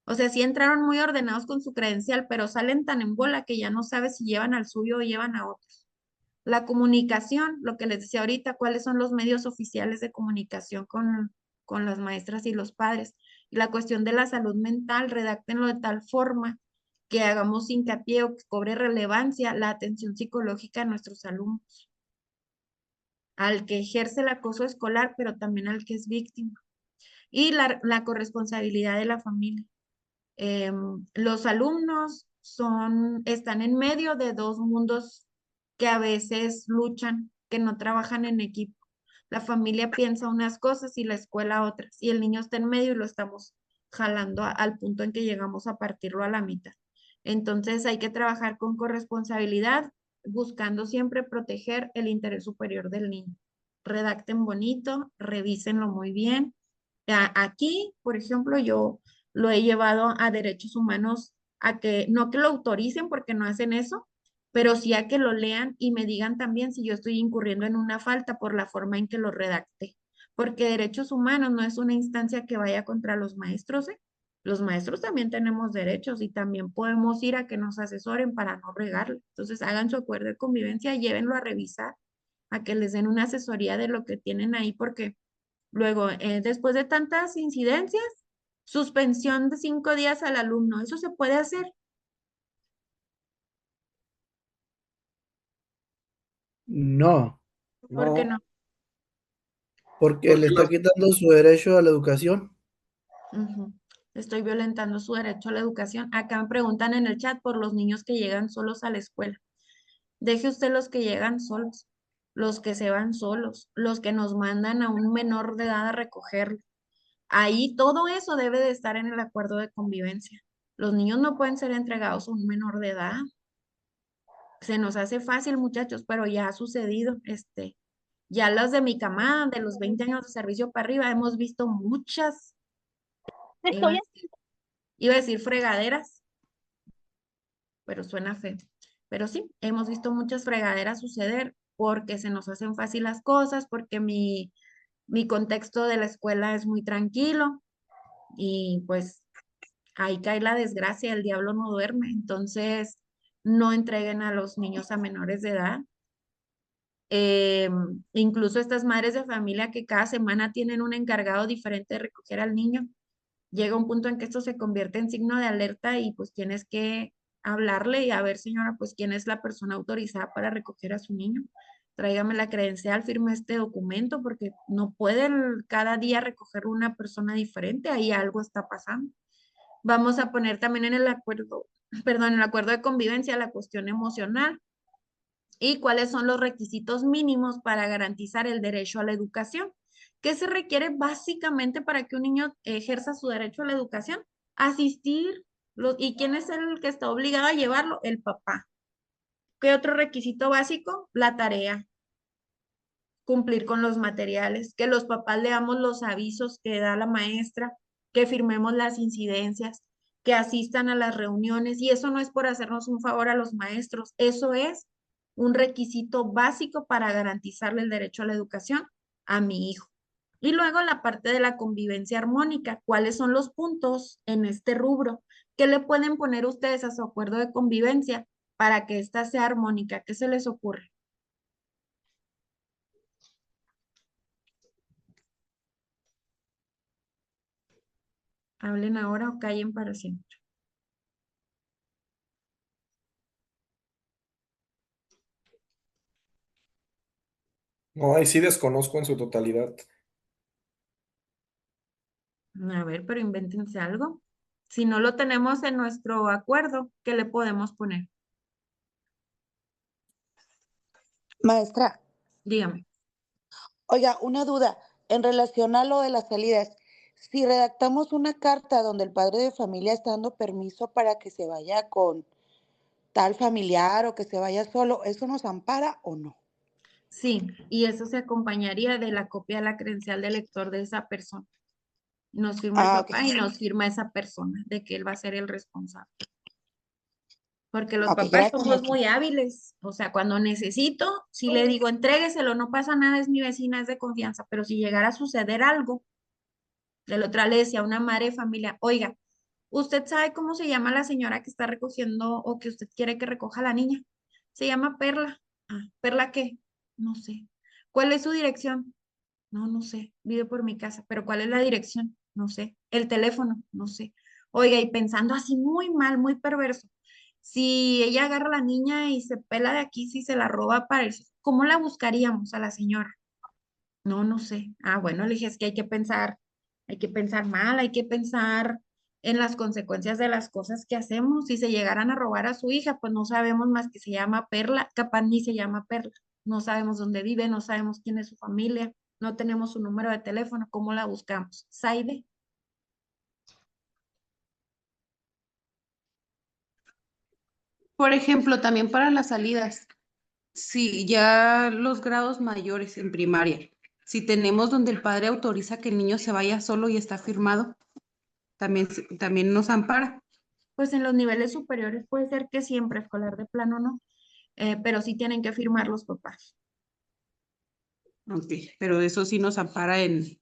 O sea, sí entraron muy ordenados con su credencial, pero salen tan en bola que ya no sabes si llevan al suyo o llevan a otros. La comunicación, lo que les decía ahorita, cuáles son los medios oficiales de comunicación con las maestras y los padres. Y la cuestión de la salud mental, redáctenlo de tal forma que hagamos hincapié o que cobre relevancia la atención psicológica a nuestros alumnos, al que ejerce el acoso escolar, pero también al que es víctima. Y la corresponsabilidad de la familia. Los alumnos están en medio de dos mundos que a veces luchan, que no trabajan en equipo. La familia piensa unas cosas y la escuela otras, y el niño está en medio y lo estamos jalando al punto en que llegamos a partirlo a la mitad. Entonces hay que trabajar con corresponsabilidad, buscando siempre proteger el interés superior del niño. Redacten bonito, revísenlo muy bien. Aquí, por ejemplo, yo lo he llevado a derechos humanos a que, no que lo autoricen porque no hacen eso, pero sí a que lo lean y me digan también si yo estoy incurriendo en una falta por la forma en que lo redacté. Porque derechos humanos no es una instancia que vaya contra los maestros, ¿eh? Los maestros también tenemos derechos y también podemos ir a que nos asesoren para no regarlo. Entonces, hagan su acuerdo de convivencia, llévenlo a revisar, a que les den una asesoría de lo que tienen ahí, porque luego, después de tantas incidencias, suspensión de 5 días al alumno, ¿eso se puede hacer? No, ¿Por qué No, no? porque le porque está quitando su derecho a la educación. Ujú. Estoy violentando su derecho a la educación. Acá me preguntan en el chat por los niños que llegan solos a la escuela. Deje usted los que llegan solos, los que se van solos, los que nos mandan a un menor de edad a recogerlo. Ahí todo eso debe de estar en el acuerdo de convivencia. Los niños no pueden ser entregados a un menor de edad. Se nos hace fácil, muchachos, pero ya ha sucedido. Ya los de mi camada, de los 20 años de servicio para arriba, hemos visto muchas, iba a decir, iba a decir fregaderas, pero suena feo. Pero sí, hemos visto muchas fregaderas suceder porque se nos hacen fácil las cosas, porque mi contexto de la escuela es muy tranquilo. y pues ahí cae la desgracia, el diablo no duerme. Entonces, no entreguen a los niños a menores de edad. Incluso estas madres de familia que cada semana tienen un encargado diferente de recoger al niño, llega un punto en que esto se convierte en signo de alerta y pues tienes que hablarle y a ver, señora, pues quién es la persona autorizada para recoger a su niño. Tráigame la credencial, firme este documento porque no pueden cada día recoger una persona diferente, ahí algo está pasando. Vamos a poner también en el acuerdo, perdón, en el acuerdo de convivencia la cuestión emocional y cuáles son los requisitos mínimos para garantizar el derecho a la educación. ¿Qué se requiere básicamente para que un niño ejerza su derecho a la educación? Asistir. ¿Y quién es el que está obligado a llevarlo? El papá. ¿Qué otro requisito básico? La tarea. Cumplir con los materiales, que los papás leamos los avisos que da la maestra, que firmemos las incidencias, que asistan a las reuniones. Y eso no es por hacernos un favor a los maestros, eso es un requisito básico para garantizarle el derecho a la educación a mi hijo. Y luego la parte de la convivencia armónica, ¿cuáles son los puntos en este rubro? ¿Qué le pueden poner ustedes a su acuerdo de convivencia para que ésta sea armónica? ¿Qué se les ocurre? Hablen ahora o callen para siempre. No, ahí sí desconozco en su totalidad. A ver, pero invéntense algo. Si no lo tenemos en nuestro acuerdo, ¿qué le podemos poner? Maestra, Dígame. oiga, una duda en relación a lo de las salidas. Si redactamos una carta donde el padre de familia está dando permiso para que se vaya con tal familiar o que se vaya solo, ¿eso nos ampara o no? Sí, y eso se acompañaría de la copia de la credencial de lector de esa persona. Nos firma el Ok. papá y nos firma esa persona de que él va a ser el responsable. Porque los Ok, papás gracias, somos maestra. muy hábiles. O sea, cuando necesito, si le digo, entrégueselo, no pasa nada, es mi vecina, es de confianza. Pero si llegara a suceder algo, del otra le decía a una madre de familia, oiga, ¿usted sabe cómo se llama la señora que está recogiendo o que usted quiere que recoja a la niña? Se llama Perla. Ah, ¿Perla qué? No sé. ¿Cuál es su dirección? No, no sé. Vive por mi casa. ¿Pero cuál es la dirección? No sé. ¿El teléfono? No sé. Oiga, y pensando así muy mal, muy perverso. Si ella agarra a la niña y se pela de aquí, si se la roba para eso, ¿cómo la buscaríamos a la señora? No, no sé. Ah, bueno, le dije, es que hay que pensar mal, hay que pensar en las consecuencias de las cosas que hacemos. Si se llegaran a robar a su hija, pues no sabemos más que se llama Perla, capaz ni se llama Perla. No sabemos dónde vive, no sabemos quién es su familia, no tenemos su número de teléfono, ¿cómo la buscamos? Saide. Por ejemplo, también para las salidas, si ya los grados mayores en primaria, si tenemos donde el padre autoriza que el niño se vaya solo y está firmado, también nos ampara. Pues en los niveles superiores puede ser que siempre escolar de plano no, pero sí tienen que firmar los papás. Ok, pero eso sí nos ampara en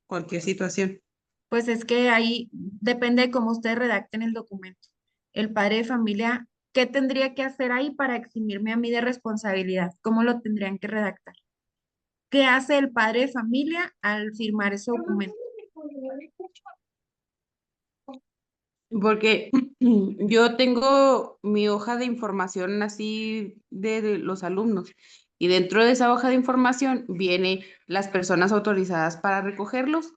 cualquier situación. Pues es que ahí depende de cómo ustedes redacten el documento. El padre de familia, ¿qué tendría que hacer ahí para eximirme a mí de responsabilidad? ¿Cómo lo tendrían que redactar? ¿Qué hace el padre de familia al firmar ese documento? Porque yo tengo mi hoja de información así de los alumnos y dentro de esa hoja de información viene las personas autorizadas para recogerlos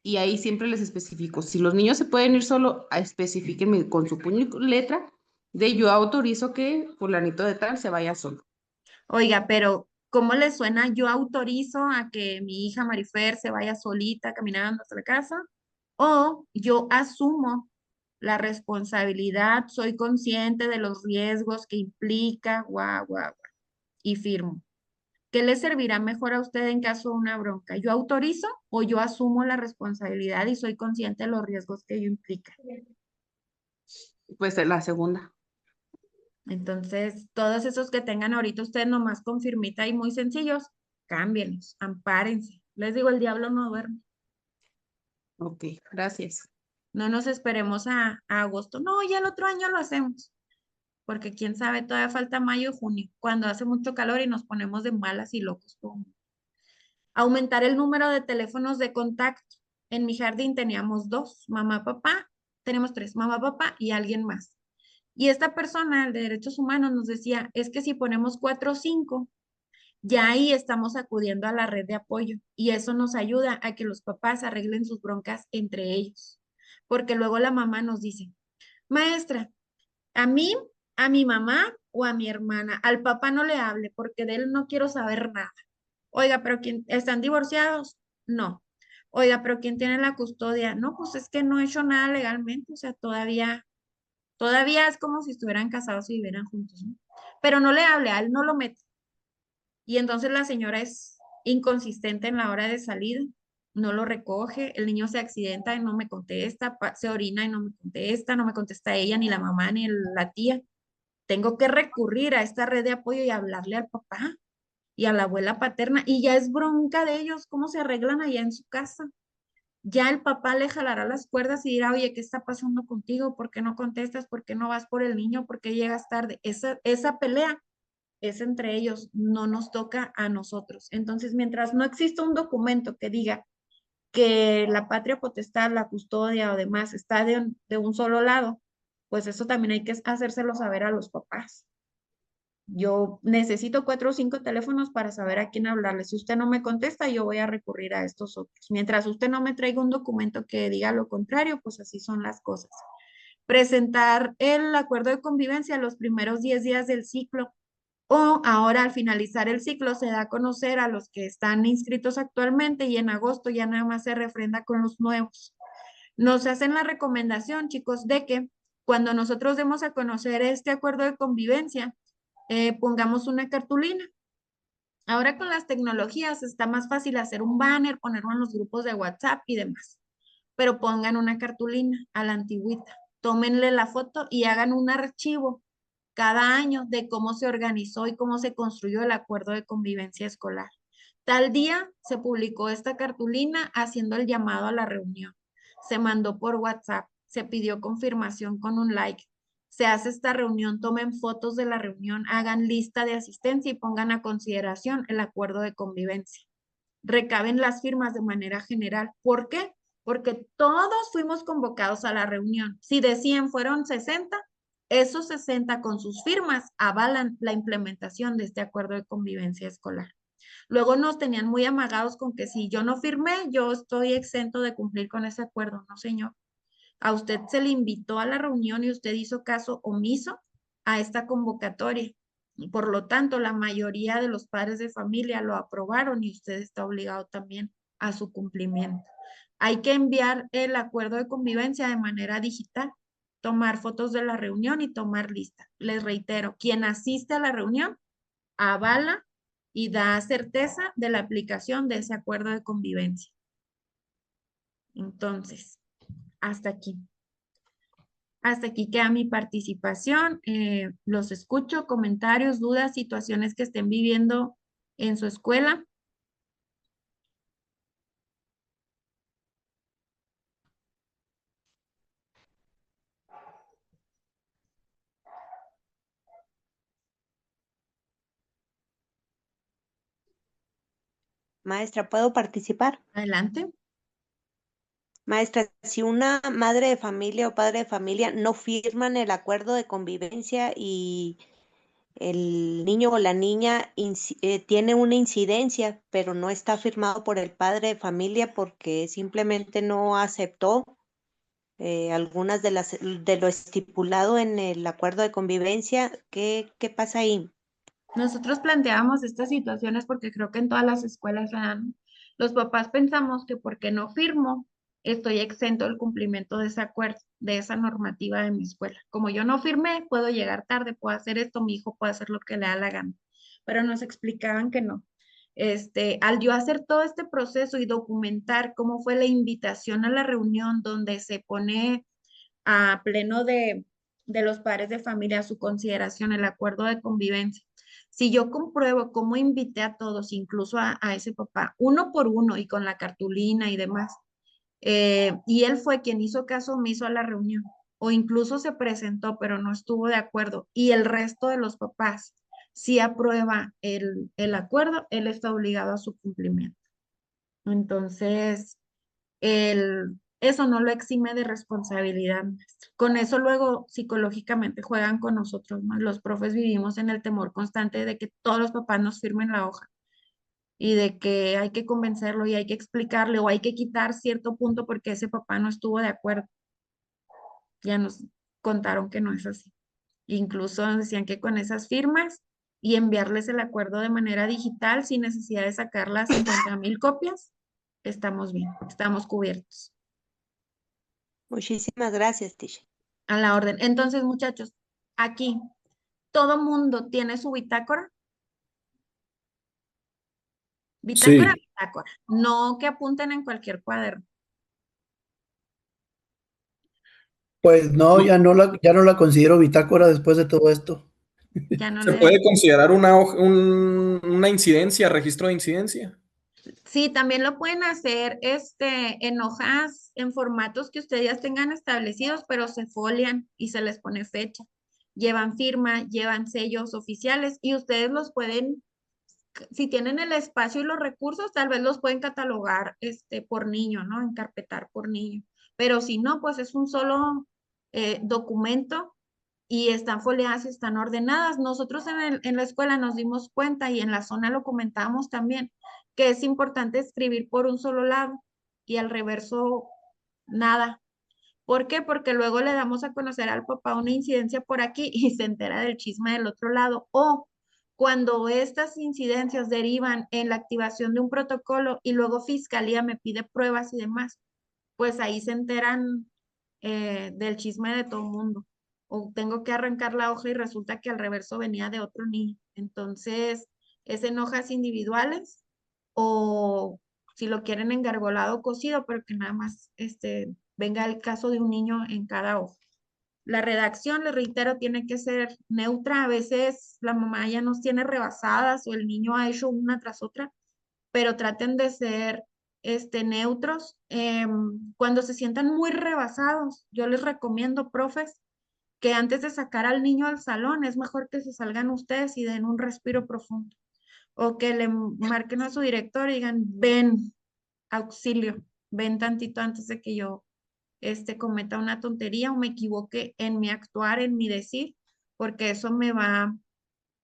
y ahí siempre les especifico, si los niños se pueden ir solo, especifíquenme con su puño y letra de yo autorizo que fulanito de tal se vaya solo. Oiga, pero ¿cómo le suena? Yo autorizo a que mi hija Marifer se vaya solita caminando hasta la casa o yo asumo la responsabilidad, soy consciente de los riesgos que implica, guau, guau, guau, y firmo. ¿Qué le servirá mejor a usted en caso de una bronca? ¿Yo autorizo o yo asumo la responsabilidad y soy consciente de los riesgos que ello implica? Pues la segunda. Entonces, todos esos que tengan ahorita ustedes nomás con firmita y muy sencillos, cámbienlos, ampárense. Les digo, el diablo no duerme. Ok, gracias. No nos esperemos a agosto. No, ya el otro año lo hacemos. Porque quién sabe, todavía falta mayo y junio, cuando hace mucho calor y nos ponemos de malas y locos. Aumentar el número de teléfonos de contacto. En mi jardín teníamos 2, mamá, papá, tenemos 3, mamá, papá y alguien más. Y esta persona, el de derechos humanos, nos decía, es que si ponemos 4 o 5, ya ahí estamos acudiendo a la red de apoyo y eso nos ayuda a que los papás arreglen sus broncas entre ellos. Porque luego la mamá nos dice, maestra, a mí, a mi mamá o a mi hermana, al papá no le hable porque de él no quiero saber nada. Oiga, pero ¿quién están divorciados? No. Oiga, pero ¿quién tiene la custodia? No, pues es que no he hecho nada legalmente, o sea, todavía es como si estuvieran casados y vivieran juntos, ¿no? Pero no le hable, a él no lo mete. Y entonces la señora es inconsistente en la hora de salida, no lo recoge, el niño se accidenta y no me contesta, se orina y no me contesta ella, ni la mamá, ni la tía. Tengo que recurrir a esta red de apoyo y hablarle al papá y a la abuela paterna, y ya es bronca de ellos cómo se arreglan allá en su casa. Ya el papá le jalará las cuerdas y dirá, oye, ¿qué está pasando contigo? ¿Por qué no contestas? ¿Por qué no vas por el niño? ¿Por qué llegas tarde? Esa pelea es entre ellos, no nos toca a nosotros. Entonces, mientras no exista un documento que diga que la patria potestad, la custodia o demás está de un solo lado, pues eso también hay que hacérselo saber a los papás. Yo necesito 4 o 5 teléfonos para saber a quién hablarle. Si usted no me contesta, yo voy a recurrir a estos otros. Mientras usted no me traiga un documento que diga lo contrario, pues así son las cosas. Presentar el acuerdo de convivencia los primeros 10 días del ciclo o ahora al finalizar el ciclo se da a conocer a los que están inscritos actualmente y en agosto ya nada más se refrenda con los nuevos. Nos hacen la recomendación, chicos, de que cuando nosotros demos a conocer este acuerdo de convivencia, pongamos una cartulina. Ahora con las tecnologías está más fácil hacer un banner, ponerlo en los grupos de WhatsApp y demás, pero pongan una cartulina a la antigüita, tómenle la foto y hagan un archivo cada año de cómo se organizó y cómo se construyó el acuerdo de convivencia escolar. Tal día se publicó esta cartulina haciendo el llamado a la reunión. Se mandó por WhatsApp, se pidió confirmación con un like. Se hace esta reunión, tomen fotos de la reunión, hagan lista de asistencia y pongan a consideración el acuerdo de convivencia. Recaben las firmas de manera general. ¿Por qué? Porque todos fuimos convocados a la reunión. Si de 100 fueron 60, esos 60 con sus firmas avalan la implementación de este acuerdo de convivencia escolar. Luego nos tenían muy amagados con que si yo no firmé, yo estoy exento de cumplir con ese acuerdo. No, señor. A usted se le invitó a la reunión y usted hizo caso omiso a esta convocatoria. Y por lo tanto, la mayoría de los padres de familia lo aprobaron y usted está obligado también a su cumplimiento. Hay que enviar el acuerdo de convivencia de manera digital, tomar fotos de la reunión y tomar lista. Les reitero, quien asiste a la reunión avala y da certeza de la aplicación de ese acuerdo de convivencia. Entonces, hasta aquí. Hasta aquí queda mi participación. Los escucho, comentarios, dudas, situaciones que estén viviendo en su escuela. Maestra, ¿puedo participar? Adelante. Maestra, si una madre de familia o padre de familia no firman el acuerdo de convivencia y el niño o la niña tiene una incidencia, pero no está firmado por el padre de familia porque simplemente no aceptó algunas de lo estipulado en el acuerdo de convivencia, ¿qué pasa ahí? Nosotros planteamos estas situaciones porque creo que en todas las escuelas se dan. Los papás pensamos que porque no firmo, estoy exento del cumplimiento de ese acuerdo, de esa normativa de mi escuela. Como yo no firmé, puedo llegar tarde, puedo hacer esto, mi hijo puede hacer lo que le da la gana. Pero nos explicaban que no. Al yo hacer todo este proceso y documentar cómo fue la invitación a la reunión donde se pone a pleno de los padres de familia a su consideración el acuerdo de convivencia. Si yo compruebo cómo invité a todos, incluso a ese papá, uno por uno y con la cartulina y demás, Y él fue quien hizo caso omiso a la reunión, o incluso se presentó, pero no estuvo de acuerdo. Y el resto de los papás sí aprueba el acuerdo, él está obligado a su cumplimiento. Entonces, eso no lo exime de responsabilidad, maestra. Con eso luego psicológicamente juegan con nosotros, ¿no? Los profes vivimos en el temor constante de que todos los papás nos firmen la hoja y de que hay que convencerlo y hay que explicarle o hay que quitar cierto punto porque ese papá no estuvo de acuerdo. Ya nos contaron que no es así. Incluso decían que con esas firmas y enviarles el acuerdo de manera digital sin necesidad de sacar las 50,000 copias, estamos bien, estamos cubiertos. Muchísimas gracias, teacher. A la orden. Entonces, muchachos, aquí todo mundo tiene su bitácora. Bitácora, Sí. bitácora. No que apunten en cualquier cuaderno. Pues no, ya no la considero bitácora después de todo esto. Ya no ¿Se le... puede considerar una incidencia, registro de incidencia? Sí, también lo pueden hacer en hojas, en formatos que ustedes ya tengan establecidos, pero se folian y se les pone fecha. Llevan firma, llevan sellos oficiales y ustedes los pueden, si tienen el espacio y los recursos, tal vez los pueden catalogar por niño, ¿no? Encarpetar por niño. Pero si no, pues es un solo documento y están foliadas y están ordenadas. Nosotros en la escuela nos dimos cuenta y en la zona lo comentábamos también, que es importante escribir por un solo lado y al reverso nada. ¿Por qué? Porque luego le damos a conocer al papá una incidencia por aquí y se entera del chisme del otro lado. O cuando estas incidencias derivan en la activación de un protocolo y luego fiscalía me pide pruebas y demás, pues ahí se enteran del chisme de todo el mundo. O tengo que arrancar la hoja y resulta que al reverso venía de otro niño. Entonces, es en hojas individuales o si lo quieren engargolado o cosido, pero que nada más venga el caso de un niño en cada hoja. La redacción, les reitero, tiene que ser neutra. A veces la mamá ya nos tiene rebasadas o el niño ha hecho una tras otra, pero traten de ser neutros. Cuando se sientan muy rebasados, yo les recomiendo, profes, que antes de sacar al niño al salón, es mejor que se salgan ustedes y den un respiro profundo. O que le marquen a su director y digan, ven, auxilio, ven tantito antes de que yo cometa una tontería o me equivoque en mi actuar, en mi decir, porque eso me va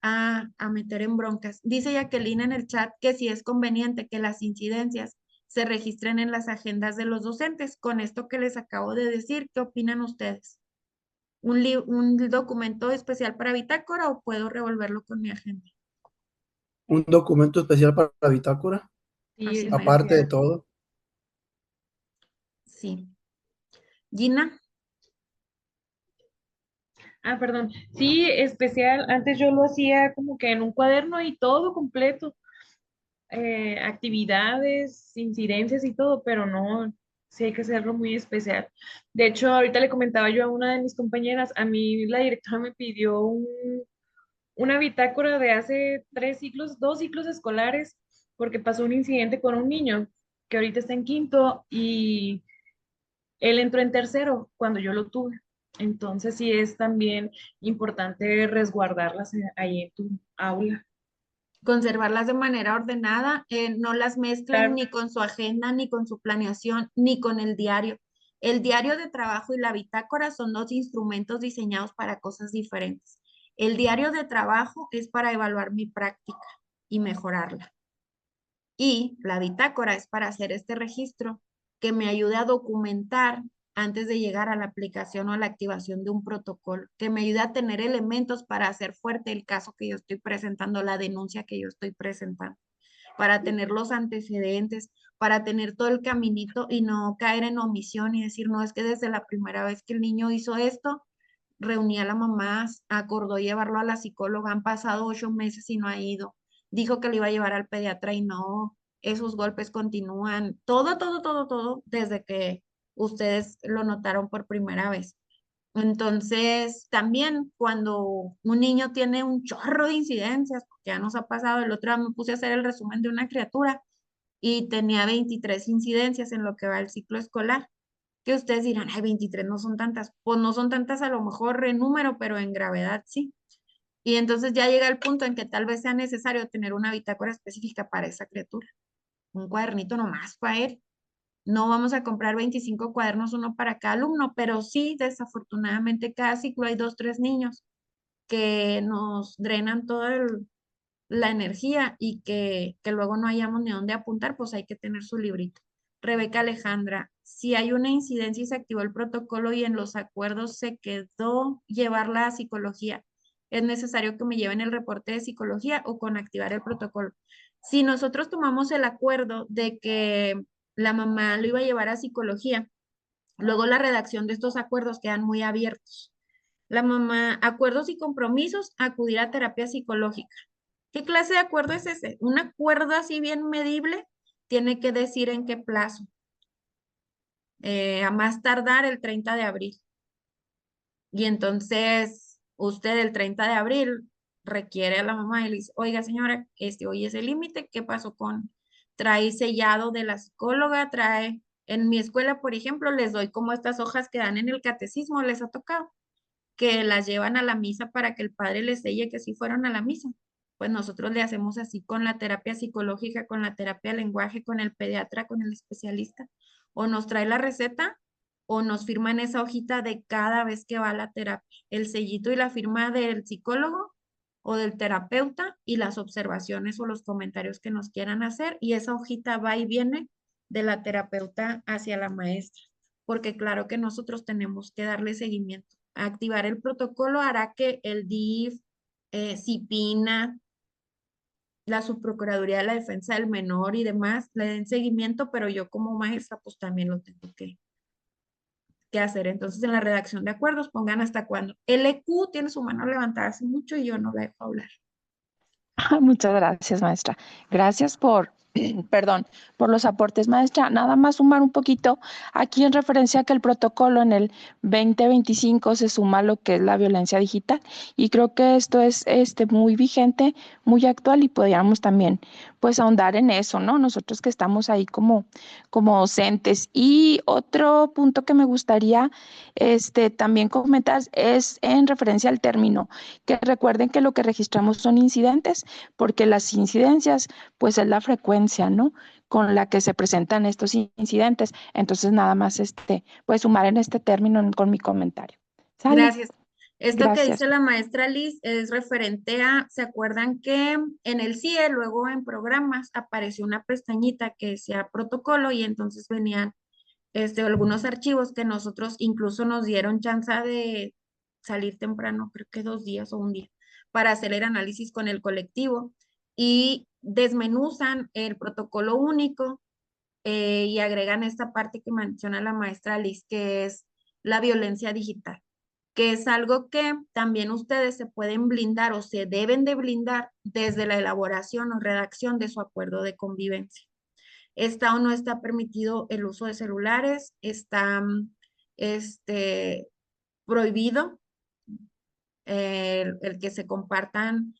a meter en broncas. Dice Jacqueline en el chat que si es conveniente que las incidencias se registren en las agendas de los docentes. Con esto que les acabo de decir, ¿qué opinan ustedes? ¿Un documento especial para bitácora o puedo revolverlo con mi agenda? Un documento especial para la bitácora, Así Sí, me aparte de decía. todo. Sí. Gina, perdón. Sí, especial. Antes yo lo hacía como que en un cuaderno y todo completo. Actividades, incidencias y todo, pero no, sí hay que hacerlo muy especial. De hecho, ahorita le comentaba yo a una de mis compañeras, a mí la directora me pidió una bitácora de hace 3 ciclos, 2 ciclos escolares, porque pasó un incidente con un niño que ahorita está en quinto y él entró en tercero cuando yo lo tuve. Entonces sí es también importante resguardarlas ahí en tu aula. conservarlas de manera ordenada, no las mezclen Claro. ni con su agenda, ni con su planeación, ni con el diario. El diario de trabajo y la bitácora son dos instrumentos diseñados para cosas diferentes. El diario de trabajo es para evaluar mi práctica y mejorarla. Y la bitácora es para hacer este registro que me ayude a documentar antes de llegar a la aplicación o a la activación de un protocolo, que me ayude a tener elementos para hacer fuerte el caso que yo estoy presentando, la denuncia que yo estoy presentando, para tener los antecedentes, para tener todo el caminito y no caer en omisión y decir, no, es que desde la primera vez que el niño hizo esto, reuní a la mamá, acordó llevarlo a la psicóloga, han pasado 8 meses y no ha ido, dijo que lo iba a llevar al pediatra y no, esos golpes continúan, todo, desde que ustedes lo notaron por primera vez. Entonces, también cuando un niño tiene un chorro de incidencias, porque ya nos ha pasado, el otro día me puse a hacer el resumen de una criatura y tenía 23 incidencias en lo que va el ciclo escolar. Que ustedes dirán, ay, 23 no son tantas. Pues no son tantas a lo mejor en número, pero en gravedad sí. Y entonces ya llega el punto en que tal vez sea necesario tener una bitácora específica para esa criatura. Un cuadernito nomás para él. No vamos a comprar 25 cuadernos, uno para cada alumno, pero sí, desafortunadamente, cada ciclo hay 2, 3 niños que nos drenan toda la energía y que luego no hayamos ni dónde apuntar, pues hay que tener su librito. Rebeca Alejandra, si hay una incidencia y se activó el protocolo y en los acuerdos se quedó llevarla a psicología, ¿es necesario que me lleven el reporte de psicología o con activar el protocolo? Si nosotros tomamos el acuerdo de que la mamá lo iba a llevar a psicología, luego la redacción de estos acuerdos quedan muy abiertos. La mamá, acuerdos y compromisos, acudir a terapia psicológica. ¿Qué clase de acuerdo es ese? Un acuerdo así bien medible tiene que decir en qué plazo. A más tardar el 30 de abril. Y entonces usted el 30 de abril requiere a la mamá y le dice, oiga señora, hoy es el límite, ¿qué pasó con? Trae sellado de la psicóloga, trae, en mi escuela, por ejemplo, les doy como estas hojas que dan en el catecismo, les ha tocado, que las llevan a la misa para que el padre les selle que sí fueron a la misa. Pues nosotros le hacemos así con la terapia psicológica, con la terapia de lenguaje, con el pediatra, con el especialista. O nos trae la receta o nos firman esa hojita de cada vez que va a la terapia. El sellito y la firma del psicólogo o del terapeuta y las observaciones o los comentarios que nos quieran hacer. Y esa hojita va y viene de la terapeuta hacia la maestra, porque claro que nosotros tenemos que darle seguimiento. Activar el protocolo hará que el DIF, CIPINA, la Subprocuraduría de la Defensa del Menor y demás le den seguimiento, pero yo como maestra pues también lo tengo que hacer. Entonces en la redacción de acuerdos pongan hasta cuándo. El EQ tiene su mano levantada hace mucho y yo no la dejo hablar. Muchas gracias, maestra. Gracias por, perdón, por los aportes, maestra. Nada más sumar un poquito aquí en referencia a que el protocolo en el 2025 se suma lo que es la violencia digital y creo que esto es muy vigente, muy actual y podríamos también pues ahondar en eso, ¿no? Nosotros que estamos ahí como docentes. Y otro punto que me gustaría también comentar es en referencia al término, que recuerden que lo que registramos son incidentes porque las incidencias, pues es la frecuencia, ¿no? Con la que se presentan estos incidentes. Entonces, nada más, pues sumar en este término con mi comentario. ¿Sale? Gracias. Esto que Gracias. dice la maestra Liz es referente a, ¿se acuerdan que en el CIE, luego en programas, apareció una pestañita que decía protocolo y entonces venían algunos archivos que nosotros incluso nos dieron chance de salir temprano, creo que 2 días o un día, para hacer el análisis con el colectivo y desmenuzan el protocolo único y agregan esta parte que menciona la maestra Liz, que es la violencia digital, que es algo que también ustedes se pueden blindar o se deben de blindar desde la elaboración o redacción de su acuerdo de convivencia. ¿Está o no está permitido el uso de celulares? ¿Está prohibido el que se compartan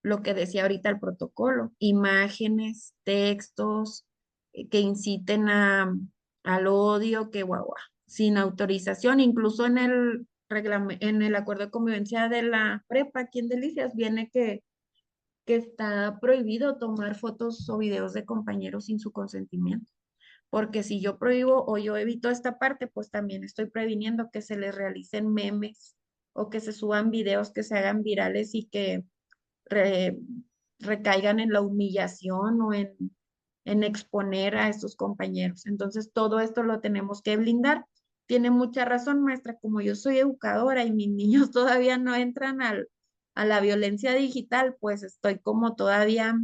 lo que decía ahorita el protocolo, imágenes, textos que inciten al odio, que guau, guau, sin autorización, incluso en el acuerdo de convivencia de la prepa aquí en Delicias viene que está prohibido tomar fotos o videos de compañeros sin su consentimiento. Porque si yo prohíbo o yo evito esta parte, pues también estoy previniendo que se les realicen memes o que se suban videos que se hagan virales y que re- recaigan en la humillación o en exponer a estos compañeros. Entonces, todo esto lo tenemos que blindar. Tiene mucha razón, maestra, como yo soy educadora y mis niños todavía no entran a la violencia digital, pues estoy como todavía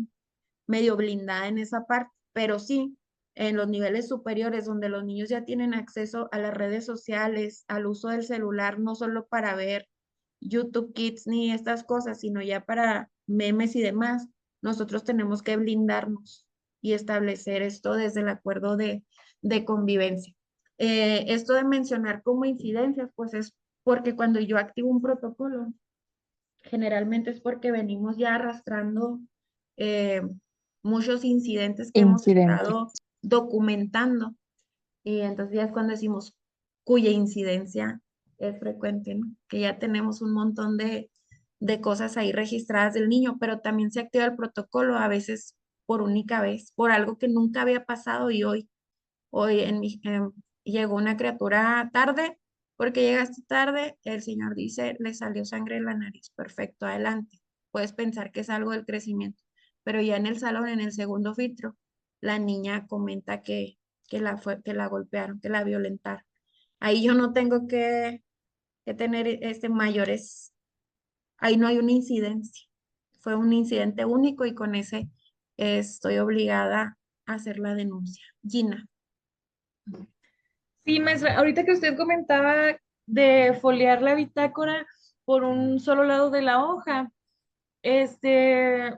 medio blindada en esa parte, pero sí, en los niveles superiores donde los niños ya tienen acceso a las redes sociales, al uso del celular, no solo para ver YouTube Kids ni estas cosas, sino ya para memes y demás, nosotros tenemos que blindarnos y establecer esto desde el acuerdo de convivencia. Esto de mencionar como incidencias, pues es porque cuando yo activo un protocolo, generalmente es porque venimos ya arrastrando muchos incidentes que hemos Incidente. estado documentando. Y entonces ya es cuando decimos cuya incidencia es frecuente, ¿no? Que ya tenemos un montón de cosas ahí registradas del niño, pero también se activa el protocolo a veces por única vez, por algo que nunca había pasado y hoy llegó una criatura tarde, porque llegaste tarde, el señor dice, le salió sangre en la nariz, perfecto, adelante. Puedes pensar que es algo del crecimiento, pero ya en el salón, en el segundo filtro, la niña comenta que la golpearon, que la violentaron. Ahí yo no tengo que tener mayores, ahí no hay una incidencia. Fue un incidente único y con ese estoy obligada a hacer la denuncia. Gina. Sí, maestra, ahorita que usted comentaba de foliar la bitácora por un solo lado de la hoja, este,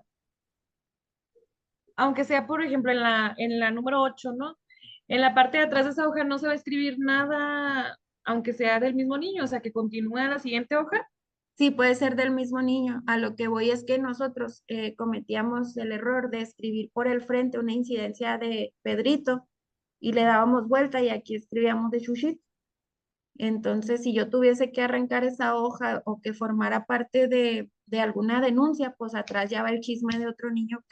aunque sea, por ejemplo, en la número 8, ¿no? En la parte de atrás de esa hoja no se va a escribir nada, aunque sea del mismo niño, o sea, que continúe a la siguiente hoja. Sí, puede ser del mismo niño. A lo que voy es que nosotros cometíamos el error de escribir por el frente una incidencia de Pedrito y le dábamos vuelta y aquí escribíamos de Chuchito. Entonces, si yo tuviese que arrancar esa hoja o que formara parte de alguna denuncia, pues atrás ya va el chisme de otro niño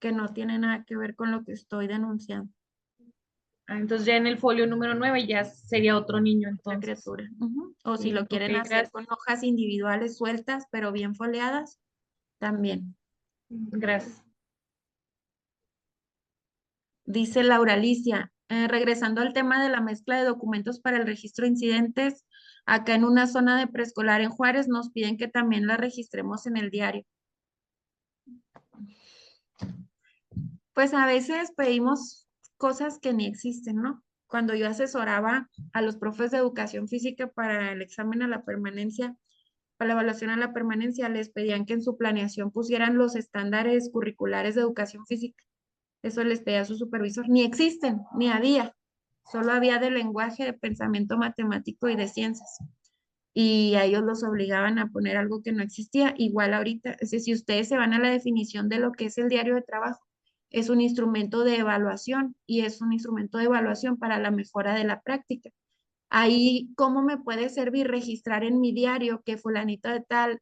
que no tiene nada que ver con lo que estoy denunciando. Ah, entonces ya en el folio número 9 ya sería otro niño, La entonces. criatura. O si Sí, lo quieren ok, hacer gracias. con hojas individuales sueltas, pero bien foliadas, también. Gracias. Dice Laura Alicia, regresando al tema de la mezcla de documentos para el registro de incidentes, acá en una zona de preescolar en Juárez nos piden que también la registremos en el diario. Pues a veces pedimos cosas que ni existen, ¿no? Cuando yo asesoraba a los profes de educación física para el examen a la permanencia, para la evaluación a la permanencia, les pedían que en su planeación pusieran los estándares curriculares de educación física. Eso les pedía a su supervisor. Ni existen, ni había. Solo había de lenguaje, de pensamiento matemático y de ciencias. Y a ellos los obligaban a poner algo que no existía. Igual ahorita, es decir, si ustedes se van a la definición de lo que es el diario de trabajo, es un instrumento de evaluación y es un instrumento de evaluación para la mejora de la práctica. Ahí, ¿cómo me puede servir registrar en mi diario que fulanito de tal,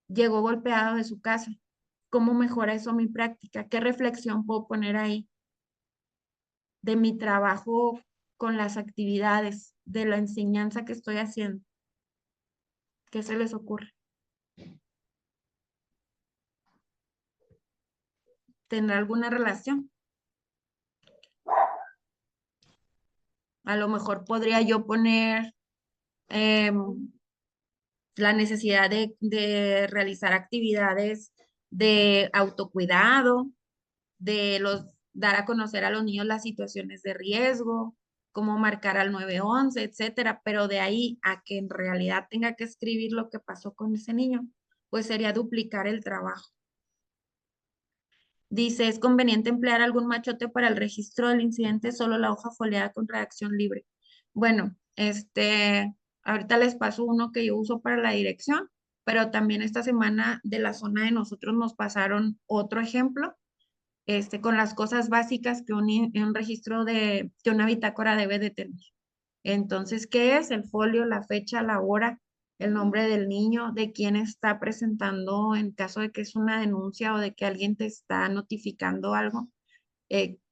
llegó golpeado de su casa? ¿Cómo mejora eso mi práctica? ¿Qué reflexión puedo poner ahí de mi trabajo con las actividades, de la enseñanza que estoy haciendo? ¿Qué se les ocurre? ¿Tendrá alguna relación? A lo mejor podría yo poner la necesidad de realizar actividades de autocuidado, dar a conocer a los niños las situaciones de riesgo, cómo marcar al 911, etcétera, pero de ahí a que en realidad tenga que escribir lo que pasó con ese niño, pues sería duplicar el trabajo. Dice, ¿es conveniente emplear algún machote para el registro del incidente? Solo la hoja foliada con redacción libre. Bueno, ahorita les paso uno que yo uso para la dirección, pero también esta semana de la zona de nosotros nos pasaron otro ejemplo, con las cosas básicas que un registro que una bitácora debe de tener. Entonces, ¿qué es? El folio, la fecha, la hora, el nombre del niño, de quién está presentando en caso de que es una denuncia o de que alguien te está notificando algo,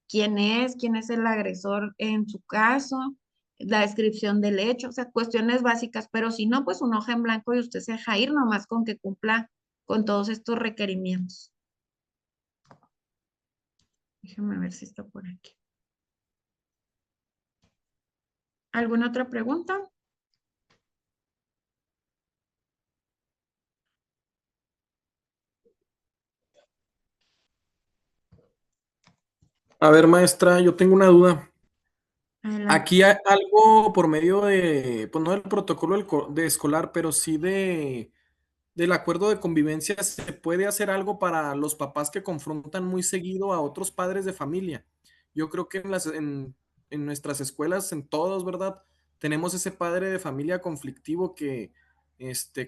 quién es el agresor en su caso, la descripción del hecho, o sea, cuestiones básicas, pero si no, pues una hoja en blanco y usted se deja ir nomás con que cumpla con todos estos requerimientos. Déjame ver si está por aquí. ¿Alguna otra pregunta? A ver, maestra, yo tengo una duda. Adelante. Aquí hay algo por medio de, pues no del protocolo de escolar, pero sí del acuerdo de convivencia, ¿se puede hacer algo para los papás que confrontan muy seguido a otros padres de familia? Yo creo que en nuestras escuelas, en todos, ¿verdad? Tenemos ese padre de familia conflictivo que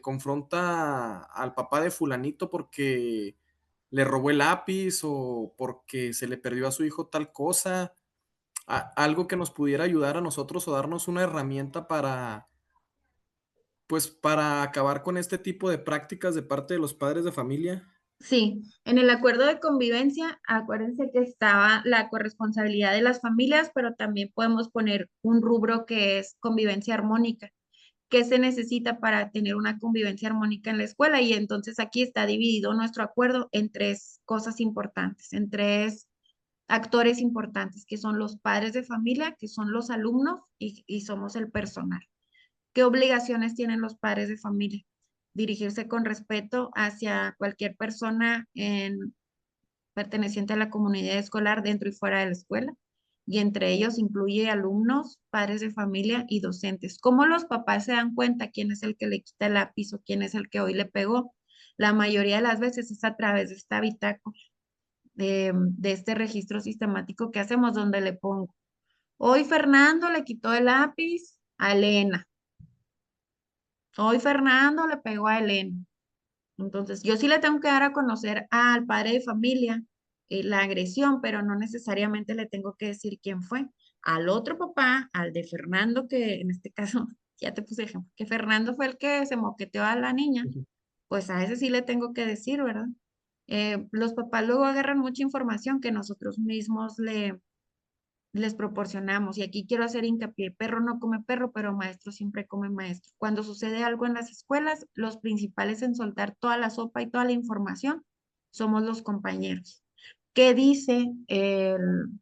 confronta al papá de fulanito porque le robó el lápiz o porque se le perdió a su hijo tal cosa, algo que nos pudiera ayudar a nosotros o darnos una herramienta para, pues, para acabar con este tipo de prácticas de parte de los padres de familia. Sí, en el acuerdo de convivencia, acuérdense que estaba la corresponsabilidad de las familias, pero también podemos poner un rubro que es convivencia armónica. ¿Qué se necesita para tener una convivencia armónica en la escuela? Y entonces aquí está dividido nuestro acuerdo en tres cosas importantes, en tres actores importantes, que son los padres de familia, que son los alumnos y somos el personal. ¿Qué obligaciones tienen los padres de familia? Dirigirse con respeto hacia cualquier persona perteneciente a la comunidad escolar dentro y fuera de la escuela. Y entre ellos incluye alumnos, padres de familia y docentes. ¿Cómo los papás se dan cuenta quién es el que le quita el lápiz o quién es el que hoy le pegó? La mayoría de las veces es a través de esta bitácora, de este registro sistemático que hacemos donde le pongo. Hoy Fernando le quitó el lápiz a Elena. Hoy Fernando le pegó a Elena. Entonces, yo sí le tengo que dar a conocer al padre de familia la agresión, pero no necesariamente le tengo que decir quién fue. Al otro papá, al de Fernando, que en este caso, ya te puse ejemplo, que Fernando fue el que se moqueteó a la niña, pues a ese sí le tengo que decir, ¿verdad? Los papás luego agarran mucha información que nosotros mismos les proporcionamos. Y aquí quiero hacer hincapié, perro no come perro, pero maestro siempre come maestro. Cuando sucede algo en las escuelas, los principales en soltar toda la sopa y toda la información somos los compañeros. ¿Qué dice el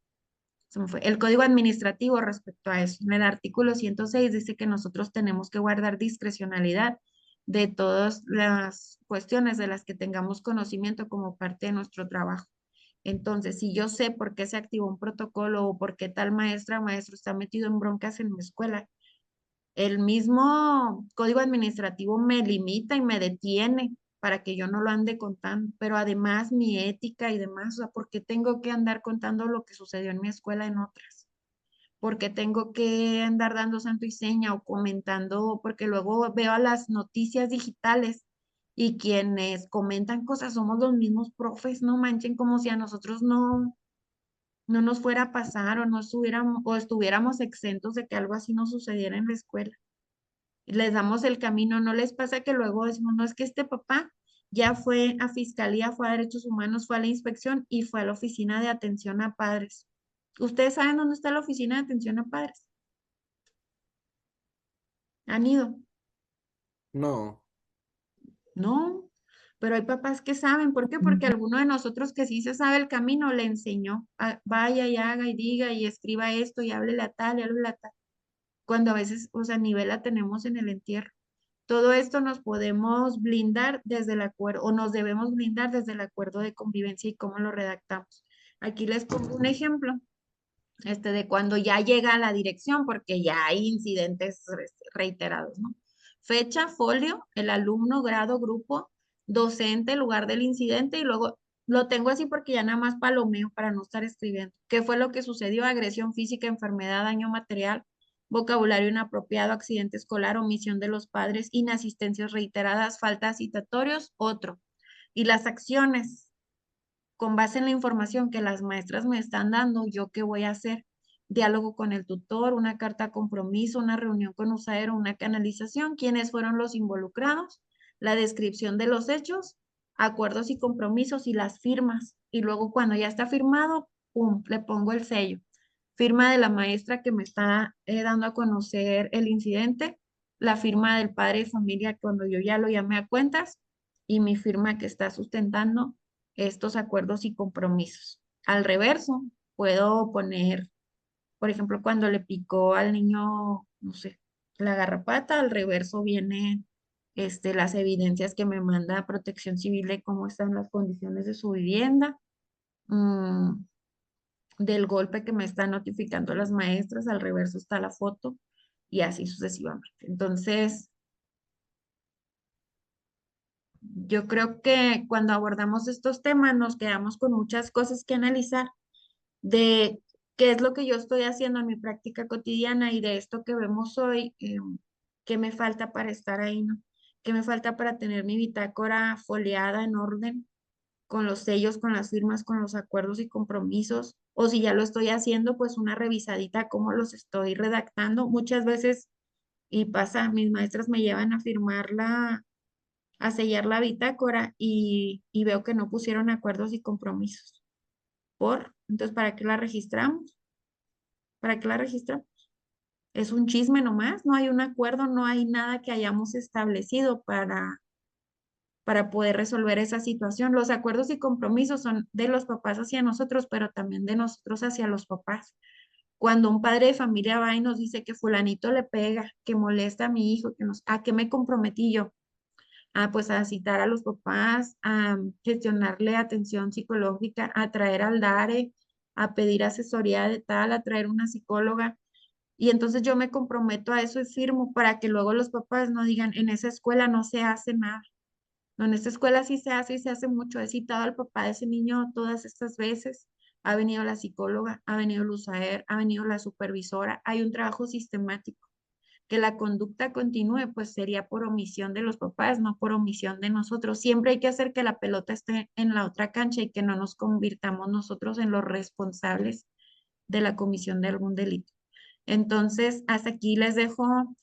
Código Administrativo respecto a eso? En el artículo 106 dice que nosotros tenemos que guardar discrecionalidad de todas las cuestiones de las que tengamos conocimiento como parte de nuestro trabajo. Entonces, si yo sé por qué se activó un protocolo o por qué tal maestra o maestro está metido en broncas en mi escuela, el mismo código administrativo me limita y me detiene para que yo no lo ande contando, pero además mi ética y demás, o sea, ¿por qué tengo que andar contando lo que sucedió en mi escuela en otras? ¿Por qué tengo que andar dando santo y seña o comentando? Porque luego veo a las noticias digitales y quienes comentan cosas somos los mismos profes, no manchen como si a nosotros no nos fuera a pasar o no estuviéramos, o estuviéramos exentos de que algo así nos sucediera en la escuela. Les damos el camino, no les pasa que luego decimos, no es que este papá ya fue a fiscalía, fue a derechos humanos, fue a la inspección y fue a la oficina de atención a padres. ¿Ustedes saben dónde está la oficina de atención a padres? ¿Han ido? No. No, pero hay papás que saben. ¿Por qué? Porque alguno de nosotros que sí se sabe el camino le enseñó. Vaya y haga y diga y escriba esto y háblele a tal y háblele a tal. Cuando a veces, o sea, nivel la tenemos en el entierro. Todo esto nos podemos blindar desde el acuerdo, o nos debemos blindar desde el acuerdo de convivencia y cómo lo redactamos. Aquí les pongo un ejemplo, de cuando ya llega a la dirección, porque ya hay incidentes reiterados, ¿no? Fecha, folio, el alumno, grado, grupo, docente, lugar del incidente, y luego lo tengo así porque ya nada más palomeo para no estar escribiendo. ¿Qué fue lo que sucedió? Agresión física, enfermedad, daño material, vocabulario inapropiado, accidente escolar, omisión de los padres, inasistencias reiteradas, faltas citatorios, otro. Y las acciones, con base en la información que las maestras me están dando, ¿yo qué voy a hacer? Diálogo con el tutor, una carta a compromiso, una reunión con usadero, una canalización, quiénes fueron los involucrados, la descripción de los hechos, acuerdos y compromisos y las firmas. Y luego cuando ya está firmado, ¡pum!, le pongo el sello. Firma de la maestra que me está dando a conocer el incidente, la firma del padre de familia cuando yo ya lo llamé a cuentas y mi firma que está sustentando estos acuerdos y compromisos. Al reverso, puedo poner, por ejemplo, cuando le picó al niño, no sé, la garrapata, al reverso vienen las evidencias que me manda Protección Civil de cómo están las condiciones de su vivienda, del golpe que me están notificando las maestras, al reverso está la foto y así sucesivamente. Entonces, yo creo que cuando abordamos estos temas nos quedamos con muchas cosas que analizar de qué es lo que yo estoy haciendo en mi práctica cotidiana y de esto que vemos hoy, qué me falta para estar ahí, ¿no? ¿Qué me falta para tener mi bitácora foliada en orden, con los sellos, con las firmas, con los acuerdos y compromisos, o si ya lo estoy haciendo, pues una revisadita cómo los estoy redactando. Muchas veces, y pasa, mis maestras me llevan a firmarla, a sellar la bitácora y veo que no pusieron acuerdos y compromisos. Entonces, ¿para qué la registramos? ¿Para qué la registramos? Es un chisme nomás, no hay un acuerdo, no hay nada que hayamos establecido para poder resolver esa situación. Los acuerdos y compromisos son de los papás hacia nosotros, pero también de nosotros hacia los papás. Cuando un padre de familia va y nos dice que fulanito le pega, que molesta a mi hijo, ¿a qué me comprometí yo? Pues a citar a los papás, a gestionarle atención psicológica, a traer al DARE, a pedir asesoría de tal, a traer una psicóloga. Y entonces yo me comprometo a eso y firmo para que luego los papás no digan, en esa escuela no se hace nada. No, en esta escuela sí se hace y se hace mucho. He citado al papá de ese niño todas estas veces. Ha venido la psicóloga, ha venido el USAER, ha venido la supervisora. Hay un trabajo sistemático. Que la conducta continúe, pues sería por omisión de los papás, no por omisión de nosotros. Siempre hay que hacer que la pelota esté en la otra cancha y que no nos convirtamos nosotros en los responsables de la comisión de algún delito. Entonces, hasta aquí les dejo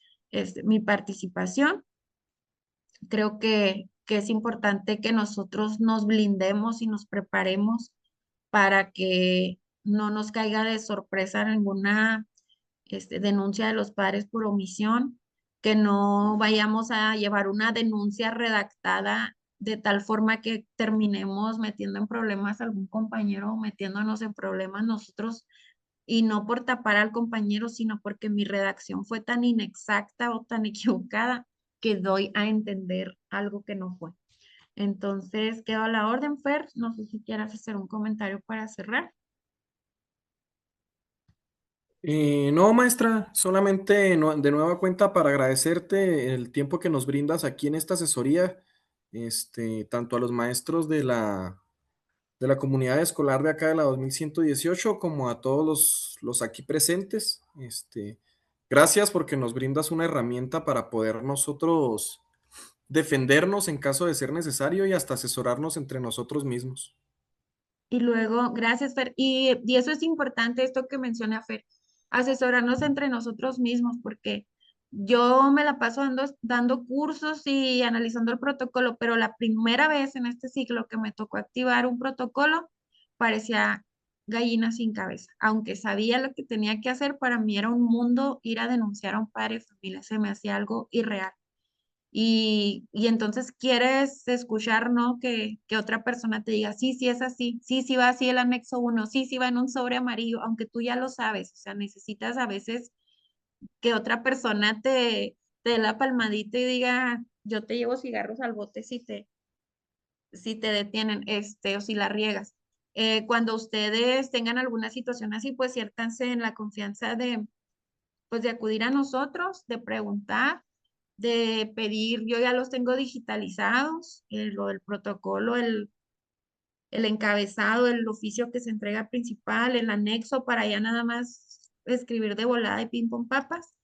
mi participación. Creo que es importante que nosotros nos blindemos y nos preparemos para que no nos caiga de sorpresa ninguna denuncia de los padres por omisión, que no vayamos a llevar una denuncia redactada de tal forma que terminemos metiendo en problemas a algún compañero o metiéndonos en problemas nosotros, y no por tapar al compañero, sino porque mi redacción fue tan inexacta o tan equivocada que doy a entender algo que no fue. Entonces, quedo a la orden, Fer. No sé si quieras hacer un comentario para cerrar. No, maestra, solamente de nueva cuenta para agradecerte el tiempo que nos brindas aquí en esta asesoría, tanto a los maestros de la comunidad escolar de acá de la 2118 como a todos los aquí presentes. Gracias porque nos brindas una herramienta para poder nosotros defendernos en caso de ser necesario y hasta asesorarnos entre nosotros mismos. Y luego, gracias, Fer. Y eso es importante, esto que menciona Fer, asesorarnos entre nosotros mismos, porque yo me la paso dando cursos y analizando el protocolo, pero la primera vez en este ciclo que me tocó activar un protocolo, parecía gallina sin cabeza. Aunque sabía lo que tenía que hacer, para mí era un mundo ir a denunciar a un padre de familia, se me hacía algo irreal. Y entonces quieres escuchar, ¿no? Que otra persona te diga, sí, sí es así, sí, sí va así el anexo 1, sí, sí va en un sobre amarillo, aunque tú ya lo sabes. O sea, necesitas a veces que otra persona te dé la palmadita y diga, yo te llevo cigarros al bote si te detienen, o si la riegas. Cuando ustedes tengan alguna situación así, pues siértanse en la confianza pues de acudir a nosotros, de preguntar, de pedir. Yo ya los tengo digitalizados, lo del protocolo, el encabezado, el oficio que se entrega principal, el anexo para ya nada más escribir de volada y ping pong papas,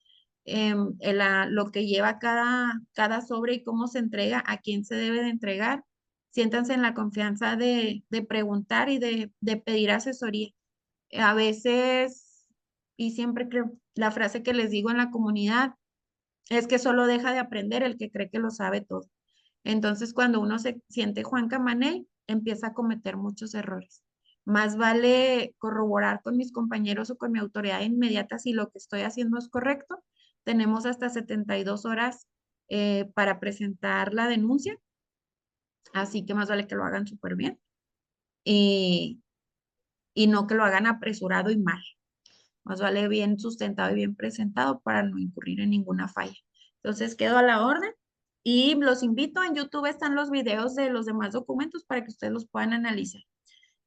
lo que lleva cada sobre y cómo se entrega, a quién se debe de entregar. Siéntanse en la confianza de preguntar y de pedir asesoría. A veces, y siempre creo, la frase que les digo en la comunidad es que solo deja de aprender el que cree que lo sabe todo. Entonces, cuando uno se siente Juan Camaney, empieza a cometer muchos errores. Más vale corroborar con mis compañeros o con mi autoridad inmediata si lo que estoy haciendo es correcto. Tenemos hasta 72 horas para presentar la denuncia, así que más vale que lo hagan súper bien y, y no que lo hagan apresurado y mal. Más vale bien sustentado y bien presentado para no incurrir en ninguna falla. Entonces, quedo a la orden y los invito. En YouTube están los videos de los demás documentos para que ustedes los puedan analizar.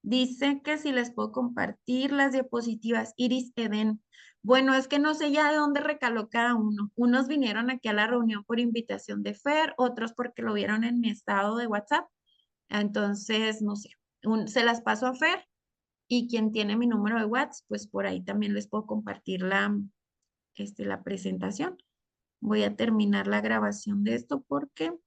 Dice que si les puedo compartir las diapositivas, Iris Eden. Bueno, es que no sé ya de dónde recaló cada uno. Unos vinieron aquí a la reunión por invitación de Fer, otros porque lo vieron en mi estado de WhatsApp. Entonces, no sé, se las paso a Fer, y quien tiene mi número de WhatsApp, pues por ahí también les puedo compartir la presentación. Voy a terminar la grabación de esto porque